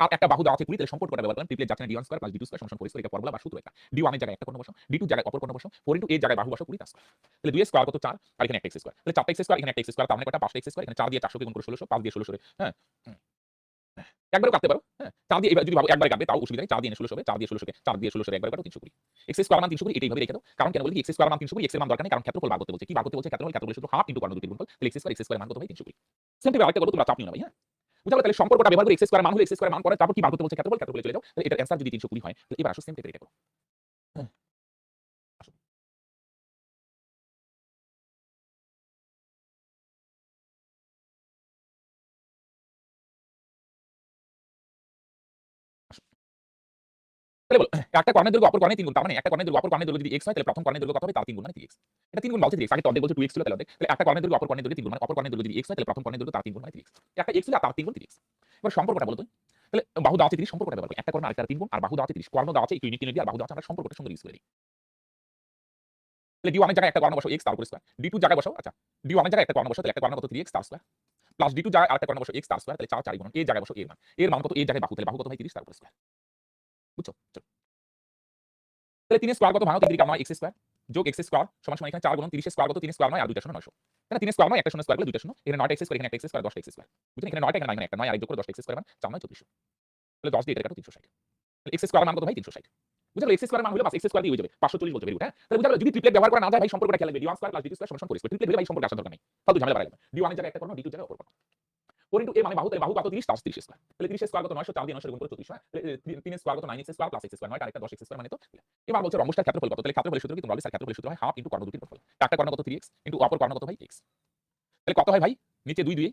আর একটা বাহু দেওয়া আছে 20, তাহলে সম্পর্কটা ব্যবহার করলাম। ট্রিপলেট যাচ্ছে না, d1 square plus d2 square সমান সমান 4 স্কয়ার, এটা ফর্মুলা বা সূত্র এটা। d1 এর জায়গায় একটা কর্ণ বসাও, d2 এর জায়গায় অপর কর্ণ বসাও, 4 ইনটু a এর জায়গায় বাহু বসাও 20 তার স্কয়ার। তাহলে 2 স্কয়ার কত? 4, আর এখানে একটা x স্কয়ার। তাহলে 4টা x স্কয়ার, এখানে একটা x স্কয়ার, তার মানে কয়টা? 5টা x স্কয়ার। এখানে 4 দিয়ে 400 কে গুণ করে 1600, 5 দিয়ে 1600 রে, হ্যাঁ? একবারও কাটতে পারো, হ্যাঁ? 4 দিয়ে এবার যদি ভাবো একবারে কাটবে তাও অসুবিধা নেই। 4 দিয়ে 1600 হবে, 4 দিয়ে 1600 কে 4 দিয়ে 1600 রে একবারে কাটো 320। x স্কয়ার মান 320, এটাই ভাবে রেখে দাও। কারণ কেন বলি কি? x স্কয়ার মান 320, x এর মান দরকার নেই, কারণ ক্ষেত্রফল বার করতে বলছে। কি বার করতে বলছে? ক্ষেত্রফলের সূত্র হাফ ইনটু কর্ণ দুটির গুণফল। তাহলে x স্কয়ার মান কত ভাই? 320। সেম টাইপের আরেকটা করব, তোমরা চাপ নিও না ভাই, হ্যাঁ? বুঝা গেল? তাহলে সম্পর্কটা ব্যবহার করে x স্কয়ার মান হলো x স্কয়ার মান করে, তারপর কি বার করতে বলছে? ক্ষেত্রফলে চলে যাও। তাহলে এটার অ্যানসার যদি 320 হয়, তাহলে এবার আসো সেম টাইপের এটা করো। হ্যাঁ, আসো। তাহলে বলো একটা কর্ণের দৈর্ঘ্য অপর কর্ণের 3 গুণ, তার মানে একটা কর্ণের দৈর্ঘ্য অপর কর্ণের দৈর্ঘ্য যদি x হয়, তাহলে প্রথম কর্ণের দৈর্ঘ্য কত হবে? তার 3 গুণ মানে 3x। এটা 3 গুণ বলছে 3x, আগে তো অর্ধেক বলছে 2x ছিল, তাহলে অর্ধেক। তাহলে একটা কর্ণের দৈর্ঘ্য অপর কর্ণের দৈর্ঘ্য 3 গুণ, মানে অপর কর্ণের দৈর্ঘ্য যদি x হয়, তাহলে প্রথম কর্ণের দৈর্ঘ্য তার 3 গুণ মানে 3x। একটা x ছিল আর তার 3 গুণ 3x। এবার সম্পর্কটা বলো তো। তাহলে বাহু দেওয়া আছে 30, সম্পর্কটা ব্যবহার করি। একটা কর্ণ আরেকটার 3 গুণ, আর বাহু দেওয়া আছে 30, কর্ণ দেওয়া আছে একটু ইউনিট দিয়ে, আর বাহু দেওয়া আছে আমরা সম্পর্কটা সুন্দর ইউজ করে দিই। তাহলে d1 এর জায়গায় একটা কর্ণ বসাও x তার উপর স্কয়ার, d2 এর জায়গায় বসাও, আচ্ছা d1 এর জায়গায় একটা কর্ণ বসাও, তাহলে একটা কর্ণ কত? 3x তার স্কয়ার, প্লাস d2 এর জায়গায় আরেকটা কর্ণ বসাও x তার স্কয়ার, তাহলে 4 4 গুণ এর জায়গায় বসাও এর মান। এর মান কত? এর জায়গায় বাহু, তাহলে বাহু কত ভাই? 30 তার উপর স্কয়ার। বুঝছো? চলো। তাহলে 3 স্কয়ার কত? ভাঙো 3 9 x স্কয়ার যোগ x স্কয়ার সমান সমান এখানে 4 গুণ 30 স্কয়ার কত? 3 স্কয়ার 9 আর 2টা শূন্য 900। তাহলে 3 স্কয়ার 9 একটা শূন্য স্কয়ার করলে 2টা শূন্য, এখানে 9টা x স্কয়ার, এখানে একটা x স্কয়ার, 10টা x স্কয়ার। বুঝছেন? এখানে 9টা, এখানে 9 মানে একটা 9 আর যোগ করে 10টা x স্কয়ার মান 4 9 2400। তাহলে 10 দিয়ে এটা কাটো 360। তাহলে x স্কয়ার মান কত ভাই? 360। বুঝা গেল? x স্কয়ার মান হলো বাস x স্কয়ার দিয়ে হয়ে যাবে 540 বলতে, ভেরি গুড, হ্যাঁ? তাহলে বুঝা গেল? যদি ট্রিপলেট ব্যবহার করা না যায় ভাই, সম্পর্কটা খেয়াল রাখবে, d1 square plus d2 square সমান সমান 4 স্কয়ার। ট্রিপলেট হলে ভাই সম্পর্ক আসার দরকার নেই, ফালতু ঝামেলা বাড়াই লাগবে। d1 এর জায়গায় একটা কর্ণ, d2 এর জায়গায় অপর কর্ণ। 4 ইনটু a মানে বাহু, তাহলে বাহু কত? 30 তার 30 স্কয়ার। তাহলে 30 স্কয়ার কত? 900, 4 দিয়ে 900 গুণ করে 3400, হ্যাঁ? তাহলে 3 স্কয়ার কত? 9x square plus x square, 9 আর একটা 10x স্কয়ার মানে তো। এবার বলছে রম্বসটার ক্ষেত্রফল কত? তাহলে ক্ষেত্রফলের সূত্র কি তোমরা বলবে? স্যার ক্ষেত্রফলের সূত্র হয় হাফ ইনটু কর্ণ দুটির গুণফল। একটা কর্ণ কত? 3x ইনটু অপর কর্ণ কত ভাই? x। তাহলে কত হয় ভাই? নিচে 2 2,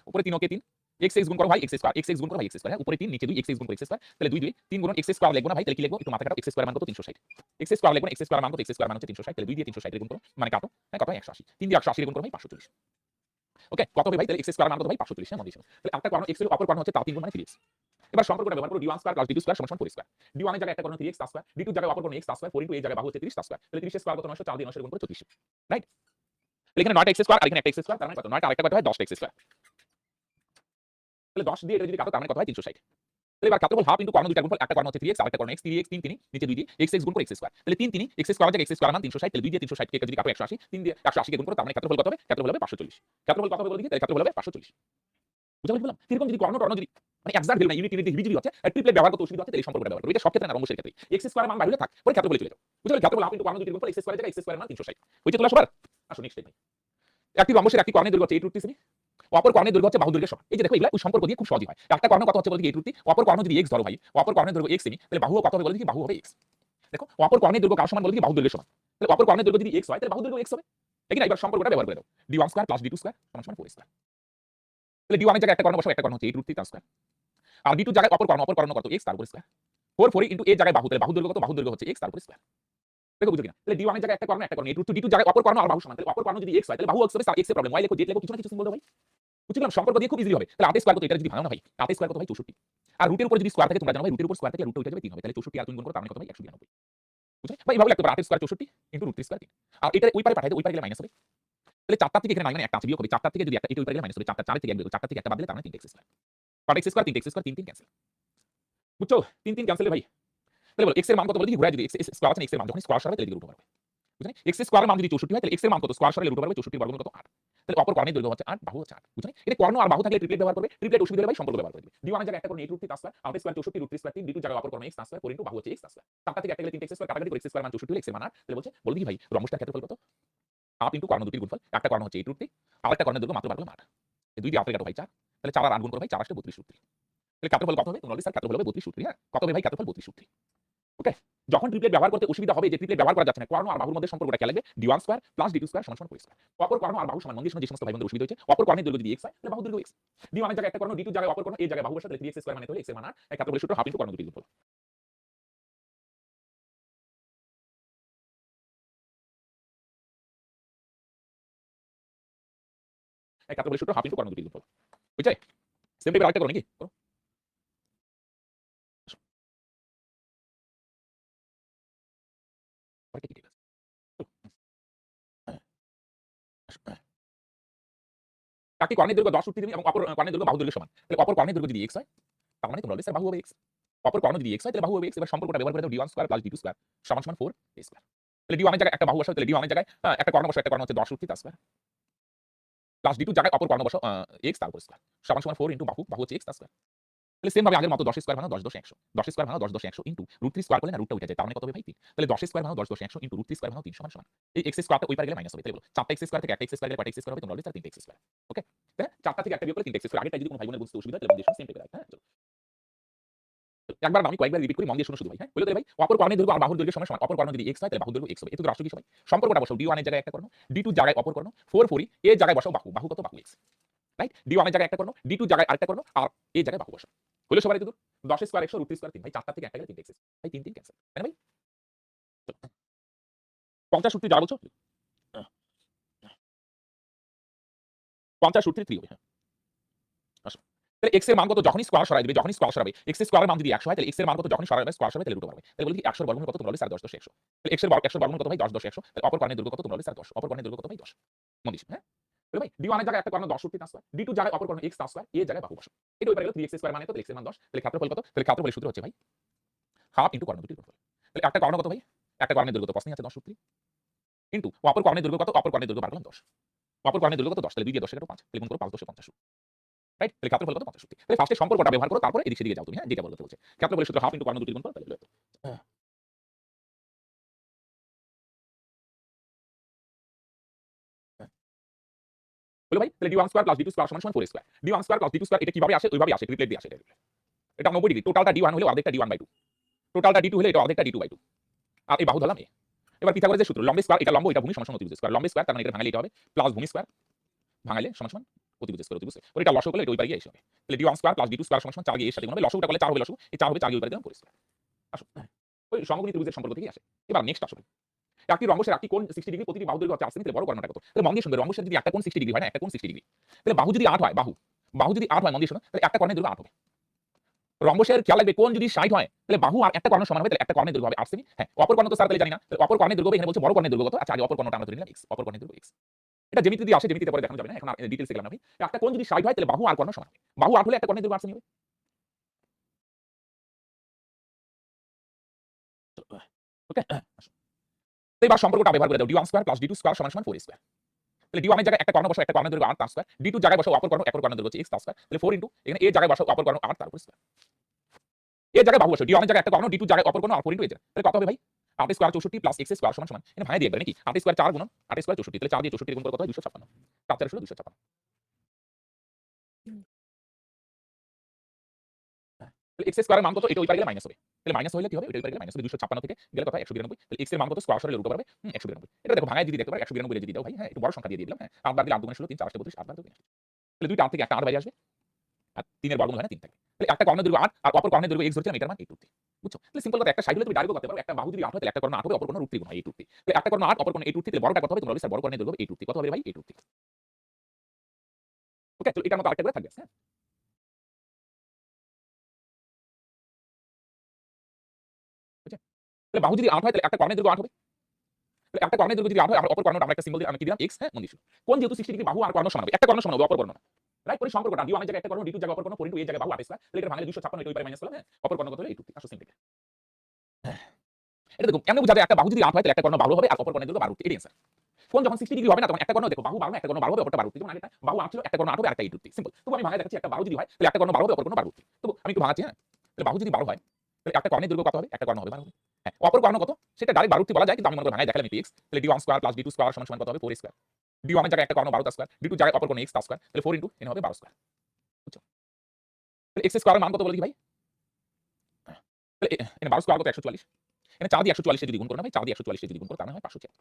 উপরে 3 ওকে 3, x x গুণ করো ভাই x স্কয়ার, x x গুণ করো ভাই x স্কয়ার, হ্যাঁ? উপরে 3 নিচে 2, x x গুণ করো x স্কয়ার, তাহলে 2 2 3 গুণ x স্কয়ার লিখবো না ভাই, তাহলে কি লিখবো? একটু মাথা খাটাও। x স্কয়ার মান কত? 360। x স্কয়ার লিখবো না, x স্কয়ার মান কত? x স্কয়ার মান হচ্ছে 360, তাহলে 2 দিয়ে 360 রে গুণ করো, মানে কাটো, হ্যাঁ? কত হয়? 180। 3 দিয়ে 180 রে গুণ করো ভাই 540। ওকে, কত হবে ভাই? তাহলে x স্কয়ার মান কত ভাই? 540, হ্যাঁ? মনে দিছো। তাহলে একটা কর্ণ x এর অপর কর্ণ হচ্ছে তার 3 গুণ মানে 3x। এবার সম্পর্কটা ব্যবহার করো, d1 square plus d2 square সমান সমান 4 স্কয়ার। d1 এর জায়গায় একটা কর্ণ 3x তার স্কয়ার, d2 এর জায়গায় অপর কর্ণ x তার স্কয়ার, 4 ইনটু a এর জায়গায় বাহু হচ্ছে 30 তার স্কয়ার। তাহলে 30 স্কয়ার কত? 900, 4 দিয়ে 900 গুণ করে 3400। রাইট? তাহলে এখানে 9টা x স্কয়ার আর এখানে একটা x স্কয়ার, তার মানে কত? 9টা আরেকটা কত হয়? 10টা x স্কয়ার। তাহলে 10 দিয়ে এটা যদি কাটো, তার মানে কত হয়? 360। তাহলে এবার ক্ষেত্রফল হাফ ইনটু কর্ণ দুইটা গুণফল, একটা কর্ণ হচ্ছে 3x আর একটা কর্ণ x, 3x 3 3 নিচে 2 দিয়ে x x গুণ করে x স্কয়ার। তাহলে 3 3 x স্কয়ার জায়গায় x স্কয়ার মান 360, তাহলে 2 দিয়ে 360 কে যদি কাটো 180, 3 দিয়ে 180 কে গুণ করো, তার মানে ক্ষেত্রফল কত হবে? ক্ষেত্রফল হবে 540। ক্ষেত্রফল কত হবে বলে দেখি? তাহলে ক্ষেত্রফল হবে 540। বুঝা বললাম? এরকম যদি কর্ণ টর্ণ যদি মানে এক্সাক্ট ভ্যালু না, ইউনিট ইউনিট হিবি যদি হচ্ছে, ট্রিপলেট ব্যবহার করতে অসুবিধা হচ্ছে, তাহলে এই সম্পর্কটা ব্যবহার করো। এটা সব ক্ষেত্রে না, রম্বসের ক্ষেত্রে x স্কয়ার মান বাইরে থাক, পরে ক্ষেত্রফলে চলে যাও। বুঝলে ক্ষেত্রফল হাফ ইনটু কর্ণ দুইটা গুণফল, x স্কয়ার জায়গায় x স্কয়ার মান 360 হইছে তোলা সবার। আসো নেক্সট টাইম। একটি রম্বসের একটি কর্ণের দৈর্ঘ্য হচ্ছে 8 √3 সেমি, অপর কর্ণের দৈর্ঘ্য হচ্ছে বাহুর দৈর্ঘ্যের সমান। এই যে দেখো এগুলা ওই সম্পর্ক দিয়ে খুব সহজই হয়। একটা কর্ণ কত হচ্ছে বলতে কি 8 √3, অপর কর্ণ যদি x ধরো ভাই, অপর কর্ণের দৈর্ঘ্য x সেমি, তাহলে বাহুও কত হবে বলতে কি? বাহু হবে x। দেখো অপর কর্ণের দৈর্ঘ্য কার সমান বলতে কি? বাহুর দৈর্ঘ্যের সমান। তাহলে অপর কর্ণের দৈর্ঘ্য যদি x হয়, তাহলে বাহুর দৈর্ঘ্য x হবে। ঠিক না? এবার সম্পর্কটা ব্যবহার করে দাও। d1 square plus d2 square সমান 4 স্কয়ার। তাহলে d1 এর জায়গায় একটা কর্ণ বসাও, একটা কর্ণ হচ্ছে 8 √3 তার স্কয়ার। আর d2 জায়গায় অপর কর্ণ কত? x তার উপর স্কয়ার। 4 4 ইনটু a জায়গায় বাহু, তাহলে বাহুর দৈর্ঘ্য কত? বাহুর দৈর্ঘ্য হচ্ছে x তার উপর স্কয়ার। দেখো বুঝছো কিনা? তাহলে d1 এর জায়গায় একটা কর্ণ 8 √2, d2 জায়গায় অপর কর্ণ আর বাহু সমান। তাহলে অপর কর্ণ যদি x হয়, তাহলে বাহু x হবে, x এর প্রবলেম, y লেখো, z লেখো, কিছু না কিছু সিম্বল দাও ভাই। বুঝছিলাম সম্পর্ক দিয়ে খুব ইজি হবে। তাহলে 8 স্কয়ার কত? এটা যদি ভাঙো না ভাই, 8 স্কয়ার কত ভাই? 64। আর রুটের উপরে যদি স্কয়ার থাকে তোমরা জানো ভাই, রুটের উপর স্কয়ার থাকলে রুটটা উঠে যাবে 3 হবে। তাহলে 64 আর 3 গুণ করো, তার মানে কত ভাই? 192। বুঝলে? ভাই এভাবে লিখতে পারো 8 স্কয়ার 64 ইনটু √3 স্কয়ার 3। আর এটা ওই পারে পাঠাই দাও, ওই পারে গেলে মাইনাস হবে। তাহলে 4টা থেকে এখানে 9 মানে একটা আছে, বিয়োগ হবে। 4টা থেকে যদি একটা, এটা ওই পারে গেলে মাইনাস হবে। 4টা 4 থেকে 1 বিয়োগ, 4টা থেকে একটা বাদ দিলে তার মানে 3x স্কয়ার। কাট x square 3x square 3 3 cancel. বুঝছো? 3 3 ক্যান্সেল ভাই। তাহলে বলো x এর মান কত বলে দেখি? ঘুরায় যদি x স্কয়ার আছে, x এর মান যখন স্কয়ার সরাবে তাহলে এদিকে রুট হবে। বুঝলে? x স্কয়ারের মান যদি 64 হয়, তাহলে x এর মান কত? স্কয়ার সরালে রুট হবে 64 বর্গমূল কত? 8। তাহলে অপর কর্ণের দৈর্ঘ্য হচ্ছে 8, বাহু হচ্ছে 8। বুঝলে? এটা কর্ণ আর বাহু থাকলে ট্রিপলেট ব্যবহার করবে। ট্রিপলেট অসুবিধা হলে ভাই সম্পর্ক ব্যবহার করে দিবে। d1 এর জায়গায় একটা কর্ণ 8 √3 তার স্কয়ার, 8 স্কয়ার 64 √3 স্কয়ার 3, d2 জায়গায় অপর কর্ণ x তার স্কয়ার 4 ইনটু বাহু হচ্ছে x তার স্কয়ার। 4টা থেকে একটা গেলে 3x স্কয়ার, কাটাকাটি করে x স্কয়ার মান 64 হলে x এর মান 8। তাহলে বলছে বল দেখি ভাই রম্বসটার ক্ষেত্রফল কত? 8 ইনটু কর্ণ দুটির গুণফল, একটা কর্ণ হচ্ছে 8 √3, আরেকটা কর্ণের দৈর্ঘ্য মাত্র বার করলাম 8। এই 2 দিয়ে 8 কাটো ভাই 4, তাহলে 4 আর 8 গুণ করো ভাই, 4 আসলে 32 √3। তাহলে ক্ষেত্রফল কত হবে? তোমরা বলবে স্যার ক্ষেত্রফল হবে 32 √3। হ্যাঁ, কত হবে ভাই? ক্ষেত্রফল 32 √3। ওকে? যখন ট্রিপলেট ব্যবহার করতে অসুবিধা হবে, যে ট্রিপলেট ব্যবহার করা যাচ্ছে না, কর্ণ আর বাহুর মধ্যে সম্পর্কটা খেয়াল রাখবে, d1 square plus d2 square সমান 4 স্কয়ার। অপর কর্ণ আর বাহু সমান, মন্দির যে সমস্ত ভাই বোনদের অসুবিধা হচ্ছে, অপর কর্ণের দৈর্ঘ্য যদি x হয়, তাহলে বাহুর দৈর্ঘ্য x। d1 এর জায়গায় একটা কর্ণ, d2 জায়গায় অপর কর্ণ, a জায়গায় বাহু বসাও, তাহলে 3x স্কয়ার মানে হলো x এর মান 8। এই ক্ষেত্রফলের সূত্র হাফ ইনটু কর্ণ দুটির গুণফল। এই ক্ষেত্রফলের সূত্র হাফ ইনটু কর্ণ দুটির গুণফল। বুঝছে? সেম টাইপের আরেকটা করো নাকি? করো। আরেকটা কি ঠিক আছে? একটি কর্ণের দৈর্ঘ্য 10 √3 এবং অপর কর্ণের দৈর্ঘ্য বাহুর দৈর্ঘ্যের সমান। তাহলে অপর কর্ণের দৈর্ঘ্য যদি x হয়, তার মানে তোমরা বলবে স্যার বাহু হবে x। অপর কর্ণ যদি x হয়, তাহলে বাহু হবে x। এবার সম্পর্কটা ব্যবহার করে দাও, d1 square plus d2 square সমান 4 a স্কয়ার। তাহলে d1 এর জায়গায় একটা বাহু বসাও, তাহলে d1 এর জায়গায় একটা কর্ণ বসাও, একটা কর্ণ হচ্ছে 10 √3 তার স্কয়ার, প্লাস d2 জায়গায় অপর কর্ণ বসাও x তার উপর স্কয়ার সমান 4 ইনটু বাহু হচ্ছে x তার স্কয়ার। তাহলে সেম ভাবে আগের মতো 10 স্কয়ার ভাঙা 10 10 100, 10 স্কয়ার ভাঙা 10 10 100 ইনটু √3 স্কয়ার করলে না রুটটা উঠে যায়, তার মানে কত হবে ভাই 3। তাহলে 10 স্কয়ার ভাঙা 10 10 100 ইনটু √3 স্কয়ার ভাঙা 3 সমান সমান এই x স্কয়ারটা ওই পারে গেলে মাইনাস হবে। তাহলে বলো 4টা x স্কয়ার থেকে একটা x স্কয়ার গেলে কয়টা x স্কয়ার হবে? তোমরা বলবে স্যার 3x স্কয়ার। ওকে? তাই না? 4টা থেকে একটা বিয়োগ করলে 3x স্কয়ার। আগেরটা যদি কোনো ভাই বোনের বুঝতে অসুবিধা হয়, তাহলে মন দিয়ে সেম টাইপের রাখবে। হ্যাঁ? চলো। একবার না, আমি কয়েকবার রিপিট করি, মন দিয়ে শুনো শুধু ভাই। হ্যাঁ? বলে তাহলে ভাই অপর কর্ণের দৈর্ঘ্য আর বাহুর দৈর্ঘ্যের সমান সমান। অপর কর্ণ যদি x হয়, তাহলে বাহুর দৈর্ঘ্য x হবে। এত রাষ্ট্র কি সবাই? সম্পর্কটা বসাও, d1 এর জায়গায় একটা কর্ণ, d2 জায়গায় অপর কর্ণ, 4 4 এ জায়গায় বসাও বাহু, বাহু কত? বাহু x। রাইট? d1 এর জায়গায় একটা কর্ণ, d2 জায়গায় আরেকটা কর্ণ, আর a জায়গায় বাহু বসাও। হলো সবার এতদূর? 10 স্কয়ার 100 √3 স্কয়ার 3 ভাই, 4টা থেকে একটা গেলে 3x ভাই, 3 3 ক্যান্সেল। তাই না ভাই? 50 √3 যারা বলছো? 50 √3 3 হবে। হ্যাঁ। আসো। তাহলে x এর মান কত যখনই স্কয়ার সরাই দিবে, যখনই স্কয়ার সরাবে, x এর স্কয়ারের মান যদি 100 হয়, তাহলে x এর মান কত যখনই সরাবে স্কয়ার সরাবে, তাহলে রুট হবে। তাহলে বলি কি 100 এর বর্গমূল কত? তোমরা বলবে স্যার 10 10 100। তাহলে x এর 100 এর বর্গমূল কত ভাই? 10 10 100। তাহলে অপর কর্ণের দৈর্ঘ্য কত? তোমরা বলবে স্যার 10। অপর কর্ণের দৈর্ঘ্য কত ভাই? 10। মন দিস, হ্যাঁ? তাহলে ভাই d1 এর জায়গায় একটা কর্ণ 10 √3 তার স্কয়ার, d2 জায়গায় অপর কর্ণ x তার স্কয়ার, a জায়গায় বাহু বসাও। এটা ওই পারে গেল 3x স্কয়ার মানে তো x এর মান 10। তাহলে ক্ষেত্রফল কত? তাহলে ক্ষেত্রফলের সূত্র হচ্ছে ভাই হাফ ইনটু কর্ণ দুটির গুণফল। তাহলে একটা কর্ণ কত ভাই? একটা কর্ণের দৈর্ঘ্য তো প্রশ্নেই আছে 10 √3 ইনটু অপর কর্ণের দৈর্ঘ্য কত? অপর কর্ণের দৈর্ঘ্য বার করলাম 10। অপর কর্ণের দৈর্ঘ্য কত? 10। তাহলে 2 দিয়ে 10 কাটো 5। তাহলে গুণ করো 5 10 50। রাইট? তাহলে ক্ষেত্রফল কত? 50 √3। তাহলে ফার্স্টে সম্পর্কটা ব্যবহার করো, তারপরে এদিক সেদিকে যাও তুমি। হ্যাঁ? যেটা বলতে বলছে। ক্ষেত্রফলের সূত্র হাফ ইনটু কর্ণ দুটির গুণফল, তাহলে হলো এত। হলো ভাই? তাহলে d1 square plus d2 square সমান 4 square. d1 square plus d2 square এটা কিভাবে আসে? ওইভাবে আসে, ট্রিপলেট দিয়ে আসে। এটা 90 ডিগ্রি। টোটালটা d1 হলে অর্ধেকটা d1/2। টোটালটা d2 হলে এটা অর্ধেকটা d2/2। আর এই বাহু ধরলাম a। এবার পিথাগোরাসের সূত্র, লম্ব স্কয়ার, এটা লম্ব, এটা ভূমি সমান সমান অতিভুজ স্কয়ার। লম্ব স্কয়ার তার মানে এটা ভাঙালে এটা হবে প্লাস ভূমি স্কয়ার ভাঙালে সমান সমান অতিভুজ স্কয়ার, অতিভুজ। ওর এটা লসও করলে এটা ওই পারে গিয়ে এসে হবে। তাহলে d1 square plus d2 square সমান সমান 4 গিয়ে এর সাথে গুণ হবে, লসটা করলে 4 হবে লসু। এই 4 হবে 4 গিয়ে ওই পারে দিলাম 4 স্কয়ার। আসো। ওই সমকোণী ত্রিভুজের সম্পর্ক থেকেই আসে। এবার নেক্সট আসো। একটি রম্বসের একটি কোণ 60 ডিগ্রি, প্রতিটি বাহু দৈর্ঘ্য হচ্ছে 8 সেমি, তাহলে বড় কর্ণটা কত? তাহলে মন দিয়ে শুনবে, রম্বসের যদি একটা কোণ 60 ডিগ্রি হয় না, একটা কোণ 60 ডিগ্রি, তাহলে বাহু যদি 8 হয়, বাহু যদি 8 হয়, মন দিয়ে শোনো, তাহলে একটা কর্ণের দৈর্ঘ্য 8 হবে। রম্বসের খেয়াল রাখবে, কোণ যদি 60 হয়, তাহলে বাহু আর একটা কর্ণ সমান হবে, তাহলে একটা কর্ণের দৈর্ঘ্য হবে 8 সেমি। হ্যাঁ, অপর কর্ণ তো স্যার তাহলে জানি না। তাহলে অপর কর্ণের দৈর্ঘ্য এখানে বলছে বড় কর্ণের দৈর্ঘ্য কত? আচ্ছা, আগে অপর কর্ণটা আমরা ধরে নিলাম x, অপর কর্ণের দৈর্ঘ্য x। এটা জ্যামিতি দিয়ে আসে, জ্যামিতিতে পরে দেখানো যাবে না, এখন আর ডিটেইলসে গেলাম না ভাই। একটা কোণ যদি 60 হয়, তাহলে বাহু আর কর্ণ সমান হবে। বাহু 8 হলে একটা কর্ণের দৈর্ঘ্য 8 সেমি হবে। ওকে, তো এবার সম্পর্কটা ব্যবহার করে দাও d1 square plus d2 square সমান সমান 4 স্কয়ার। তাহলে d1 এর জায়গায় একটা কর্ণ বসাও, একটা কর্ণের দৈর্ঘ্য r তার স্কয়ার, d2 জায়গায় বসাও অপর কর্ণ, একর কর্ণের দৈর্ঘ্য হচ্ছে x তার স্কয়ার। তাহলে 4 ইনটু এখানে a জায়গায় বসাও অপর কর্ণ r তার উপর স্কয়ার। এর জায়গায় বাহু বসাও, d1 এর জায়গায় একটা কর্ণ, d2 জায়গায় অপর কর্ণ, আর 4 ইনটু a জায়গায়। তাহলে কত হবে ভাই? 8 স্কয়ার 64 প্লাস x স্কয়ার সমান সমান এখানে ভাঙায় দিয়ে একবার নাকি 8 স্কয়ার 4 গুণন 8 স্কয়ার 64, তাহলে 4 দিয়ে 64 গুণ করে কত হয়? 256। 4 4 ষোলো 256। তাহলে x স্কয়ারের মান কত? এটা ওই পারে গেলে মাইনাস হবে। তাহলে মাইনাস হইলে কি হবে? এটা ওই পারে গেলে মাইনাস হবে। 256 থেকে গেলে কত হয়? 192। তাহলে x এর মান কত? স্কয়ার সরলে রুট ওভার হবে 192। এটা দেখো ভাঙায় যদি দেখতে পারো 192 যদি দাও ভাই, হ্যাঁ একটু বড় সংখ্যা দিয়ে দিলাম, হ্যাঁ 8 বার দিলে 8 দুগুণে 16, 3 4 32, 8 বার 2। তাহলে দুইটা 8 থেকে একটা 8 বাইরে আসবে। আর 3 এর বর্গমূল হয় না 3 থাকবে। তাহলে একটা কর্ণের দৈর্ঘ্য 8 আর অপর কর্ণের দৈর্ঘ্য x ধরছিলাম, এটার মান 8 রুট 3। বুঝছো? তাহলে সিম্পল কথা, একটা সাইড হলে তুমি ডাইরেক্ট করতে পারো। একটা বাহু যদি 8 হয় তাহলে একটা কর্ণ 8 হবে, অপর কর্ণ রুট 3 গুণ হয় 8 রুট 3। তাহলে একটা কর্ণ 8 অপর কর্ণ 8 রুট 3, তাহলে বড়টা কত হবে? তোমরা বলবে স্যার বড় কর্ণের দৈর্ঘ্য 8 রুট 3। কত হবে ভাই? 8 রুট 3। ওকে, তাহলে এটার মতো আরেকটা করে থাকবে, হ্যাঁ? বুঝছেন? তাহলে বাহু যদি 8 হয় তাহলে একটা কর্ণের দৈর্ঘ্য 8 হবে। তাহলে একটা কর্ণের দৈর্ঘ্য যদি 8 হয়, আর অপর কর্ণটা আমরা একটা সিম্বল দিলাম, আমি কি দিলাম? x, হ্যাঁ? মন দিয়ে শুনো। কোণ যেহেতু 60 ডিগ্রি, বাহু আর কর্ণ সমান হবে। একটা কর্ণ সমান হবে, অপর কর্ণ না। রাইট? পরে সম্পর্কটা d1 এর জায়গায় একটা কর্ণ, d2 জায়গায় অপর কর্ণ, 4 ইনটু a জায়গায় বাহু 8 স্কয়ার। তাহলে এটা ভাঙলে 256, এটা ওই পারে মাইনাস করলাম, হ্যাঁ? অপর কর্ণ কত হলো? 8 রুট 3। আসো সিম্পল। এটা দেখো কেমনে বোঝা যায় একটা বাহু যদি 8 হয় তাহলে একটা কর্ণ 12 হবে, আর অপর কর্ণের দৈর্ঘ্য 12 রুট 3। এটাই অ্যান্সার। কোণ যখন 60 ডিগ্রি হবে না, তখন একটা কর্ণ দেখো বাহু 12 না, একটা কর্ণ 12 হবে, অপরটা 12 রুট 3। যেমন আগেরটা বাহু 8 ছিল, একটা কর্ণ 8 হবে, আরেকটা 8 রুট 3। সিম্পল। তবু আমি ভাঙায় দেখাচ্ছি, একটা বাহু যদি হয় তাহলে একটা কর্ণ 12 হবে, অপর কর্ণ 12 রুট 3। তবু আমি একটু ভাঙাচ্ছি, হ্যাঁ? তাহলে বাহু যদি 12 হয় তাহলে একটা কর্ণের দৈর্ঘ্য কত হবে? একটা কর্ণ হবে 12 হবে। হ্যাঁ, অপর কর্ণ কত? সেটা ডাইরেক্ট 12 রুট 3 বলা যায়, কিন্তু আমি মনে করে ভাঙায় দেখালাম একটু x। তাহলে d1 square plus d2 square সমান সমান কত হবে? 4 স্কয়ার। d1 এর জায়গায় একটা কর্ণ 12 তার স্কয়ার, d2 জায়গায় অপর কর্ণ x তার স্কয়ার। তাহলে 4 ইনটু এখানে হবে 12 স্কয়ার। বুঝছো? তাহলে x স্কয়ারের মান কত বলে কি ভাই? তাহলে এখানে 12 স্কয়ার কত? 144। এখানে 4 দিয়ে 144 এ যদি গুণ করো না ভাই, 4 দিয়ে 144 এ যদি গুণ করো তার মানে হয় 576।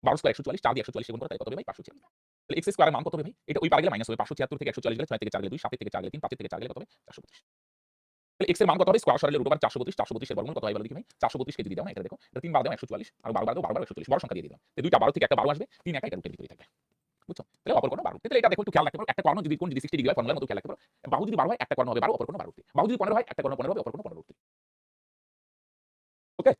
12 স্কয়ার 144, 4 দিয়ে 144 এ গুণ করো তাহলে কত হবে ভাই? 576। তাহলে x স্কয়ারের মান কত হবে ভাই? এটা ওই পারে গেলে মাইনাস হবে। 576 থেকে 144 গেলে 6 থেকে 4 গেলে 2, 7 থেকে 4 গেলে 3, 5 থেকে 4 গেলে কত হবে? 432। তাহলে x এর মান কত হবে? স্কয়ার সরলে রুট ওভার 432, 432 এর বর্গমূল কত হয় বলো দেখি ভাই? 432 কে যদি দাও না, এটা দেখো, এটা 3 বার দাও 144, আর 12 বার দাও 12 বার 144, বড় সংখ্যা দিয়ে দিলাম। তো দুইটা 12 থেকে একটা 12 আসবে, 3 একা এটা রুটের ভিতরেই থাকবে। বুঝছো? তাহলে অপর কর্ণ 12। তাহলে এটা দেখো একটু খেয়াল রাখতে পারো, একটা কর্ণ যদি কোণ যদি 60 ডিগ্রি হয়, ফর্মুলার মতো খেয়াল রাখতে পারো। বাহু যদি 12 হয়, একটা কর্ণ হবে 12, অপর কর্ণ 12। বাহু যদি 15 হয়, একটা কর্ণ 15 হবে, অপর কর্ণ 15 রুট 3। ওকে?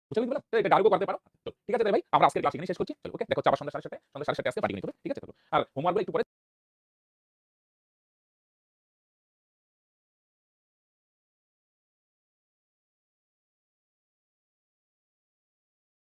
বুঝতে পেরেছি বললাম? তো এটা ডার্গও করতে পারো। তো ঠিক আছে তাহলে ভাই, আমরা আজকের ক্লাস এখানেই শেষ করছি। চলো, ওকে? দেখা হচ্ছে আবার সন্ধ্যা 7:30 সন্ধ্যা 7:30 আজকে পাটিগণিত হবে। ঠিক আছে? চলো। আর হোমওয়ার্কগুলো একটু পরে